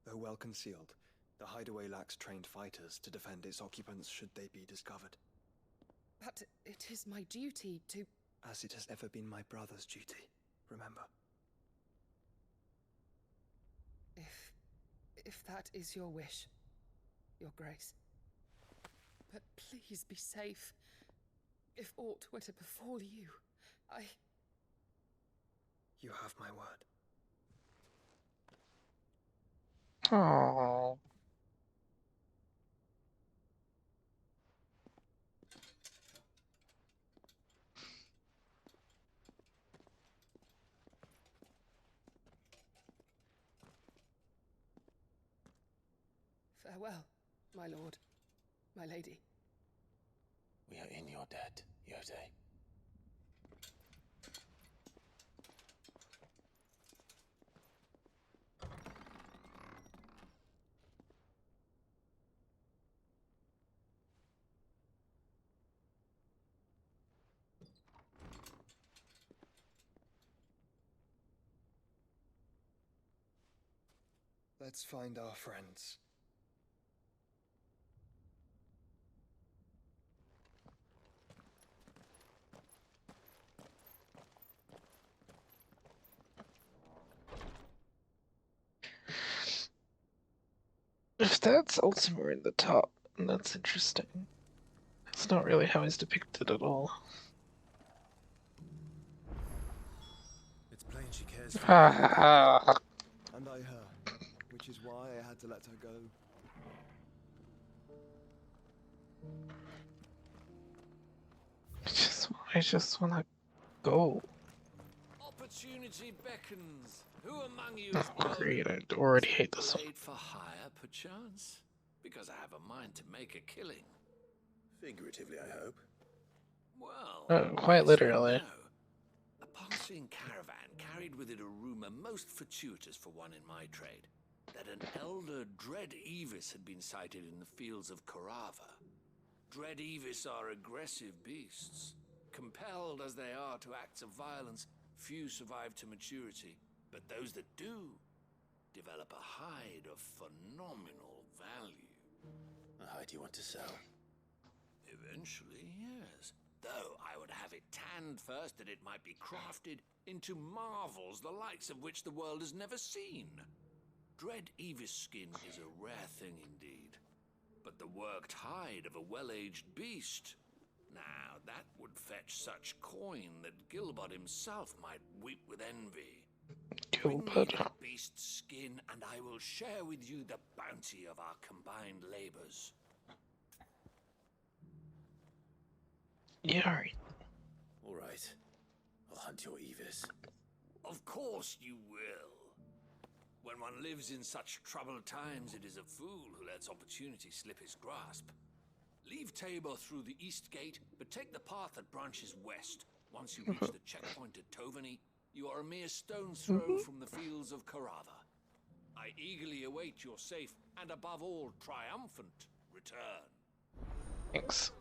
R: Though well concealed, the hideaway lacks trained fighters to defend its occupants should they be discovered.
U: But it is my duty to...
R: As it has ever been my brother's duty, remember.
U: If that is your wish, Your Grace. But please be safe. If aught were to befall you,
R: You have my word.
A: Oh.
U: Farewell, my lord, my lady.
I: We are in your debt, Yote.
R: Let's find our friends.
A: If that's Ultima in the top, that's interesting. That's not really how he's depicted at all.
C: It's plain she cares for
R: And I her, which is why I had to let her go.
A: I just wanna go.
F: Opportunity beckons. Who among you is
A: Oh, great, I already hate this one.
F: blade for hire, perchance? Because I have a mind to make a killing.
I: Figuratively, I hope.
F: Well,
A: Quite
F: yes
A: literally.
F: and no. A passing caravan carried with it a rumor most fortuitous for one in my trade, that an elder Dread Evis had been sighted in the fields of Carava. Dread Evis are aggressive beasts. Compelled as they are to acts of violence, few survive to maturity, but those that do develop a hide of phenomenal value.
I: A hide you want to sell?
F: Eventually, yes. Though I would have it tanned first that it might be crafted into marvels the likes of which the world has never seen. Dread Evis skin is a rare thing indeed. But the worked hide of a well-aged beast, now that would fetch such coin that Gilbert himself might weep with envy. Bring me that beast's skin, and I will share with you the bounty of our combined labors.
A: Yeah, alright.
I: All right. I'll hunt your Evis.
F: Of course you will. When one lives in such troubled times, it is a fool who lets opportunity slip his grasp. Leave Tabor through the east gate, but take the path that branches west. Once you reach the checkpoint at Tovany, you are a mere stone's throw from the fields of Carava. I eagerly await your safe, and above all, triumphant return.
A: Thanks.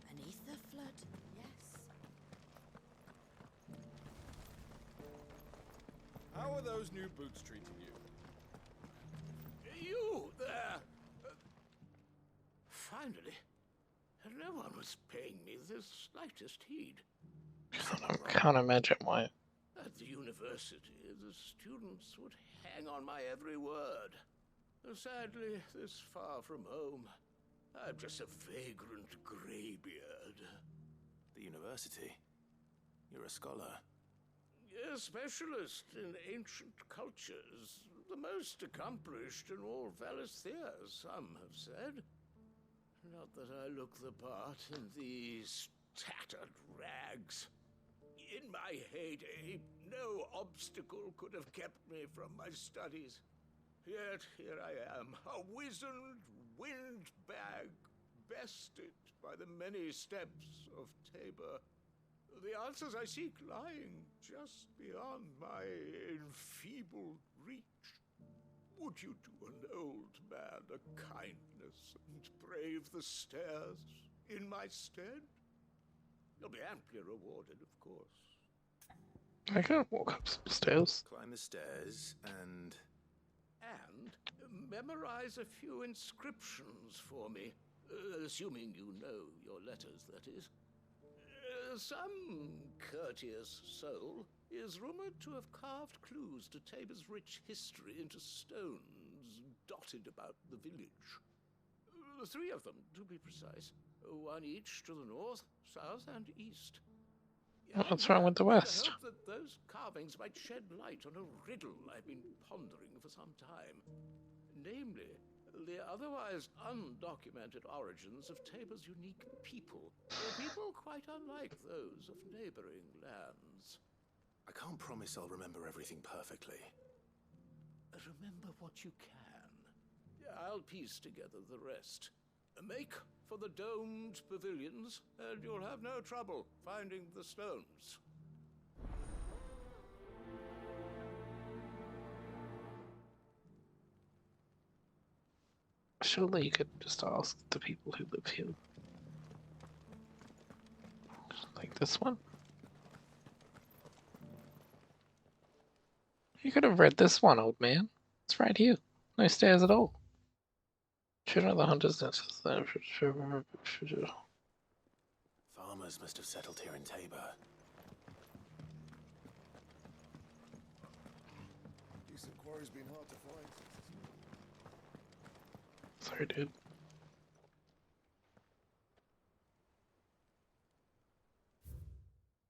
B: Beneath the flood,
Z: How are those new boots treating you?
F: You there! Finally, no one was paying me the slightest heed.
A: I can't imagine why.
F: At the university, the students would hang on my every word. Sadly, this far from home, I'm just a vagrant greybeard.
I: The university? You're a scholar.
F: A specialist in ancient cultures. The most accomplished in all Valisthea, some have said. Not that I look the part in these tattered rags. In my heyday, no obstacle could have kept me from my studies. Yet here I am, a wizened windbag, bested by the many steps of Tabor. The answers I seek lying just beyond my enfeebled reach. Would you do an old man a kindness and brave the stairs in my stead? You'll be amply rewarded, of course.
A: I can walk up some stairs.
I: Climb the stairs and
F: memorize a few inscriptions for me, assuming you know your letters, that is. Some courteous soul is rumored to have carved clues to Tabor's rich history into stones dotted about the village. 3 of them, to be precise. 1 each to the north, south, and east.
A: What's wrong with the west?
F: I hope that those carvings might shed light on a riddle I've been pondering for some time. Namely, the otherwise undocumented origins of Tabor's unique people. People quite unlike those of neighboring lands.
I: I can't promise I'll remember everything perfectly.
F: Remember what you can. I'll piece together the rest. Make for the domed pavilions, and you'll have no trouble finding the stones.
A: Surely you could just ask the people who live here. Like this one? You could have read this one, old man. It's right here. No stairs at all. Children of the hunters.
I: Farmers must have settled here in Tabor.
W: Decent quarry's been hard to find.
A: Sorry, dude.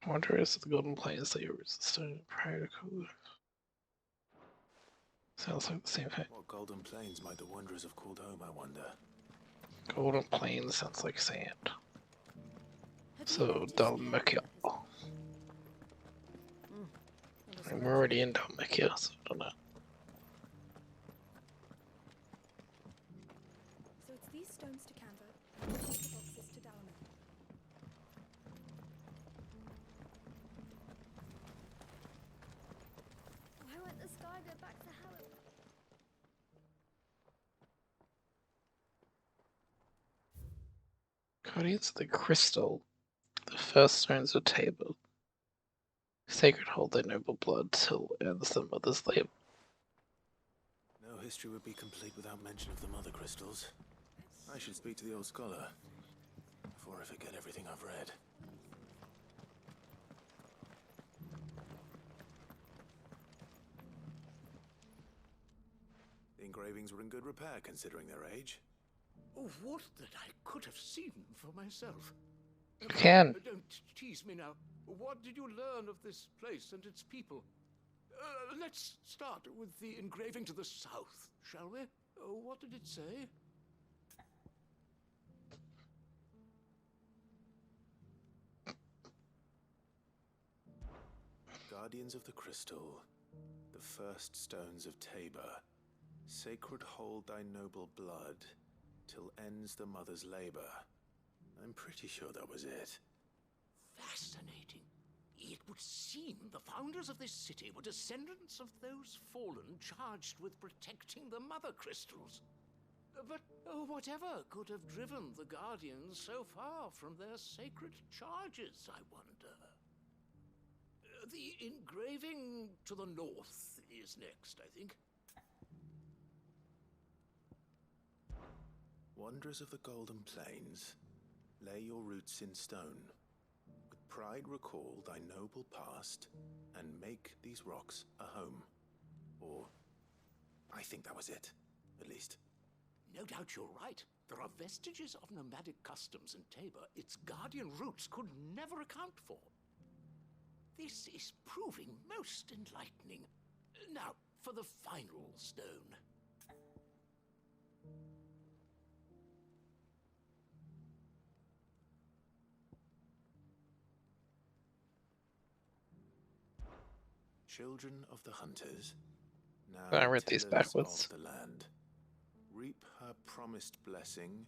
A: I wonder if the golden plains that you're resistant prior to cool. Sounds like the same thing.
I: What golden plains might the wanderers have called home, I wonder?
A: Golden plains sounds like sand. So, Dalmacia. We're already in Dalmacia, so I don't know.
L: So it's these stones to Canva, and the boxes to Dalma. Why won't the sky go back to how it was?
A: Guardians of the Crystal, the first stones of Tabor. Sacred hold their noble blood till ends the mother's labor.
I: No history would be complete without mention of the mother crystals. I should speak to the old scholar before I forget everything I've read. The engravings were in good repair considering their age.
F: Oh, what that I could have seen for myself.
A: You can.
F: Don't tease me now. What did you learn of this place and its people? Let's start with the engraving to the south, shall we? What did it say?
I: Guardians of the Crystal, the first stones of Tabor. Sacred hold thy noble blood till ends the mother's labor. I'm pretty sure that was it.
F: Fascinating. It would seem the founders of this city were descendants of those fallen charged with protecting the mother crystals. But whatever could have driven the Guardians so far from their sacred charges, I wonder? The engraving to the north is next, I think.
I: Wanderers of the Golden Plains, lay your roots in stone. With pride recall thy noble past, and make these rocks a home. Or, I think that was it, at least.
F: No doubt you're right. There are vestiges of nomadic customs in Tabor its guardian roots could never account for. This is proving most enlightening. Now, for the final stone.
I: Children of the hunters,
A: I
I: now
A: read these
I: tillers
A: backwards.
I: of the land, reap her promised blessing,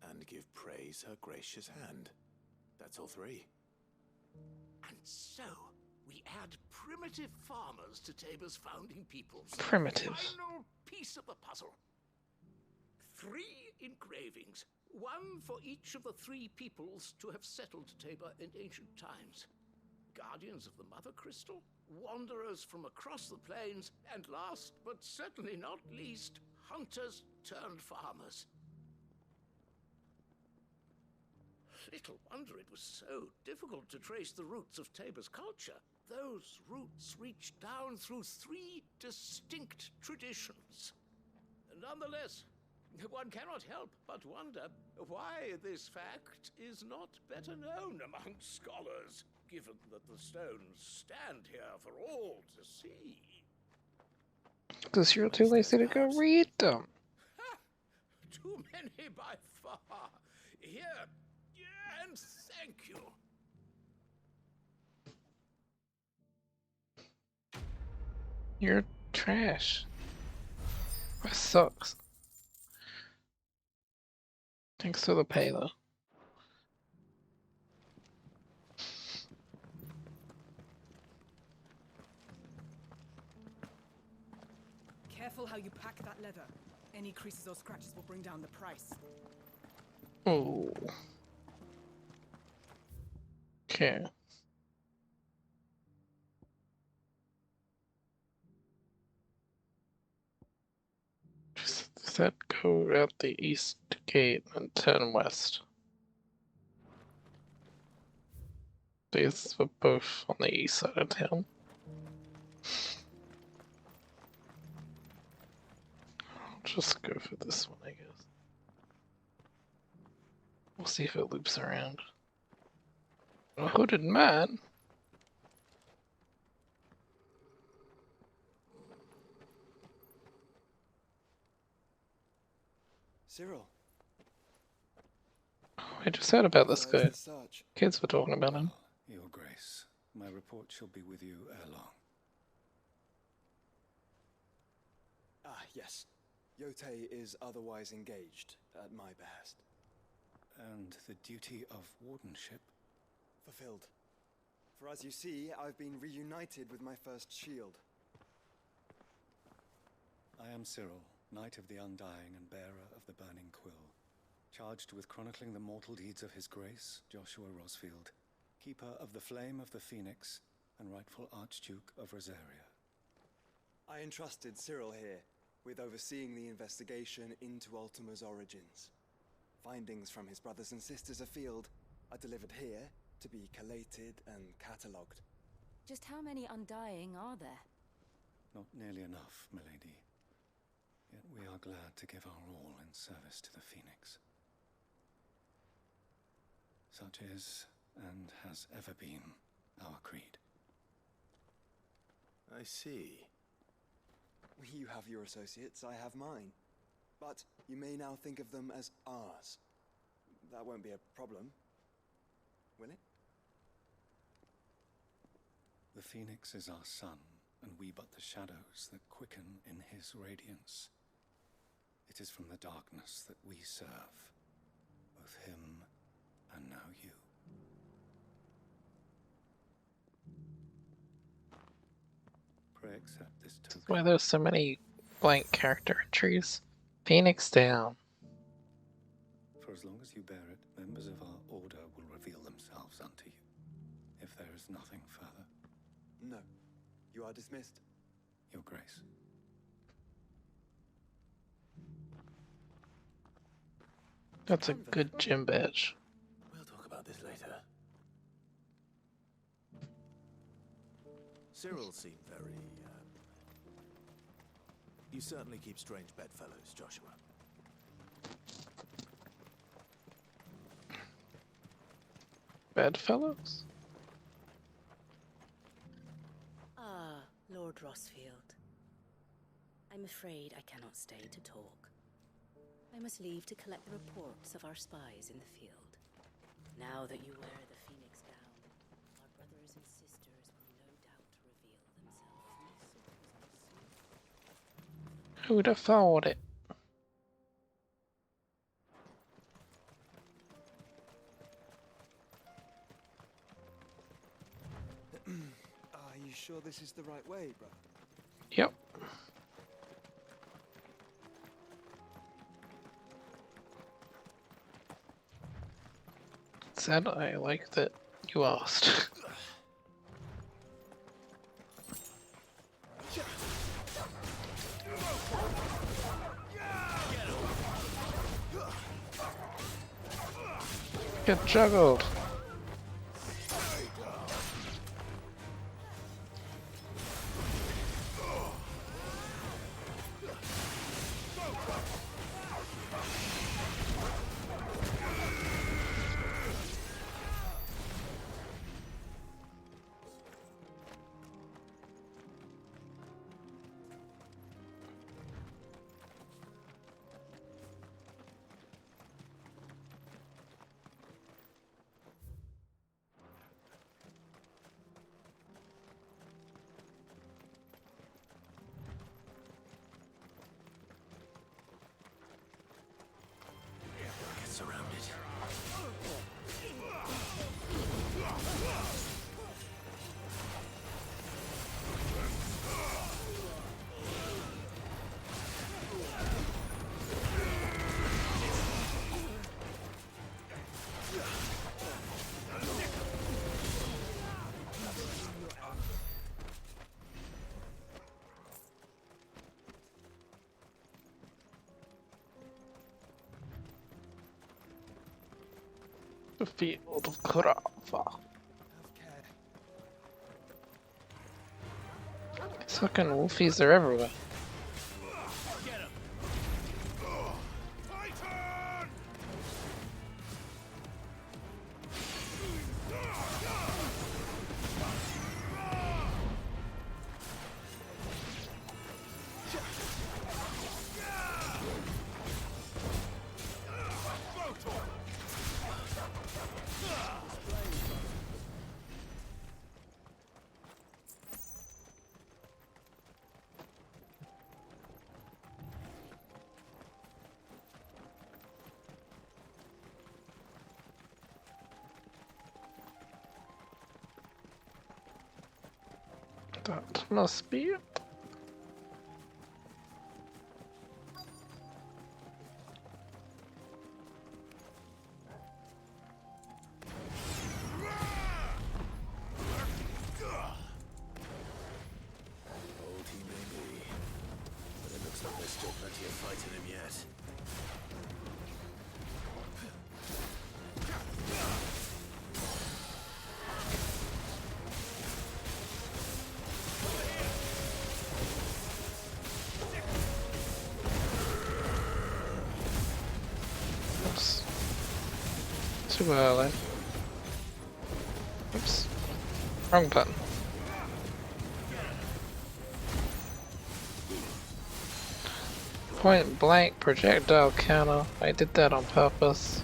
I: and give praise her gracious hand. That's all three.
F: And so, we add primitive farmers to Tabor's founding peoples.
A: Primitive.
F: Final piece of the puzzle. 3 engravings, one for each of the 3 peoples to have settled Tabor in ancient times. Guardians of the Mother Crystal, wanderers from across the plains, and last but certainly not least, hunters turned farmers. Little wonder it was so difficult to trace the roots of Tabor's culture. Those roots reach down through 3 distinct traditions. Nonetheless, one cannot help but wonder why this fact is not better known among scholars, given that the stones stand here for all to see.
A: Because you're too lazy to go read them.
F: Too many by far. Here, and thank you.
A: You're trash. That sucks. Thanks for the pay, though.
M: Careful how you pack that leather. Any creases or scratches will bring down the price.
A: Oh. Okay. Does that go out the east gate and turn west? These were both on the east side of town. I'll just go for this one, I guess. We'll see if it loops around. A hooded man?
N: Cyril.
A: Oh, I just heard about this guy.
N: The search.
A: Kids were talking about him.
H: Your Grace, my report shall be with you ere long.
N: Ah, yes. Yotei is otherwise engaged at my behest.
H: And the duty of wardenship?
N: Fulfilled. For as you see, I've been reunited with my first shield.
H: I am Cyril, Knight of the Undying and bearer of the Burning Quill, charged with chronicling the mortal deeds of His Grace, Joshua Rosfield, keeper of the Flame of the Phoenix and rightful Archduke of Rosaria.
N: I entrusted Cyril here with overseeing the investigation into Ultima's origins. Findings from his brothers and sisters afield are delivered here to be collated and catalogued.
B: Just how many Undying are there?
H: Not nearly enough, milady. Yet we are glad to give our all in service to the Phoenix. Such is, and has ever been, our creed.
I: I see.
N: You have your associates, I have mine. But you may now think of them as ours. That won't be a problem, will it?
H: The Phoenix is our sun, and we but the shadows that quicken in his radiance. It is from the darkness that we serve, both him and now you. Pray accept this token.
A: Why there's so many blank character entries? Phoenix down.
H: For as long as you bear it, members of our order will reveal themselves unto you, if there is nothing further.
N: No. You are dismissed.
R: Your Grace.
A: That's a good gym badge.
I: We'll talk about this later. Cyril seemed very, You certainly keep strange bedfellows, Joshua.
A: Bedfellows?
B: Ah, Lord Rossfield. I'm afraid I cannot stay to talk. I must leave to collect the reports of our spies in the field. Now that you wear the Phoenix gown, our brothers and sisters will no doubt reveal themselves.
A: Who'd have thought it?
N: Are you sure this is the right way, brother?
A: Yep. Said I like that you asked. Get juggled.
I: Surrounded.
A: The field of Kurava. These fucking wolfies are everywhere. That must be it.
I: Old he may be, but it looks like there's still plenty of fight in him yet.
A: Oops. Too early. Oops. Wrong button. Point blank projectile counter. I did that on purpose.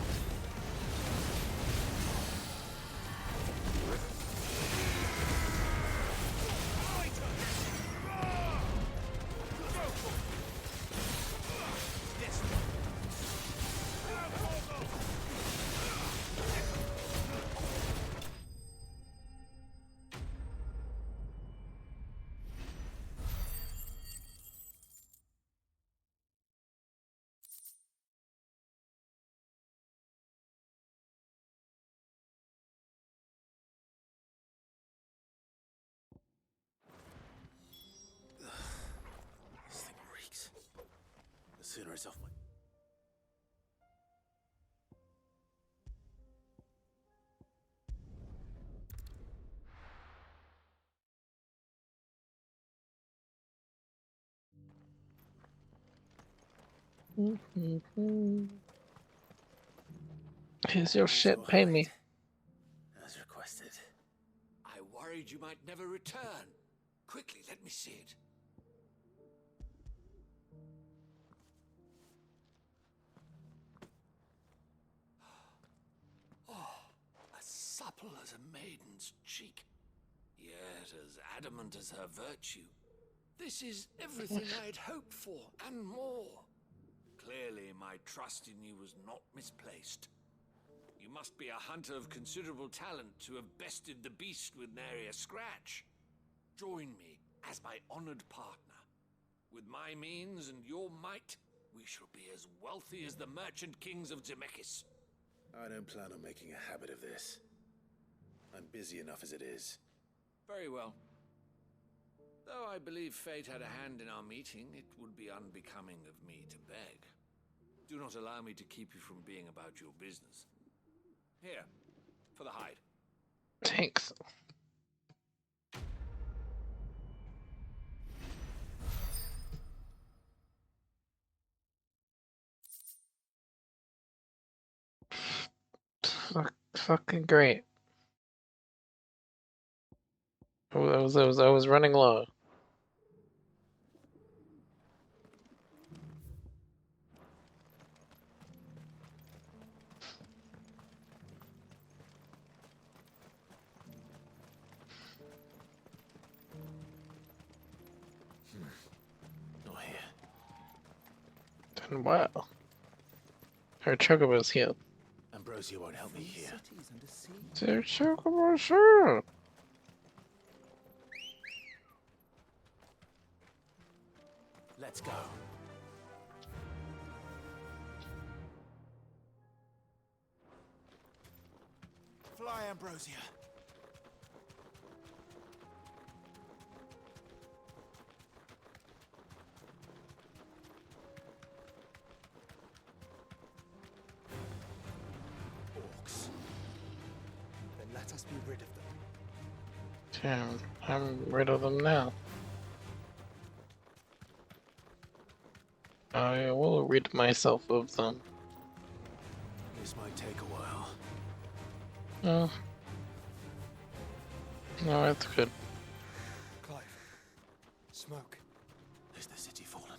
C: sooner it's off my...
A: Here's your shit, pay me.
C: As requested.
T: I worried you might never return. Quickly, let me see it. Oh, as supple as a maiden's cheek, yet as adamant as her virtue. This is everything I'd hoped for, and more. Clearly, my trust in you was not misplaced. You must be a hunter of considerable talent to have bested the beast with nary a scratch. Join me as my honored partner. With my means and your might, we shall be as wealthy as the merchant kings of Zemeckis.
C: I don't plan on making a habit of this. I'm busy enough as it is.
T: Very well. Though I believe fate had a hand in our meeting, it would be unbecoming of me to beg. Do not allow me to keep you from being about your business. Here, for the hide.
A: Thanks. Fucking great. I was running low.
C: Not here.
A: And wow. Her chocobo's here.
C: Ambrosia won't help me here.
A: Her chocobo's here.
C: Let's go. Fly, Ambrosia.
N: Orcs. Then let us be rid of them.
A: Damn, I'm rid of them now. I will rid myself of them.
C: This might take a while.
A: No. No, it's good.
N: Clive. Smoke.
C: Is the city fallen?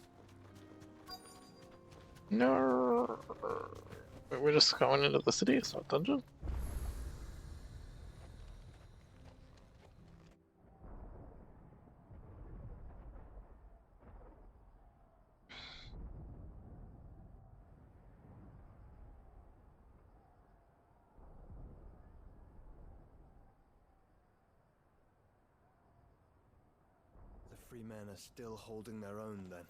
A: No. We're just going into the city, it's not dungeon.
N: The free men are still holding their own, then.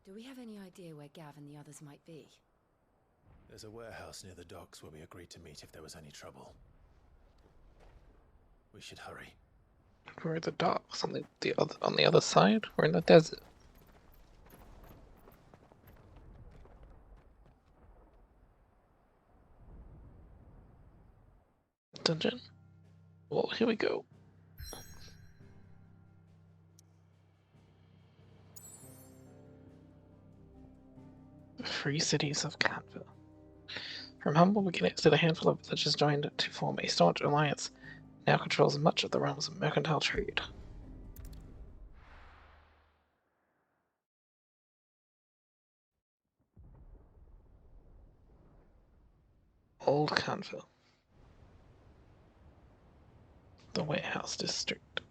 B: Do we have any idea where Gav and the others might be?
C: There's a warehouse near the docks where we agreed to meet if there was any trouble. We should hurry.
A: We're at the docks on the other side. We're in the desert. Dungeon. Well, here we go. The Free Cities of Canva. From humble beginnings to the handful of villages joined to form a staunch alliance, now controls much of the realms of mercantile trade. Old Canva. The warehouse district.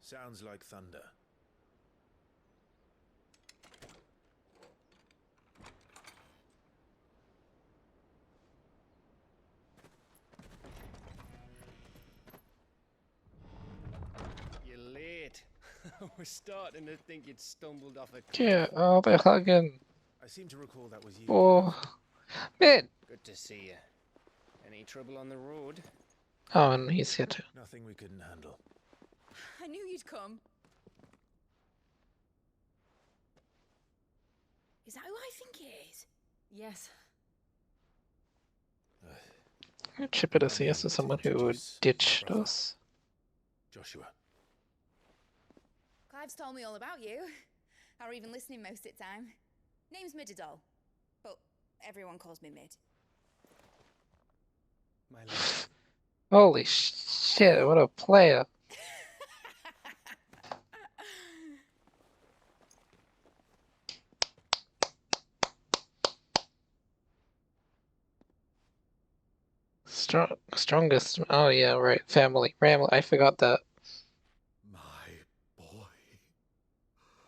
C: Sounds like thunder.
Z: You're late. We're starting to think you'd stumbled off a cliff.
A: Yeah, oh, they're hugging.
C: I seem to recall that was you.
A: Oh, man.
Z: Good to see you. Any trouble on the road?
A: Oh, and he's here too.
C: Nothing we couldn't handle.
E: I knew you'd come. Is that who I think it is?
M: Yes.
A: Chip it as he is someone who ditched us.
C: Joshua.
E: Clive's told me all about you. Or even listening most of the time. Name's Mididol, but everyone calls me Mid.
N: My lord.
A: Holy shit, what a player. Strongest. Oh yeah, right. Family. Ramley. I forgot that.
D: My boy.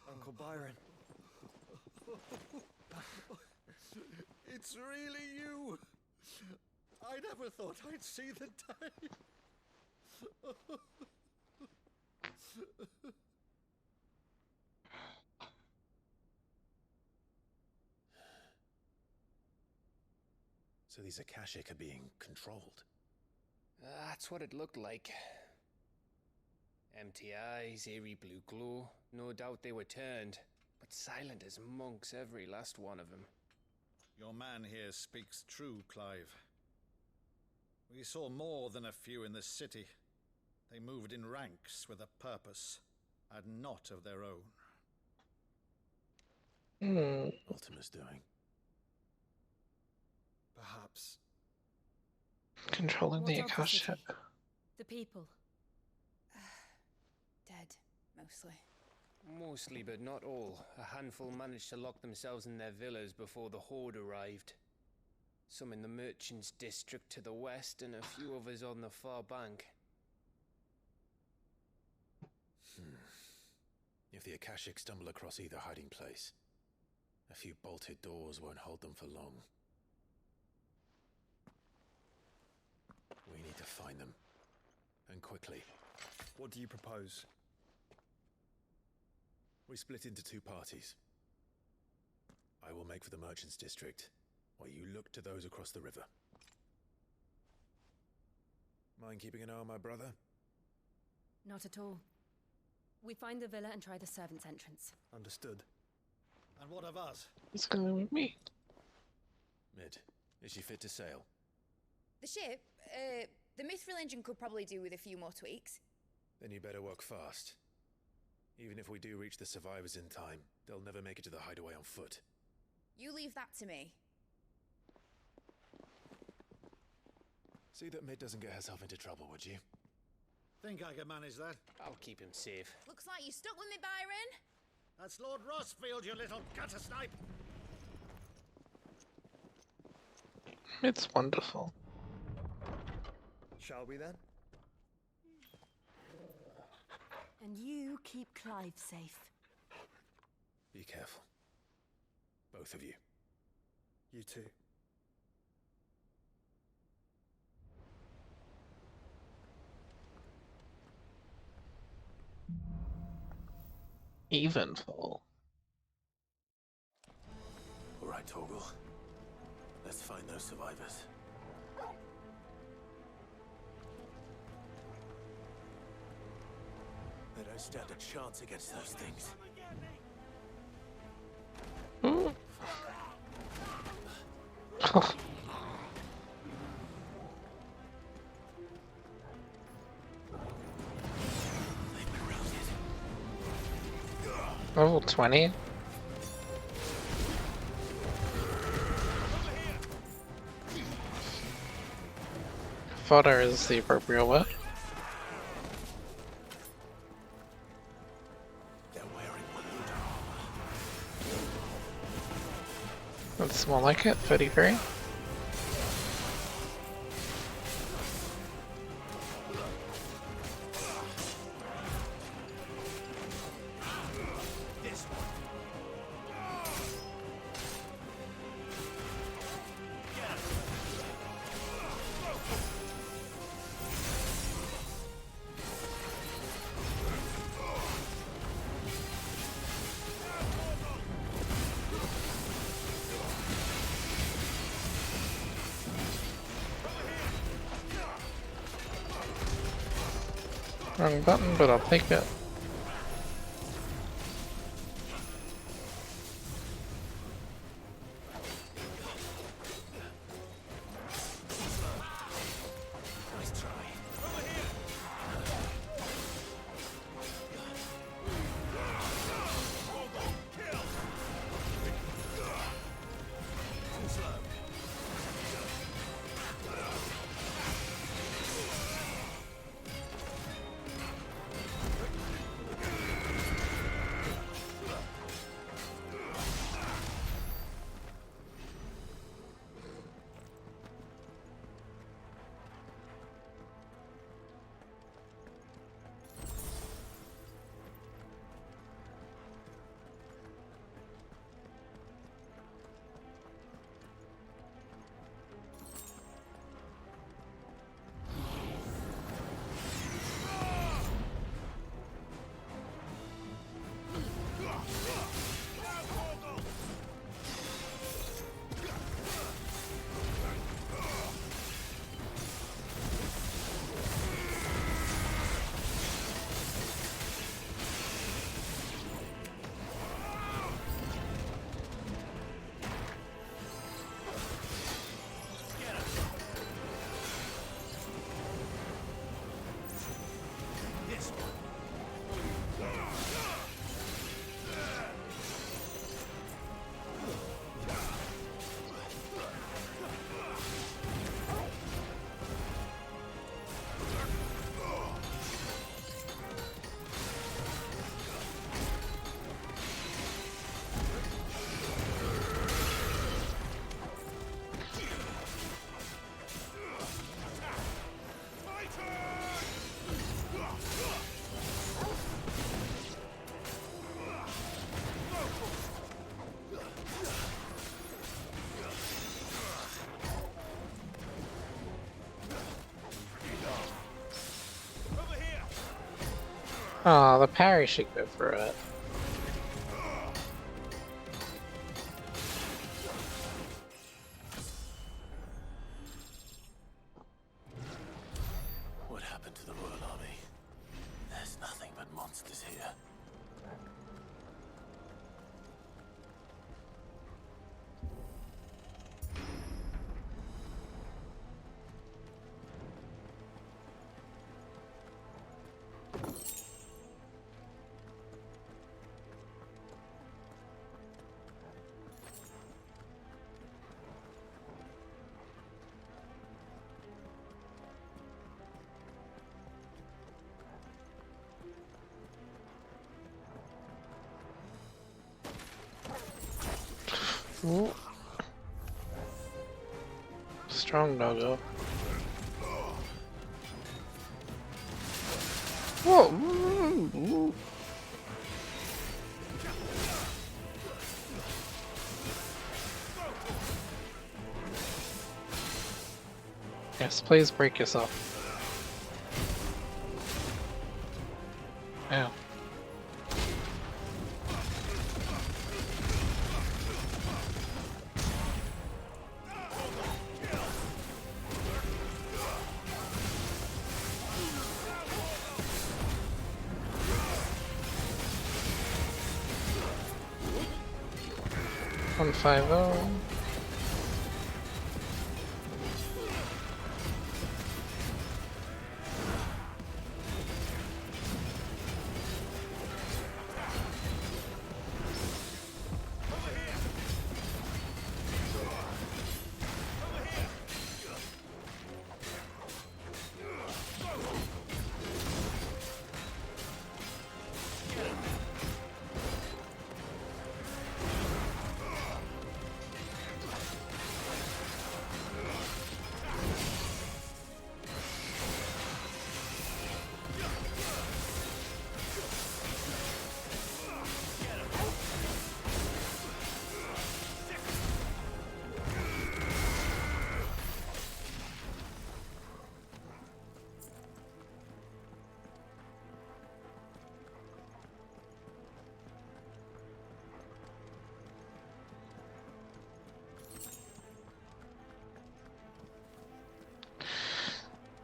N: Uncle Byron.
D: It's really you. I never thought I'd see the day.
C: So these Akashic are being controlled.
Z: That's what it looked like. Empty eyes, eerie blue glow. No doubt they were turned, but silent as monks, every last one of them.
D: Your man here speaks true, Clive. We saw more than a few in this city. They moved in ranks with a purpose, and not of their own.
C: Ultima's doing.
N: Perhaps.
A: Controlling the
E: What of the
A: Akashic.
E: city? The people. Dead, mostly.
Z: Mostly, but not all. A handful managed to lock themselves in their villas before the Horde arrived. Some in the Merchants' District to the west, and a few others on the far bank.
C: If the Akashic stumble across either hiding place, a few bolted doors won't hold them for long. We need to find them. And quickly.
N: What do you propose?
C: We split into two parties. I will make for the Merchants' District, while you look to those across the river. Mind keeping an eye on my brother?
M: Not at all. We find the villa and try the servants' entrance.
N: Understood.
D: And what of us?
A: What's going on with me?
C: Mid, is she fit to sail?
E: The ship, the Mithril engine could probably do with a few more tweaks.
C: Then you better work fast. Even if we do reach the survivors in time, they'll never make it to the hideaway on foot.
E: You leave that to me.
C: See that Mid doesn't get herself into trouble, would you?
D: Think I can manage that?
Z: I'll keep him safe.
E: Looks like you stuck with me, Byron.
D: That's Lord Rossfield, you little gutter snipe!
A: It's wonderful.
N: Shall we then?
E: And you keep Clive safe.
C: Be careful. Both of you.
N: You too.
A: Evenful.
C: All right, Torgal. Let's find those survivors. They don't stand a chance against those things.
A: Level 20? Fodder is the appropriate word. That's more like it, 33. Wrong button, but I'll take it. Oh, the parry should go for it.
I: What happened to the Royal Army? There's nothing but monsters here.
A: Ooh. Strong doggo. Whoa! Ooh. Yes, please break yourself. Ow. One 150.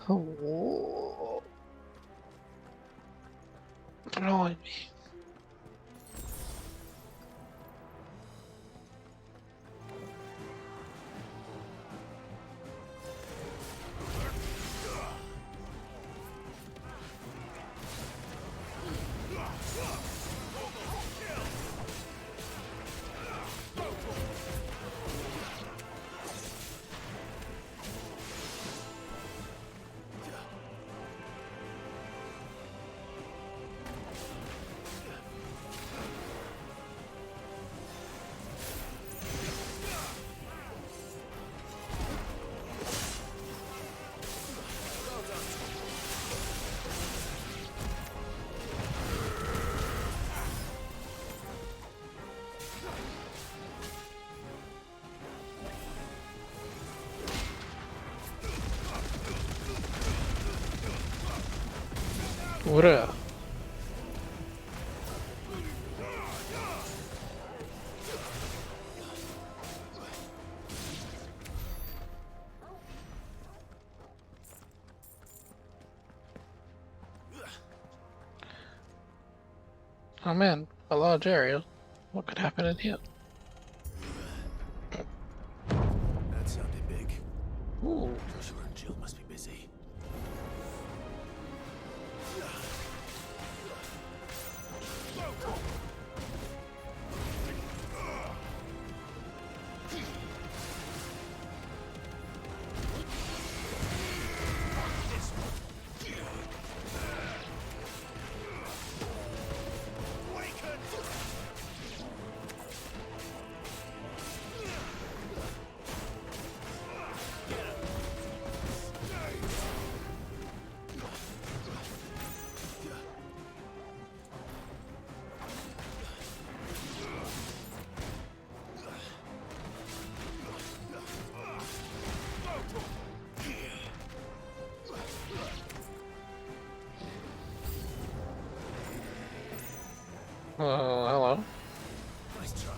A: Oh. Ura. Oh man, a large area. What could happen in here?
C: That sounded big.
A: Ooh.
C: Joshua and Jill must be busy.
A: Hello.
C: Nice try.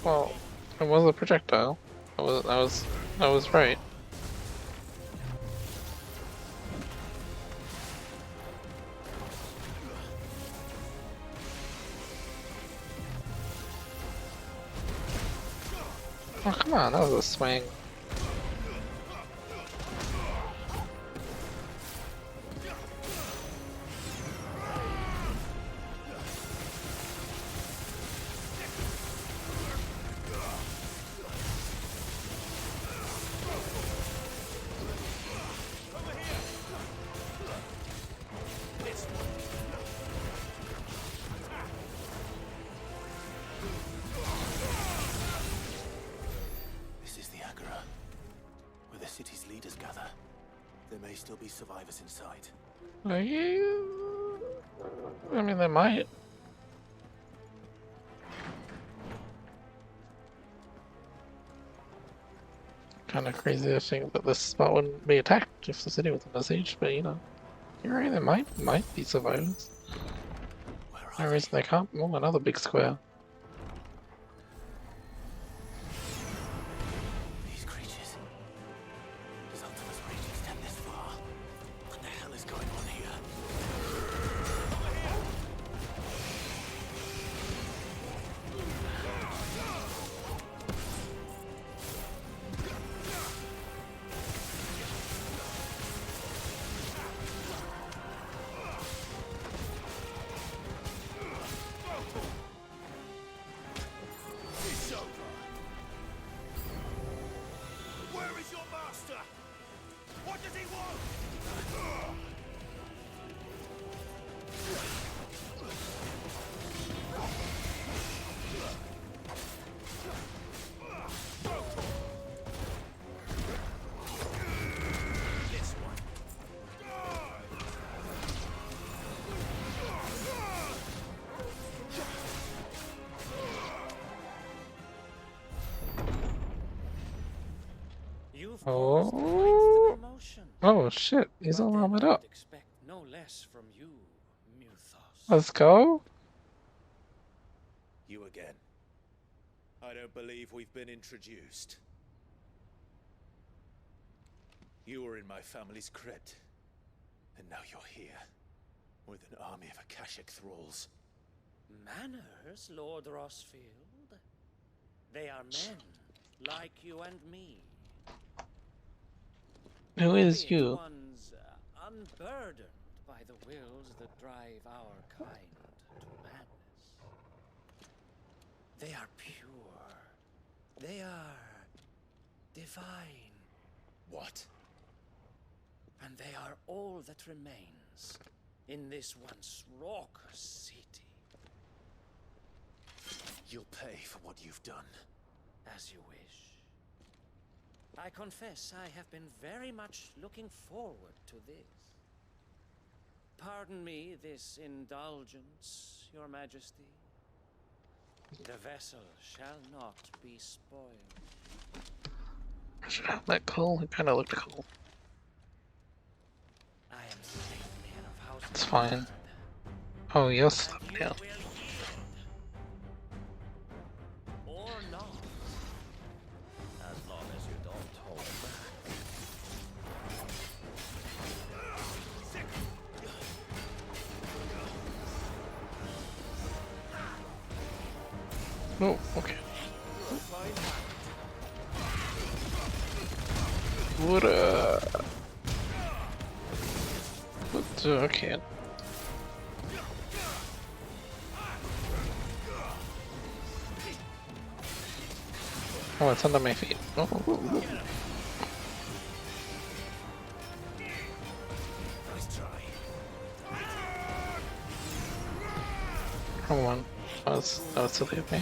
A: Well, it was a projectile. I was right. Oh come on, that was a swing.
C: This is the Agora, where the city's leaders gather. There may still be survivors inside.
A: I mean, they might. Kind of crazy to think that this spot wouldn't be attacked if the city wasn't besieged, but you know, you're right. There might be survivors. No reason they can't. Oh, another big square.
C: These creatures. Does Ultima's rage extend this far? What the hell is going on here? It's over. Where is your master? What does he want? This one.
Y: You've
A: Oh.
Y: caused quite the commotion.
A: Oh shit, he's all armored up.
Y: Expect no less from you, Muthos.
A: Let's go.
C: You again. I don't believe we've been introduced. You were in my family's crypt, and now you're here, with an army of Akashic thralls.
Y: Manners, Lord Rossfield. They are men, like you and me.
A: Who is
Y: Albeit
A: you?
Y: ones unburdened by the wills that drive our kind to madness. They are pure. They are divine.
C: What?
Y: And they are all that remains in this once raucous city.
C: You'll pay for what you've done.
Y: As you wish. I confess I have been very much looking forward to this. Pardon me this indulgence, Your Majesty. The vessel shall not be spoiled.
A: I should have that coal. It kind of looked cool.
Y: I am safe near of house.
A: It's fine. Oh yes, yeah.
Y: Or not. As long as you don't hold back.
A: Oh, okay. What okay. Oh, it's under my feet. Oh.
C: Nice try.
A: Wrong one. That was silly of me.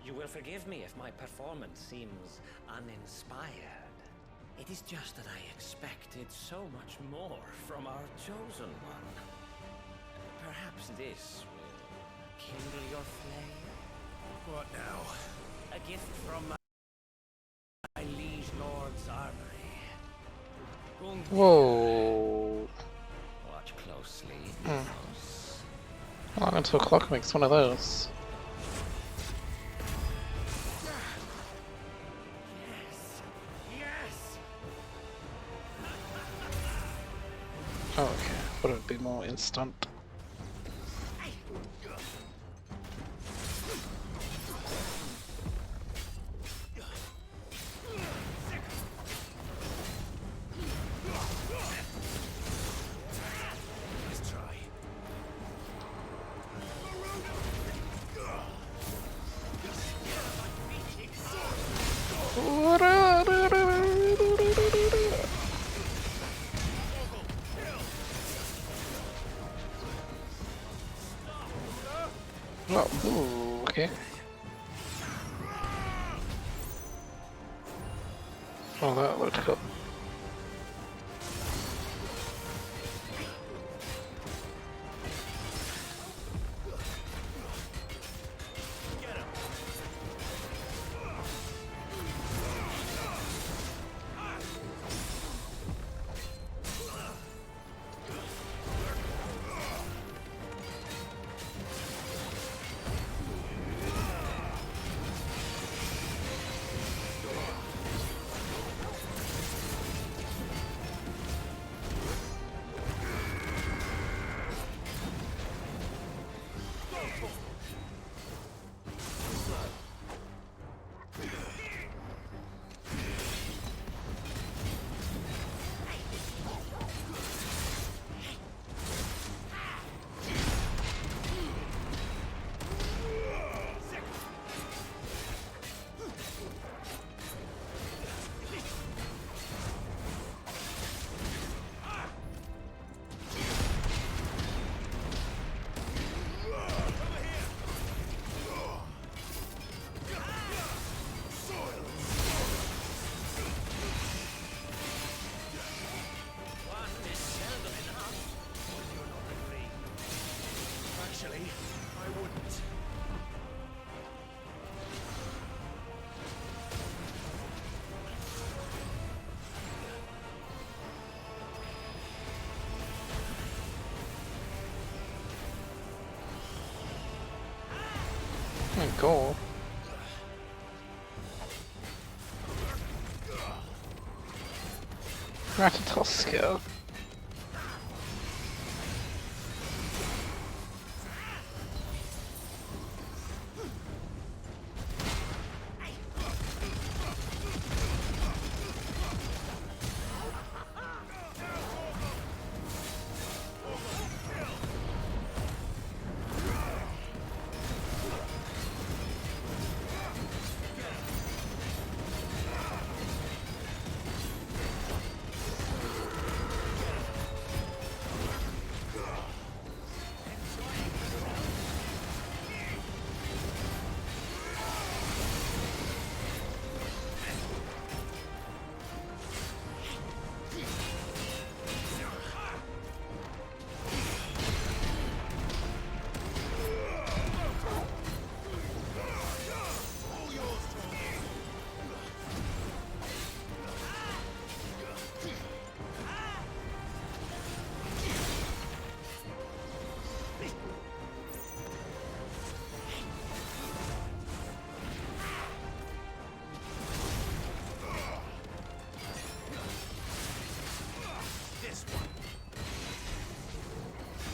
Y: You will forgive me if my performance seems uninspired. It is just that I expected so much more from our chosen one. Perhaps this will kindle your flame?
C: What now?
Y: A gift from my liege lord's armory.
A: Whoa.
Y: Watch closely.
A: How long until clock makes one of those? Oh, okay. Would it be more instant? Oh, ooh, okay. Oh, that looked cool. Cool. Ratatoskio.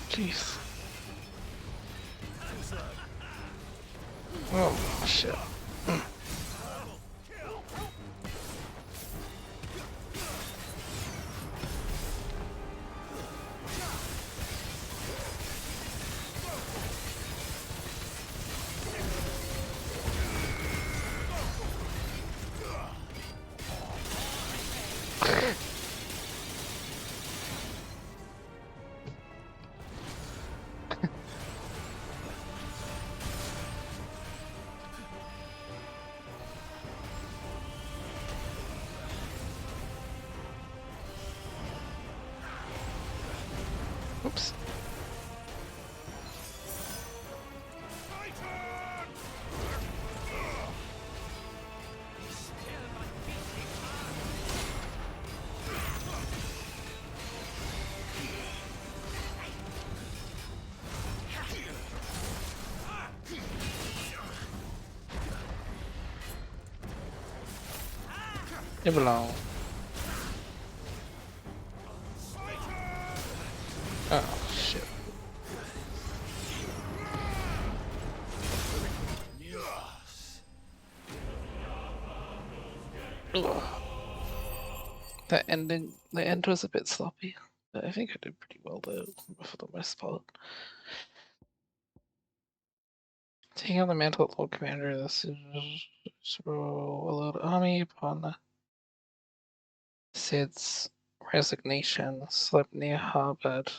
A: Jeez. Oh, shit. Oops. It belong. Oh shit. Ugh. The end was a bit sloppy, but I think I did pretty well though, for the most part. Taking on the mantle of Lord Commander, this is a load army upon Sid's resignation, slept near Harvard.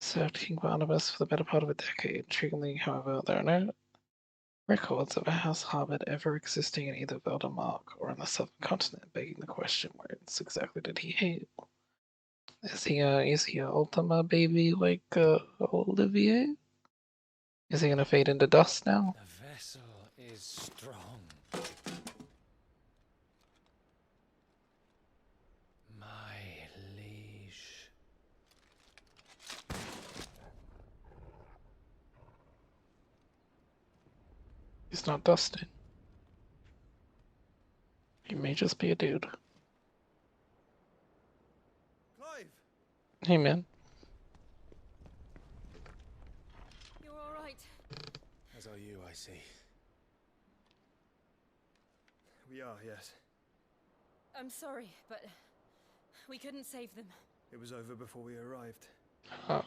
A: Served King Barnabas for the better part of a decade. Intriguingly, however, there are no records of a House Harvard ever existing in either Veldemark or on the southern continent, begging the question, where exactly did he hail? Is he a Ultima baby like Olivier? Is he gonna fade into dust now?
Z: The vessel is strong. My liege.
A: He's not dusting. He may just be a dude.
N: Clive!
A: Hey man.
B: You're all right.
N: As are you, I see. We are, yes.
B: I'm sorry, but we couldn't save them.
N: It was over before we arrived.
A: Oh.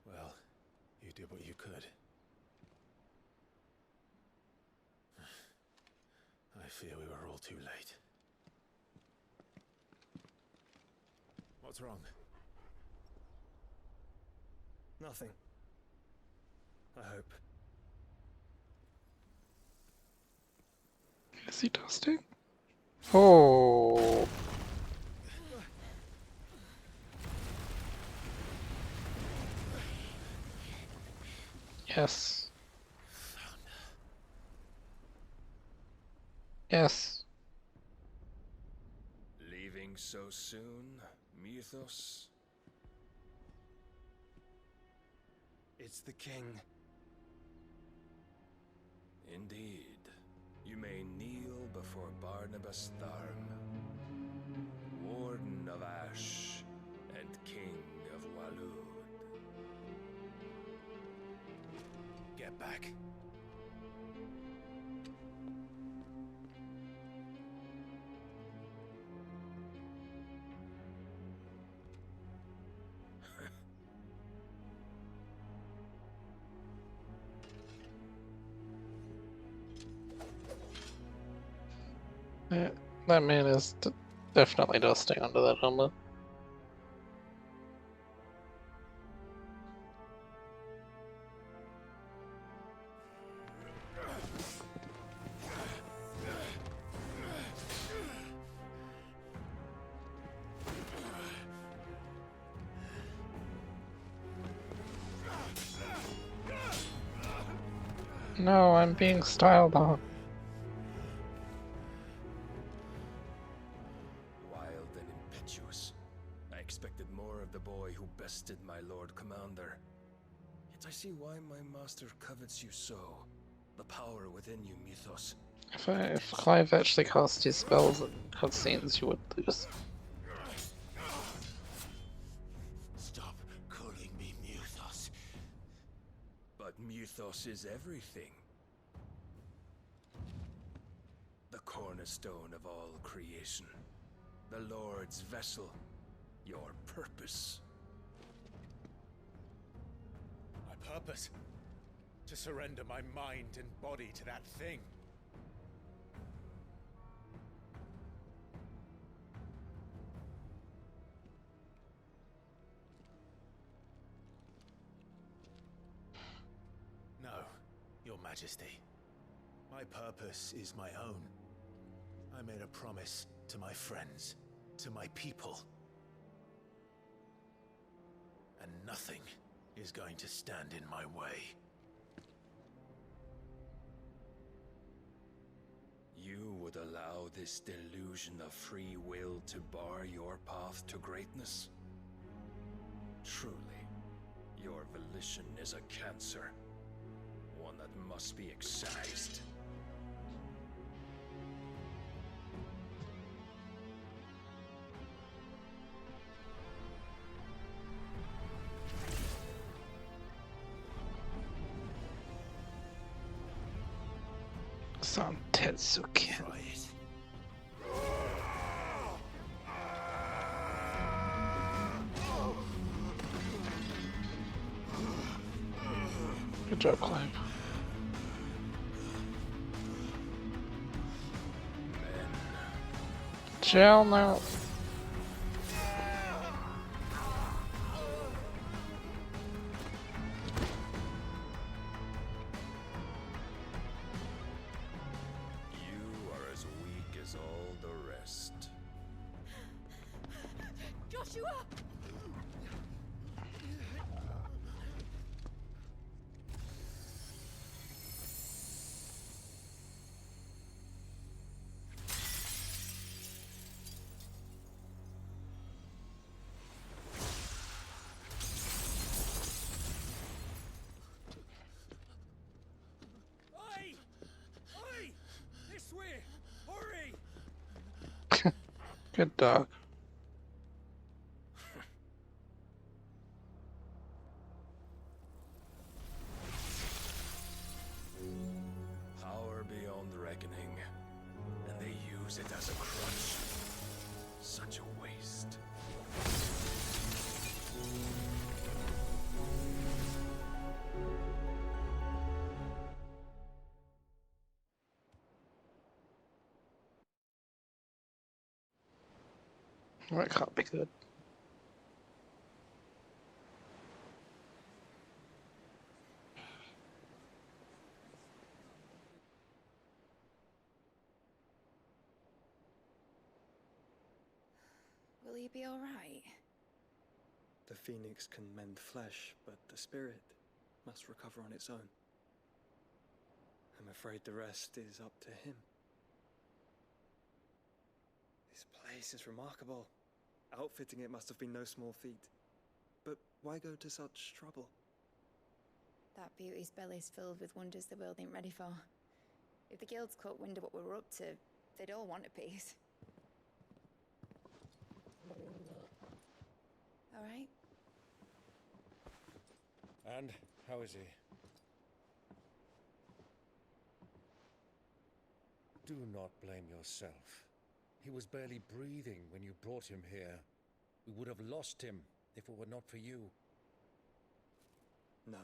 I: Well, you did what you could. I fear we were all too late. What's wrong?
N: Nothing. I hope.
A: Is he dusting? Oh. Yes. Yes.
G: Leaving so soon, Mythos?
N: It's the king.
G: Indeed. You may kneel before Barnabas Tharm, Warden of Ash and King of Waloed.
C: Get back.
A: Yeah, that man is definitely dusting under that helmet. No, I'm being styled on.
G: Wild and impetuous. I expected more of the boy who bested my Lord Commander. Yet I see why my master covets you so. The power within you, Mythos.
A: If Clive actually cast his spells and cutscenes, you would lose.
C: Stop calling me Mythos.
G: But Mythos is everything. The cornerstone of all creation. The Lord's vessel. Your purpose.
C: My purpose? To surrender my mind and body to that thing. No, Your Majesty. My purpose is my own. I made a promise to my friends, to my people. And nothing is going to stand in my way.
G: You would allow this delusion of free will to bar your path to greatness? Truly, your volition is a cancer. One that must be excised.
A: Some Tetsuken.
C: Try it.
A: Good job, Clive. Jail now.
E: Joshua!
G: Oi! Oi! This way! Hurry!
A: Good dog.
G: Power beyond reckoning, and they use it as a crutch. Such a waste.
A: That can't be good.
E: Will he be alright?
N: The phoenix can mend flesh, but the spirit must recover on its own. I'm afraid the rest is up to him. This place is remarkable. Outfitting it must have been no small feat. But why go to such trouble?
E: That beauty's belly's filled with wonders the world ain't ready for. If the guilds caught wind of what we were up to, they'd all want a piece. All right?
J: And how is he? Do not blame yourself. He was barely breathing when you brought him here. We would have lost him if it were not for you.
N: No.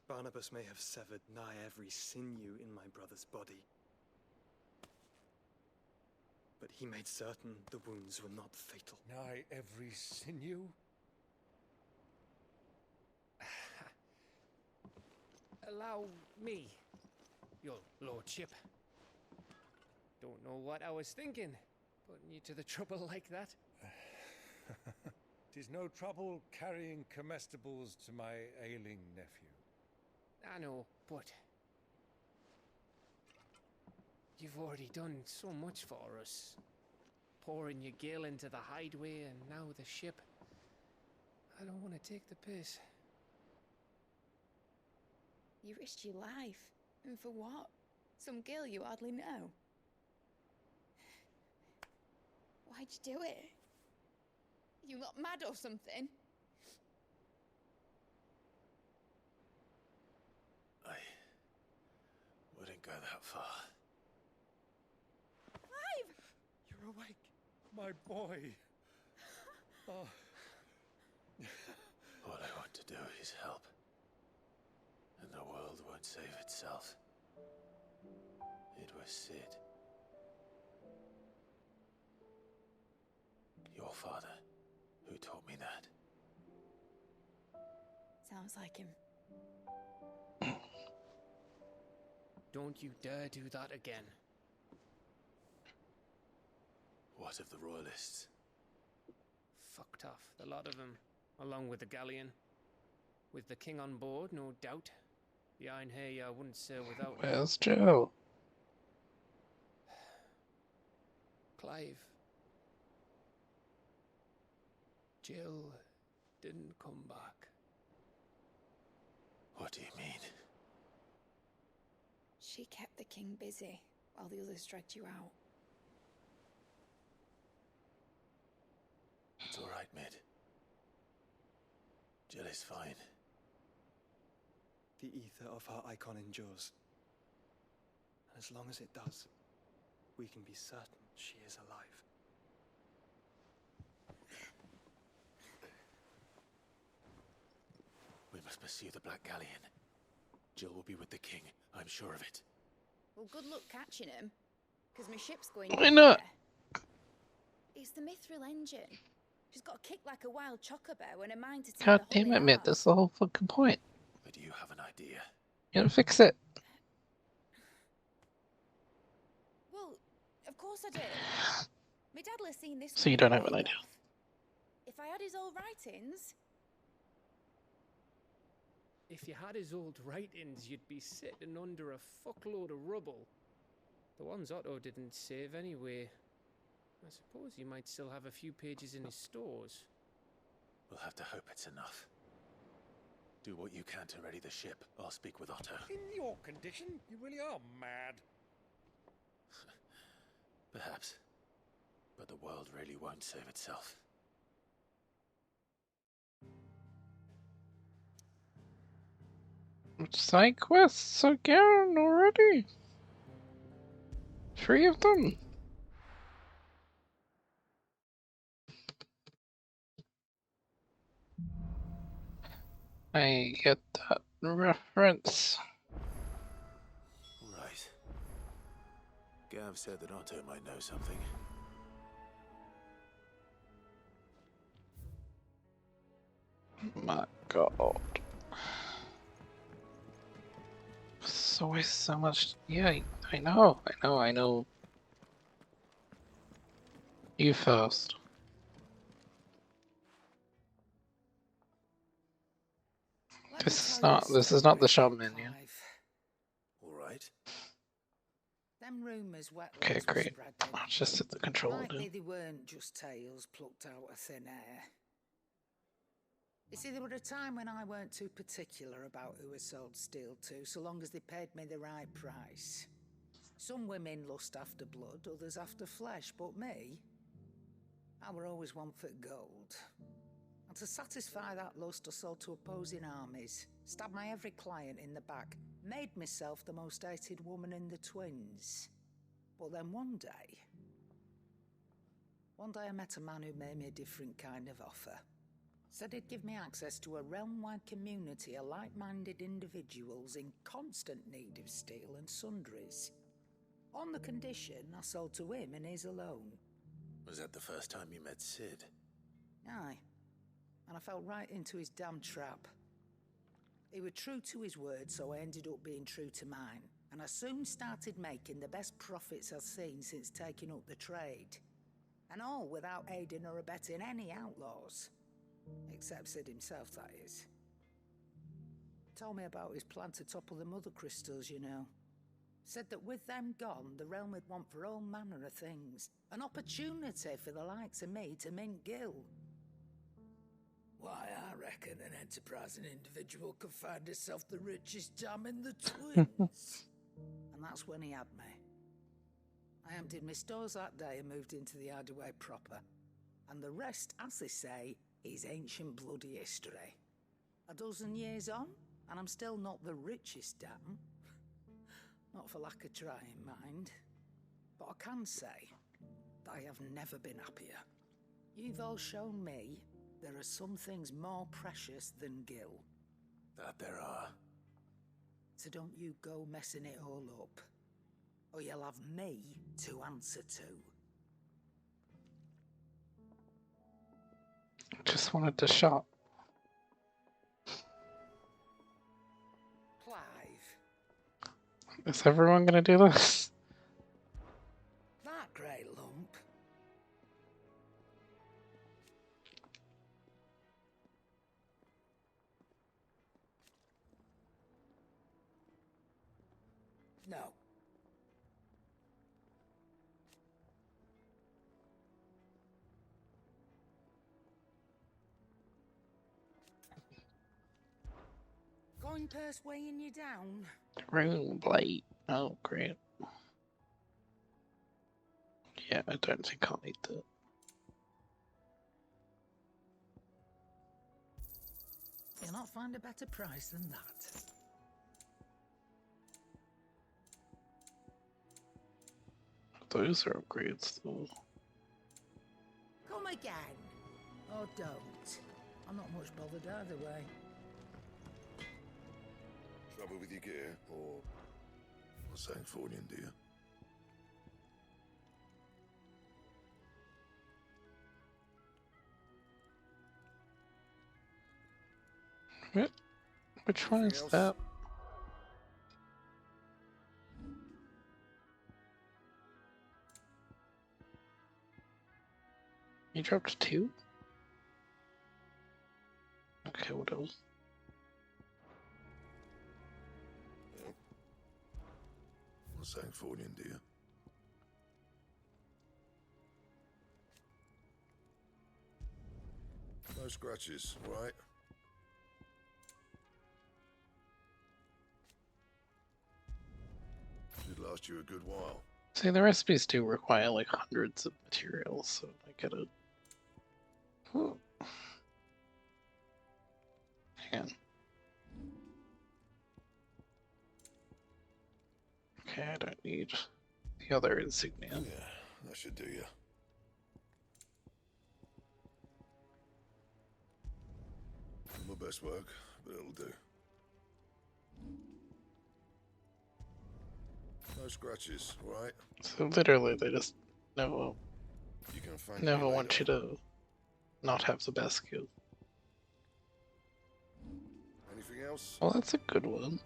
N: Barnabas may have severed nigh every sinew in my brother's body. But he made certain the wounds were not fatal.
J: Nigh every sinew?
Z: Allow me, your lordship. Don't know what I was thinking, putting you to the trouble like that.
J: 'Tis no trouble carrying comestibles to my ailing nephew.
Z: I know, but you've already done so much for us. Pouring your gil into the hideaway and now the ship. I don't want to take the piss.
E: You risked your life. And for what? Some girl you hardly know. Why'd you do it? You not mad or something?
I: I wouldn't go that far.
E: Clive!
J: You're awake, my boy. Oh.
I: All I want to do is help. And the world won't save itself. It was Sid. Your father, who taught me that.
E: Sounds like him.
Z: Don't you dare do that again.
I: What of the royalists?
Z: Fucked off, the lot of them, along with the galleon. With the king on board, no doubt. Behind here, I wouldn't sail without.
A: Where's Jill?
Z: Clive. Jill didn't come back.
I: What do you mean?
E: She kept the king busy while the others dragged you out.
I: It's all right, Mid. Jill is fine.
N: The ether of her icon endures. And as long as it does, we can be certain she is alive.
I: We must pursue the Black Galleon. Jill will be with the king, I'm sure of it.
E: Well, good luck catching him, because my ship's going
A: Why not?
E: there. It's the Mithril engine. She's got a kick like a wild chocobo and a mind to take
A: God
E: the
A: damn
E: Holy
A: it, Mid,
E: Ark.
A: that's the whole fucking point.
I: But you have an idea.
A: You gotta fix it.
E: Well, of course I do. My dad will have seen this.
A: So you don't have an idea.
E: If I had his old writings.
Z: If you had his old writings, you'd be sitting under a fuckload of rubble. The ones Otto didn't save anyway. I suppose you might still have a few pages in his stores.
I: We'll have to hope it's enough. Do what you can to ready the ship. I'll speak with Otto.
J: In your condition, you really are mad.
I: Perhaps. But the world really won't save itself.
A: Side quests again already? 3 of them? I get that reference.
I: Right. Gav said that Otto might know something.
A: My god. It's always so much. Yeah, I know. You first. This is not the shop menu.
I: All right.
O: Them rumours
A: Okay, great. I'll just hit the controller.
O: Likely they weren't just tales plucked out of thin air. You see, there were a time when I weren't too particular about who I sold steel to, so long as they paid me the right price. Some women lust after blood, others after flesh, but me, I were always one for gold. And to satisfy that lust, I sold to opposing armies, stabbed my every client in the back, made myself the most hated woman in the twins. But then one day I met a man who made me a different kind of offer. Said he'd give me access to a realm-wide community of like-minded individuals in constant need of steel and sundries. On the condition I sold to him and his alone.
I: Was that the first time you met Sid?
O: Aye. And I fell right into his damn trap. He was true to his word, so I ended up being true to mine. And I soon started making the best profits I've seen since taking up the trade. And all without aiding or abetting any outlaws. Except Sid himself, that is. Told me about his plan to topple the mother crystals, you know. Said that with them gone, the realm would want for all manner of things. An opportunity for the likes of me to mint gil. Why, I reckon an enterprising individual could find himself the richest dam in the twins. And that's when he had me. I emptied my stores that day and moved into the hideaway proper. And the rest, as they say, is ancient bloody history. A dozen years on, and I'm still not the richest dam. Not for lack of trying, mind. But I can say that I have never been happier. You've all shown me there are some things more precious than gil.
I: That there are.
O: So don't you go messing it all up, or you'll have me to answer to.
A: Just wanted to shop.
O: Clive.
A: Is everyone gonna do this?
O: That grey lump. No. Coin purse weighing you down?
A: Rune blade. Oh, great. Yeah, I don't think I'll need that.
O: You'll not find a better price than that.
A: Those are upgrades, though.
O: Come again. Or don't. I'm not much bothered either way.
W: Trouble with your gear, or something falling into you?
A: Which one is that? You dropped 2? Okay, what else?
W: Something falling into you? No scratches, right? Should last you a good while.
A: See, the recipes do require like hundreds of materials, so I get it. Ooh. Hang on. Okay, I don't need the other insignia.
W: Yeah, that should do you. My best work, but it'll do. No scratches, right?
A: So literally, they just never
W: You can thank
A: Never
W: me
A: want
W: later.
A: you to not have the best skill.
W: Anything else?
A: Well, that's a good one.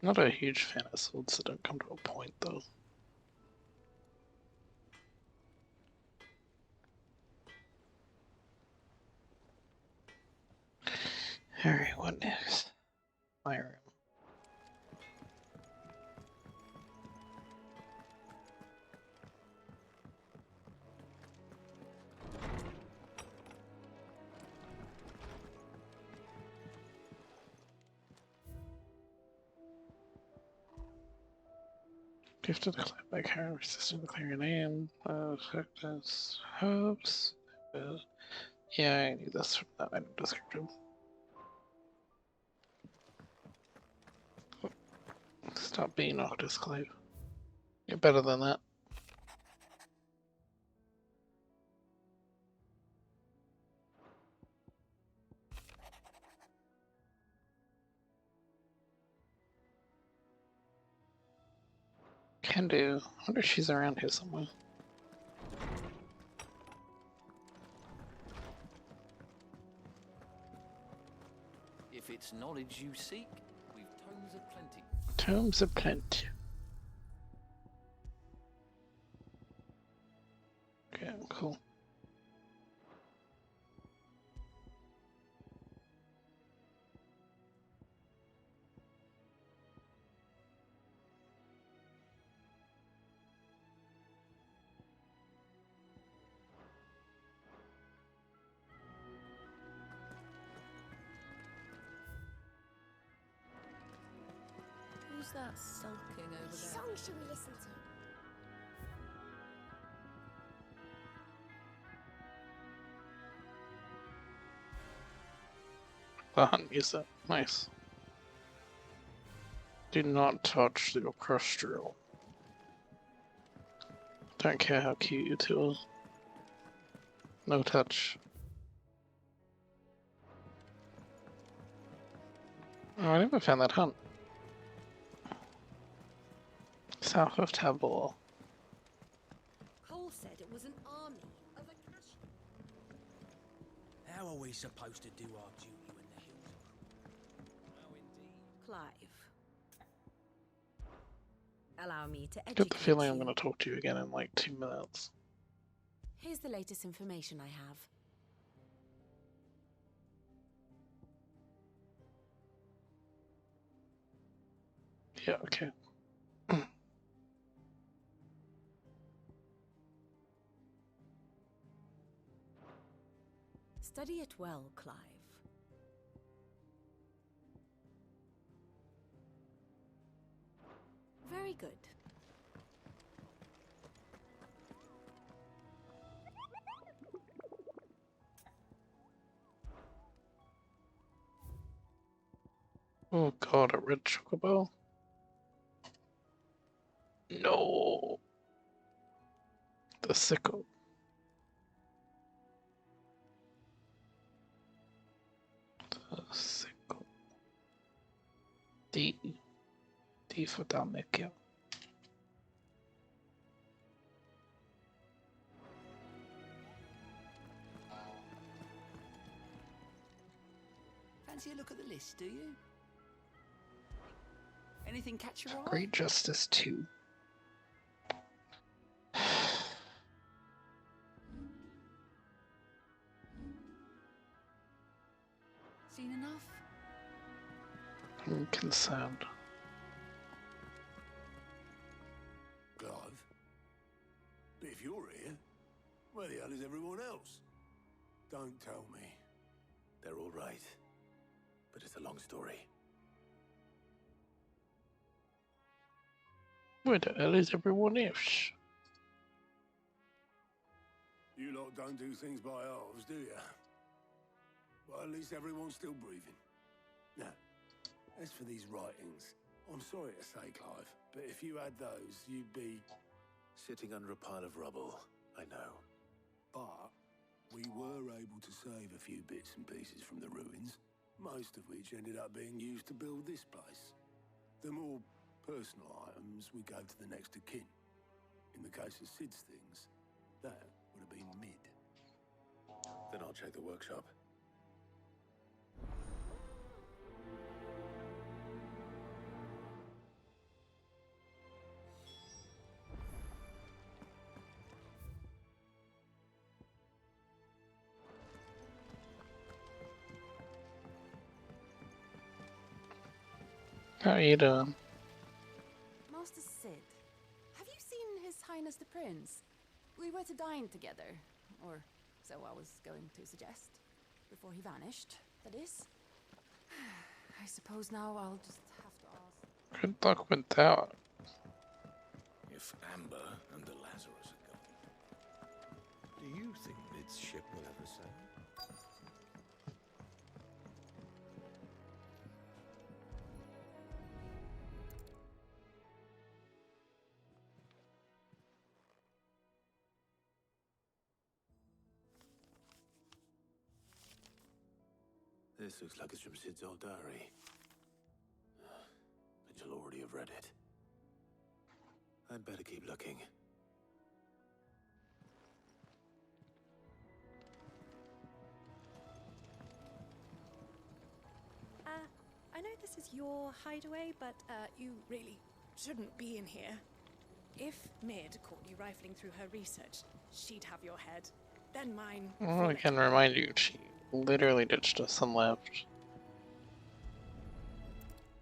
A: Not a huge fan of swords that don't come to a point, though. Alright, what next? My room. Gifted to collect by carrying resistant to clear your name. Effectiveness. Hopes. Yeah, I need this from that item description. Stop being autosclave. You're better than that. Can do. I wonder if she's around here somewhere.
K: If it's knowledge you seek, we've tomes of plenty.
A: Tomes of plenty. Okay, cool.
B: Who's that sulking over
L: Which
B: there?
L: song should we listen to?
A: The hunt music. Nice. Do not touch the orchestral. Don't care how cute you two are. No touch. Oh, I never found that hunt. South of Tabor.
B: Cole said it was an army of Akash.
P: How are we supposed to do our duty when the hills are cruel?
B: Clive. Allow me to educate
A: Get the feeling
B: you.
A: I'm going to talk to you again in like 2 minutes.
B: Here's the latest information I have.
A: Yeah, okay.
B: Study it well, Clive. Very good.
A: Oh god, a red chocobo? No! The sickle. The sickle. D. D for Dalmatia.
K: Fancy a look at the list, do you? Anything catch your eye?
A: Great Justice 2.
K: Seen enough?
A: I'm concerned.
F: Clive? But if you're here, where the hell is everyone else? Don't tell me.
I: They're all right. But it's a long story.
A: Where the hell is everyone else?
F: You lot don't do things by halves, do you? Well, at least everyone's still breathing. Now, as for these writings, I'm sorry to say, Clive, but if you had those, you'd be...
I: Sitting under a pile of rubble, I know.
F: But we were able to save a few bits and pieces from the ruins, most of which ended up being used to build this place. The more personal items we gave to the next of kin. In the case of Sid's things, that would have been mid.
I: Then I'll check the workshop.
A: How are you doing?
B: Master Sid, have you seen His Highness the Prince? We were to dine together, or so I was going to suggest. Before he vanished, that is. I suppose now I'll just have to ask.
A: Good luck with that.
F: if Amber and the Lazarus are gone. Do you think Mid's ship will ever sail?
I: This looks like it's from Sid's old diary. But you'll already have read it. I'd better keep looking.
L: I know this is your hideaway, but you really shouldn't be in here. If Mid caught you rifling through her research, she'd have your head. Then mine.
A: Well, I can remind you, she literally ditched us and left.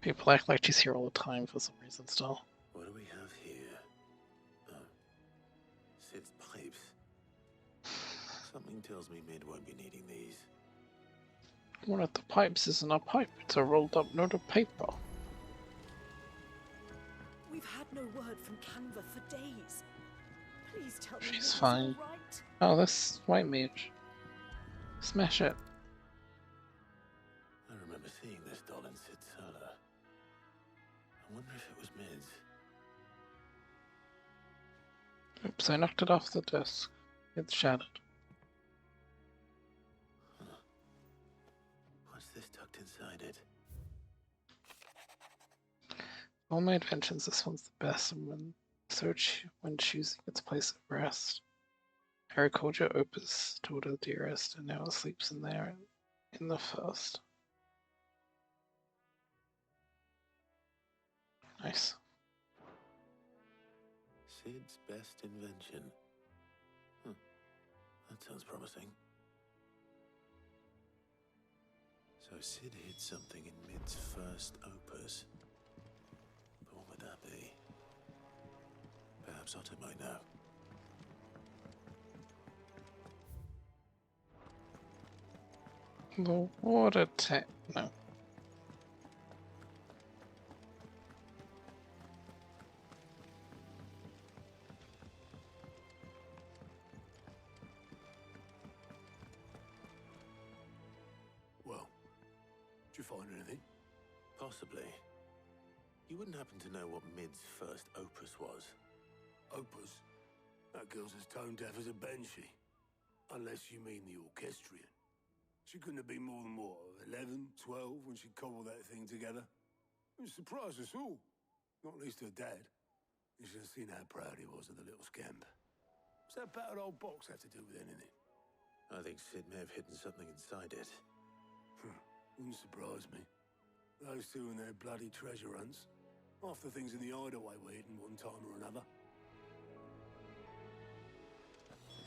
A: People act like she's here all the time for some reason still.
I: What do we have here? Oh. Sid's pipes. Something tells me Mid won't be needing these.
A: One of the pipes isn't a pipe, it's a rolled up note of paper.
L: We've had no word from Canva for days. Please tell me
A: She's
L: this is
A: fine.
L: all right.
A: Oh, this white mage. Smash it.
I: I remember seeing this doll in Sid's cellar. I wonder if it was Mid's.
A: Oops, I knocked it off the desk. It's shattered.
I: What's this tucked inside it?
A: All my inventions, this one's the best when choosing its place of rest. I recalled your opus, daughter dearest, and now it sleeps in there in the first. Nice.
I: Sid's best invention. That sounds promising. So Sid hid something in Mid's first opus. But what would that be? Perhaps Otto might know.
A: The water tank. No.
C: Well, did you find anything?
I: Possibly. You wouldn't happen to know what Mid's first opus was?
C: Opus? That girl's as tone deaf as a banshee. Unless you mean the orchestrion. She couldn't have been more than, what, 11, 12 when she cobbled that thing together? It surprised us all. Not least her dad. You should have seen how proud he was of the little scamp. What's that battered old box have to do with anything?
I: I think Sid may have hidden something inside it.
C: Wouldn't surprise me. Those two and their bloody treasure hunts. Half the things in the hideaway were hidden one time or another.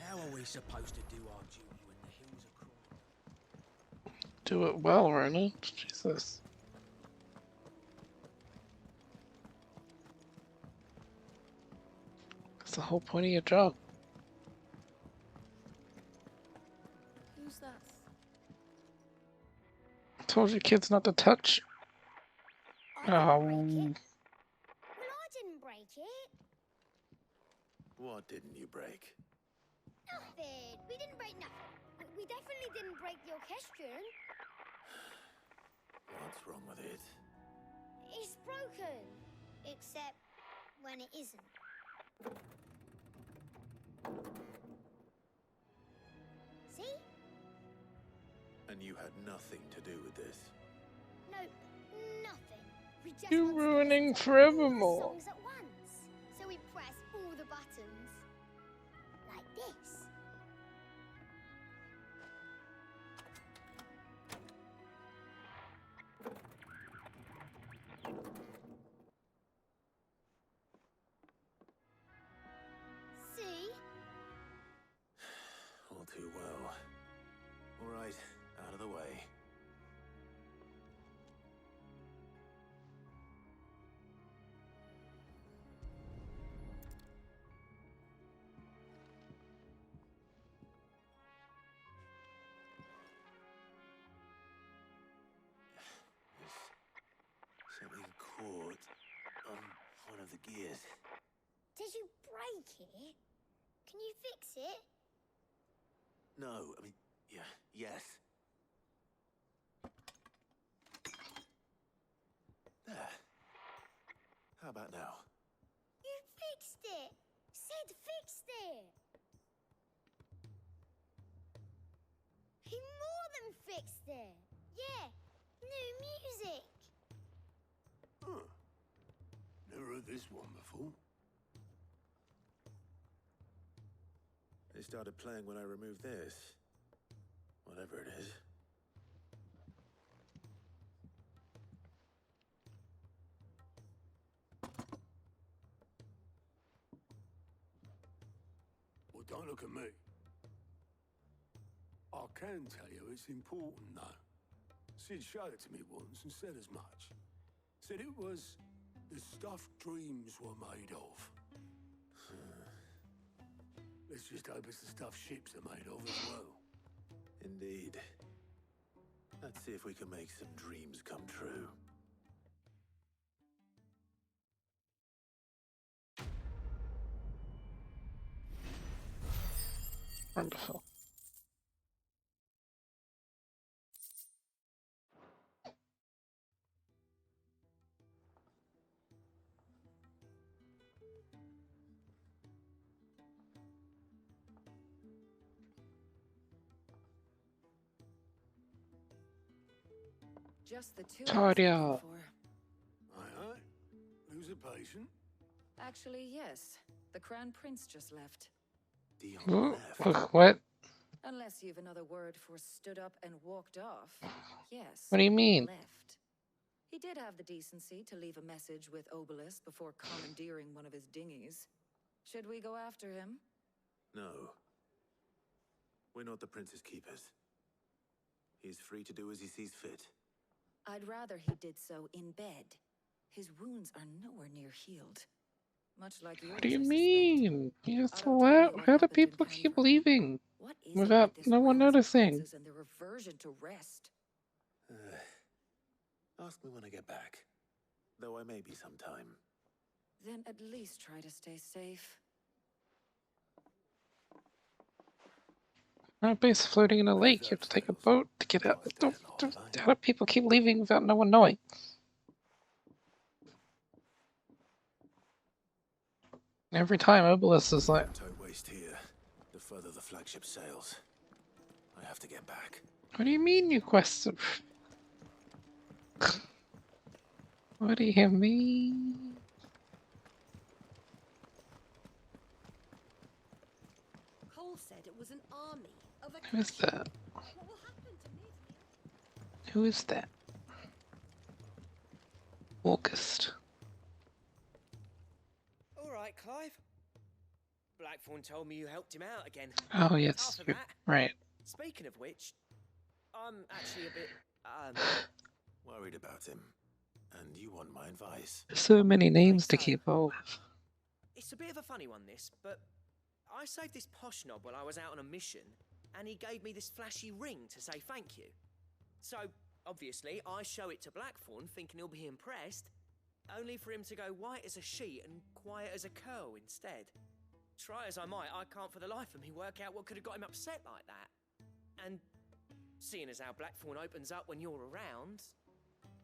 P: How are we supposed to do our duty when the hills are crawling?
A: Do it well, Ronan. Jesus. That's the whole point of your job.
L: Who's that?
A: I told you kids not to touch.
H: Well, I didn't break it.
I: What didn't you break?
H: Nothing. We didn't break nothing. We definitely didn't break the orchestrion.
I: What's wrong with it?
H: It's broken. Except when it isn't. See?
I: And you had nothing to do with this?
H: Nope, nothing. We just
A: You're
H: want to
A: ruining
H: listen to
A: forevermore.
H: all the songs at once. So we press all the buttons. Like this. See?
I: All too well. All right, out of the way. Something caught on one of the gears.
H: Did you here. Can you fix it?
I: No, I mean, yeah, yes. There. How about now?
H: You fixed it! Sid fixed it! He more than fixed it! Yeah, new music!
F: Huh. Never heard this one before.
I: It started playing when I removed this. Whatever it is.
F: Well, don't look at me. I can tell you it's important, though. Sid showed it to me once and said as much. Said it was the stuff dreams were made of. Let's just hope it's the stuff ships are made of as well.
I: Indeed. Let's see if we can make some dreams come true.
A: Wonderful.
Q: Just the two
A: Talia.
Q: I was looking for.
F: Aye, aye. Who's a patient?
Q: Actually, yes. The Crown Prince just left.
A: What?
Q: Unless you've another word for stood up and walked off. Yes.
A: What do you mean?
Q: Left. He did have the decency to leave a message with Obelisk before commandeering one of his dinghies. Should we go after him?
I: No. We're not the Prince's keepers. He's free to do as he sees fit.
Q: I'd rather he did so in bed. His wounds are nowhere near healed. Much like yours.
A: What do you mean? Yes, what? How do people keep leaving without no one noticing?
Q: And their aversion to rest.
I: Ask me when I get back. Though I may be sometime.
Q: Then at least try to stay safe.
A: Our base floating in a lake. You have to take a boat to get out. How do people keep leaving without no one knowing? Every time Obelisk is like...
I: Don't waste here. The further the flagship sails. I have to get back.
A: What do you mean you question? What do you mean?
R: Cole said it was an army of a...
A: Who is that?
R: What will happen to me?
A: Who is that? August.
S: Alright, Clive. Blackthorn told me you helped him out again.
A: Oh, yes.
S: Half of that.
A: Right.
S: Speaking of which, I'm actually a bit,
I: Worried about him. And you want my advice.
A: So many names to keep up with.
S: It's a bit of a funny one, this, but I saved this posh knob while I was out on a mission, and he gave me this flashy ring to say thank you. So, obviously, I show it to Blackthorn, thinking he'll be impressed, only for him to go white as a sheet and quiet as a curl instead. Try as I might, I can't for the life of me work out what could have got him upset like that. And seeing as how Blackthorn opens up when you're around,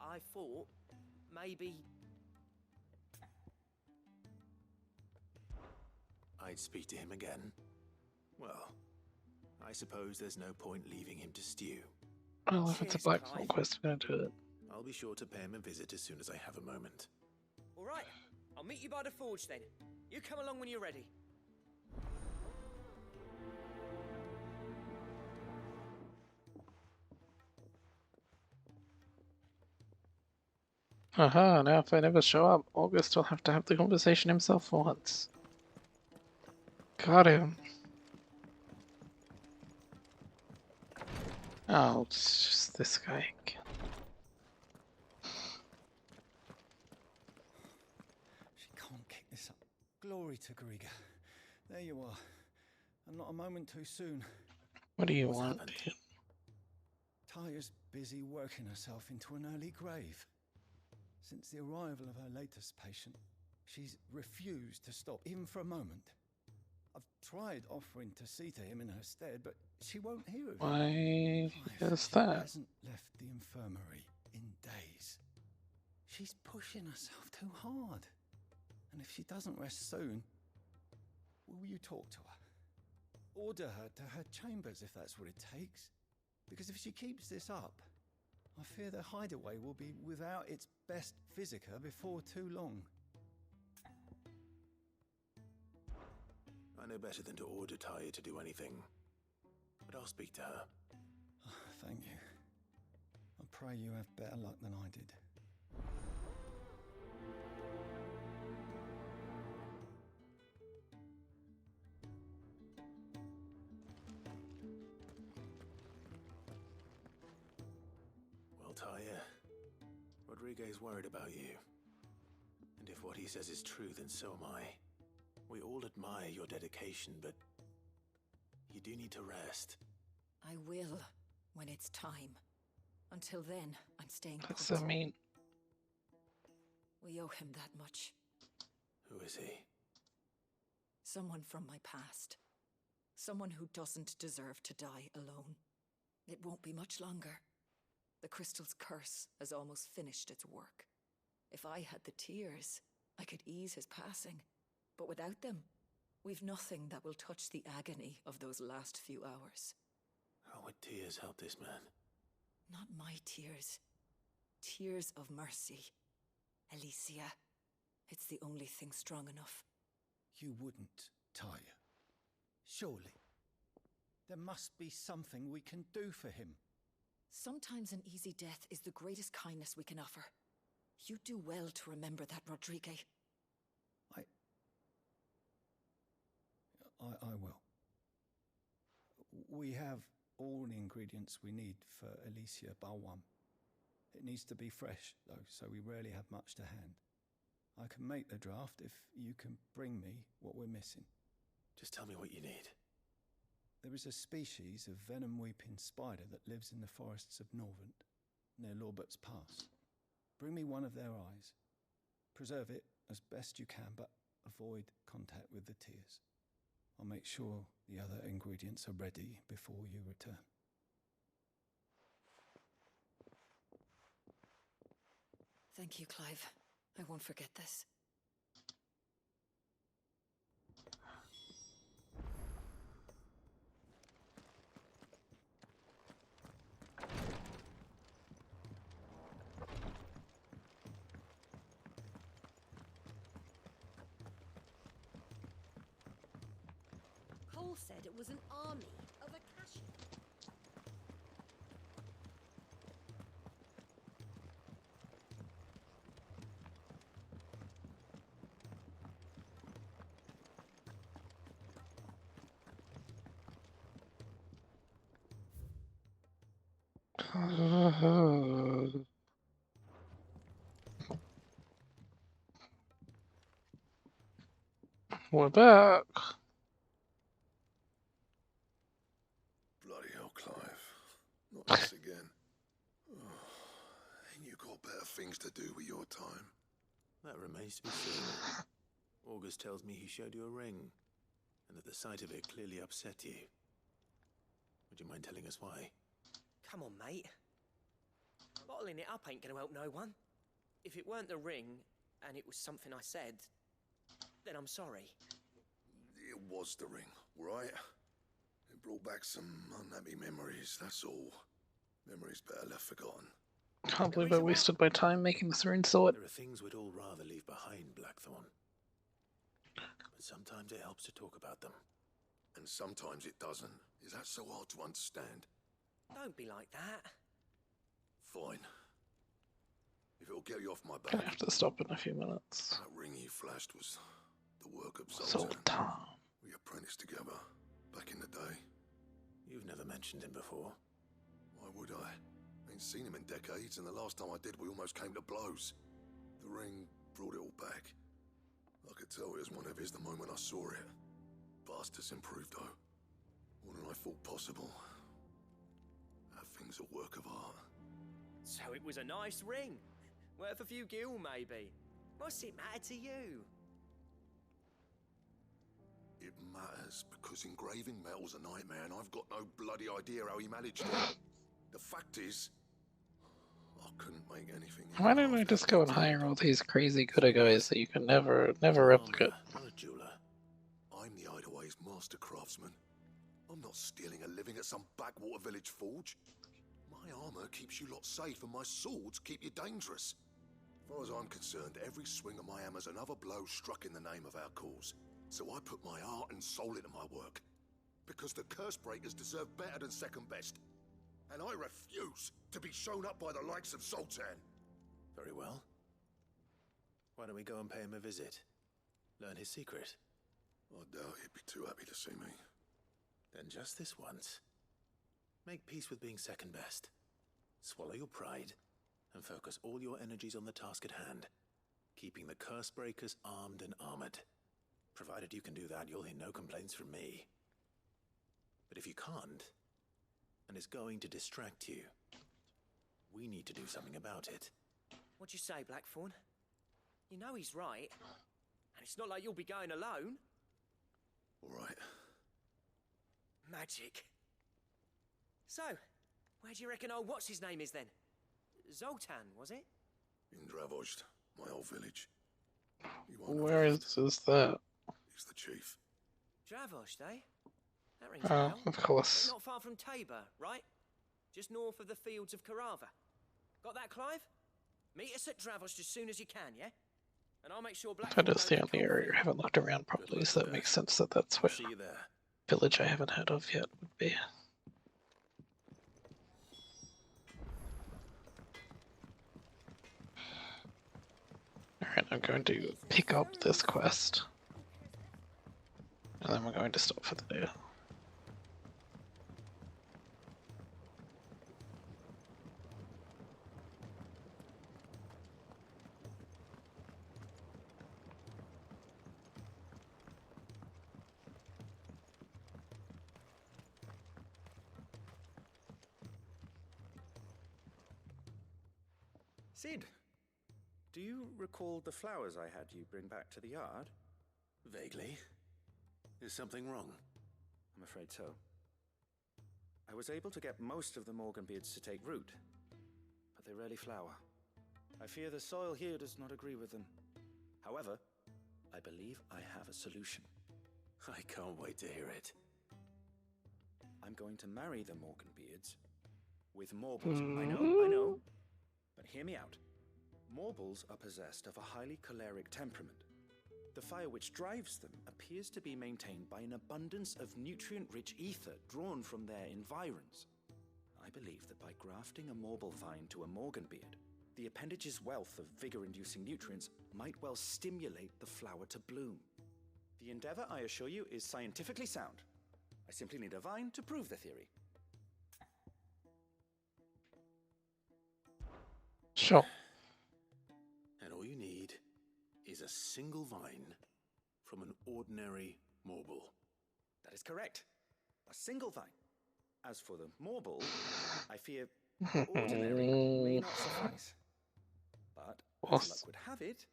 S: I thought maybe...
I: I'd speak to him again. Well, I suppose there's no point leaving him to stew.
A: Well, if it's a Blackthorn quest, we're gonna do it.
I: I'll be sure to pay him a visit as soon as I have a moment.
S: Alright, I'll meet you by the forge then. You come along when you're ready.
A: Aha, now if I never show up, August will have to have the conversation himself for once. Got him. Oh, it's just this guy again.
J: She can't kick this up. Glory to Griga. There you are. And not a moment too soon.
A: What do you want?
J: Talia's busy working herself into an early grave. Since the arrival of her latest patient, she's refused to stop, even for a moment.
D: tried offering to see to him in her stead, but she won't hear of it.
A: Why is
D: She
A: that?
D: hasn't left the infirmary in days. She's pushing herself too hard. And if she doesn't rest soon, will you talk to her? Order her to her chambers if that's what it takes. Because if she keeps this up, I fear the hideaway will be without its best physiker before too long.
I: I know better than to order Taya to do anything, but I'll speak to her.
D: Thank you. I pray you have better luck than I did.
I: Well, Taya, Rodriguez worried about you. And if what he says is true, then so am I. We all admire your dedication, but you do need to rest.
Q: I will, when it's time. Until then, I'm staying put.
A: What's that mean?
Q: We owe him that much.
I: Who is he?
Q: Someone from my past. Someone who doesn't deserve to die alone. It won't be much longer. The crystal's curse has almost finished its work. If I had the tears, I could ease his passing. But without them, we've nothing that will touch the agony of those last few hours.
I: How would tears help this man?
Q: Not my tears. Tears of mercy. Alicia, it's the only thing strong enough.
D: You wouldn't, Taya. Surely. There must be something we can do for him.
Q: Sometimes an easy death is the greatest kindness we can offer. You do well to remember that, Rodriguez.
D: I will. We have all the ingredients we need for Alicia Balwam. It needs to be fresh, though, so we rarely have much to hand. I can make the draft if you can bring me what we're missing.
I: Just tell me what you need.
D: There is a species of venom-weeping spider that lives in the forests of Norvent, near Lorbert's Pass. Bring me one of their eyes. Preserve it as best you can, but avoid contact with the tears. I'll make sure the other ingredients are ready before you return.
Q: Thank you, Clive. I won't forget this.
R: Cole said it was an army of Akashi.
A: We're back.
W: Bloody hell, Clive. Not this again. Ain't you got better things to do with your time?
I: That remains to be seen. August tells me he showed you a ring, and that the sight of it clearly upset you. Would you mind telling us why?
S: Come on, mate. Bottling it up ain't gonna help no one. If it weren't the ring, and it was something I said, then I'm sorry.
W: It was the ring, right? It brought back some unhappy memories, that's all. Memories better left forgotten.
A: Can't believe I wasted my time making this rune sword.
I: There are things we'd all rather leave behind, Blackthorn. But sometimes it helps to talk about them.
W: And sometimes it doesn't. Is that so hard to understand?
S: Don't be like that.
W: Fine. If it'll get you off my back.
A: Gonna have to stop in a few minutes.
W: That ring you flashed was the work of
A: Zoltan.
W: We apprenticed together back in the day.
I: You've never mentioned him before.
W: Why would I? Ain't seen him in decades, and the last time I did, we almost came to blows. The ring brought it all back. I could tell it was one of his the moment I saw it. Bastard's improved, though. More than I thought possible. That thing's a work of art.
S: So it was a nice ring. Worth a few gil, maybe. What's it matter to you?
W: It matters, because engraving metal's a nightmare, and I've got no bloody idea how he managed it. The fact is, I couldn't make anything.
A: Why don't I just go and hire all these crazy good guys that you can never replicate?
W: Not a jeweler. I'm the Hideaway's master craftsman. I'm not stealing a living at some backwater village forge. My armor keeps you lot safe, and my swords keep you dangerous. As far as I'm concerned, every swing of my hammer's another blow struck in the name of our cause. So I put my heart and soul into my work. Because the curse breakers deserve better than second best. And I refuse to be shown up by the likes of Sultan.
I: Very well. Why don't we go and pay him a visit? Learn his secret.
W: I doubt he'd be too happy to see me.
I: Then just this once, make peace with being second best. Swallow your pride and focus all your energies on the task at hand, keeping the curse breakers armed and armored. Provided you can do that, you'll hear no complaints from me. But if you can't, and it's going to distract you, we need to do something about it.
S: What'd you say, Blackthorn? You know he's right. And it's not like you'll be going alone.
W: All right.
S: Magic. So, where do you reckon old what's-his-name is then? Zoltan, was it?
W: In Dravozd, my old village.
A: Where is that?
W: He's the chief.
S: Dravozd, eh? That rings a bell.
A: Of course.
S: Not far from Tabor, right? Just north of the fields of Carava. Got that, Clive? Meet us at Dravozd as soon as you can, yeah? And I'll make sure
A: That is the only area I haven't looked around properly, so that makes sense that that's where village I haven't heard of yet would be. Alright, I'm going to pick up this quest. And then we're going to stop for the day.
M: Sid, do you recall the flowers I had you bring back to the yard?
I: Vaguely. Is something wrong?
M: I'm afraid so. I was able to get most of the Morganbeards to take root, but they rarely flower. I fear the soil here does not agree with them. However, I believe I have a solution.
I: I can't wait to hear it.
M: I'm going to marry the Morganbeards with Morbles. I know. But hear me out. Morbles are possessed of a highly choleric temperament. The fire which drives them appears to be maintained by an abundance of nutrient-rich ether drawn from their environs. I believe that by grafting a Morble vine to a Morganbeard, the appendage's wealth of vigor-inducing nutrients might well stimulate the flower to bloom. The endeavor, I assure you, is scientifically sound. I simply need a vine to prove the theory.
A: Sure.
I: And all you need is a single vine from an ordinary Morble.
M: That is correct. A single vine. As for the Morble, I fear ordinary may not suffice. But, as luck would have it,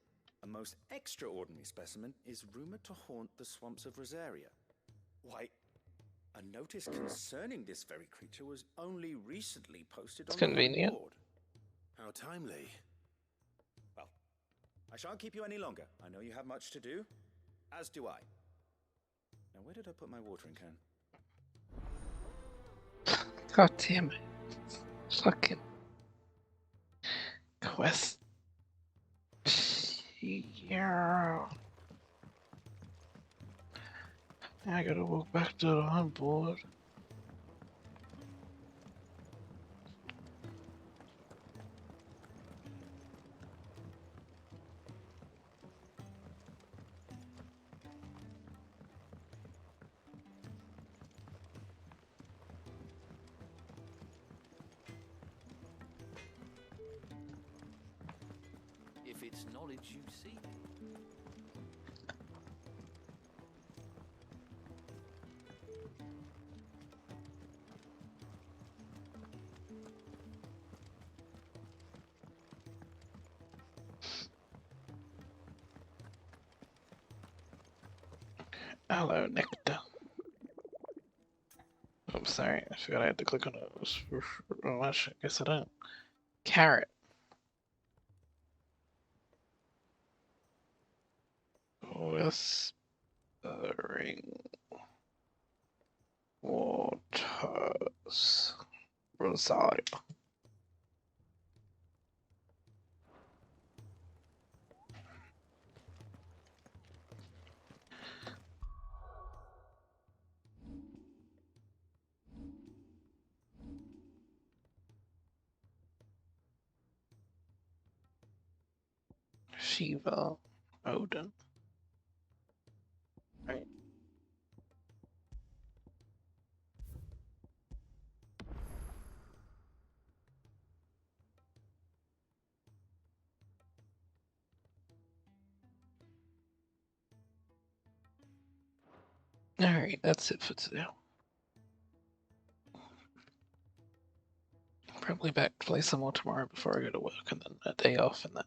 M: a most extraordinary specimen is rumored to haunt the swamps of Rosaria. Why, a notice concerning this very creature was only recently posted on the board.
I: How timely.
M: Well, I shan't keep you any longer. I know you have much to do, as do I. Now, where did I put my watering can?
A: God damn it. Fucking quest. Yeah. I gotta walk back to the onboard.
K: If it's knowledge you seek.
A: Hello, Nectar. I'm sorry, I forgot I had to click on it. Oh, I guess I don't. Carrot. Whispering Waters. Rosalia. Shiva. Odin. Right. Alright, that's it for today. Probably back to play some more tomorrow before I go to work, and then a day off, and then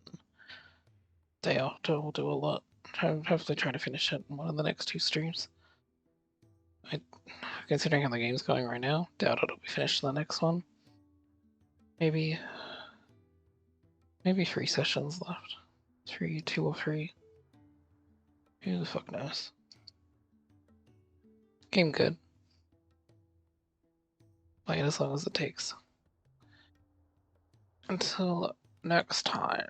A: day after we'll do a lot. Hopefully try to finish it in one of the next 2 streams. Considering how the game's going right now, doubt it'll be finished in the next one. Maybe 3 sessions left. 2 or 3. Who the fuck knows? Game good. Play it as long as it takes. Until next time.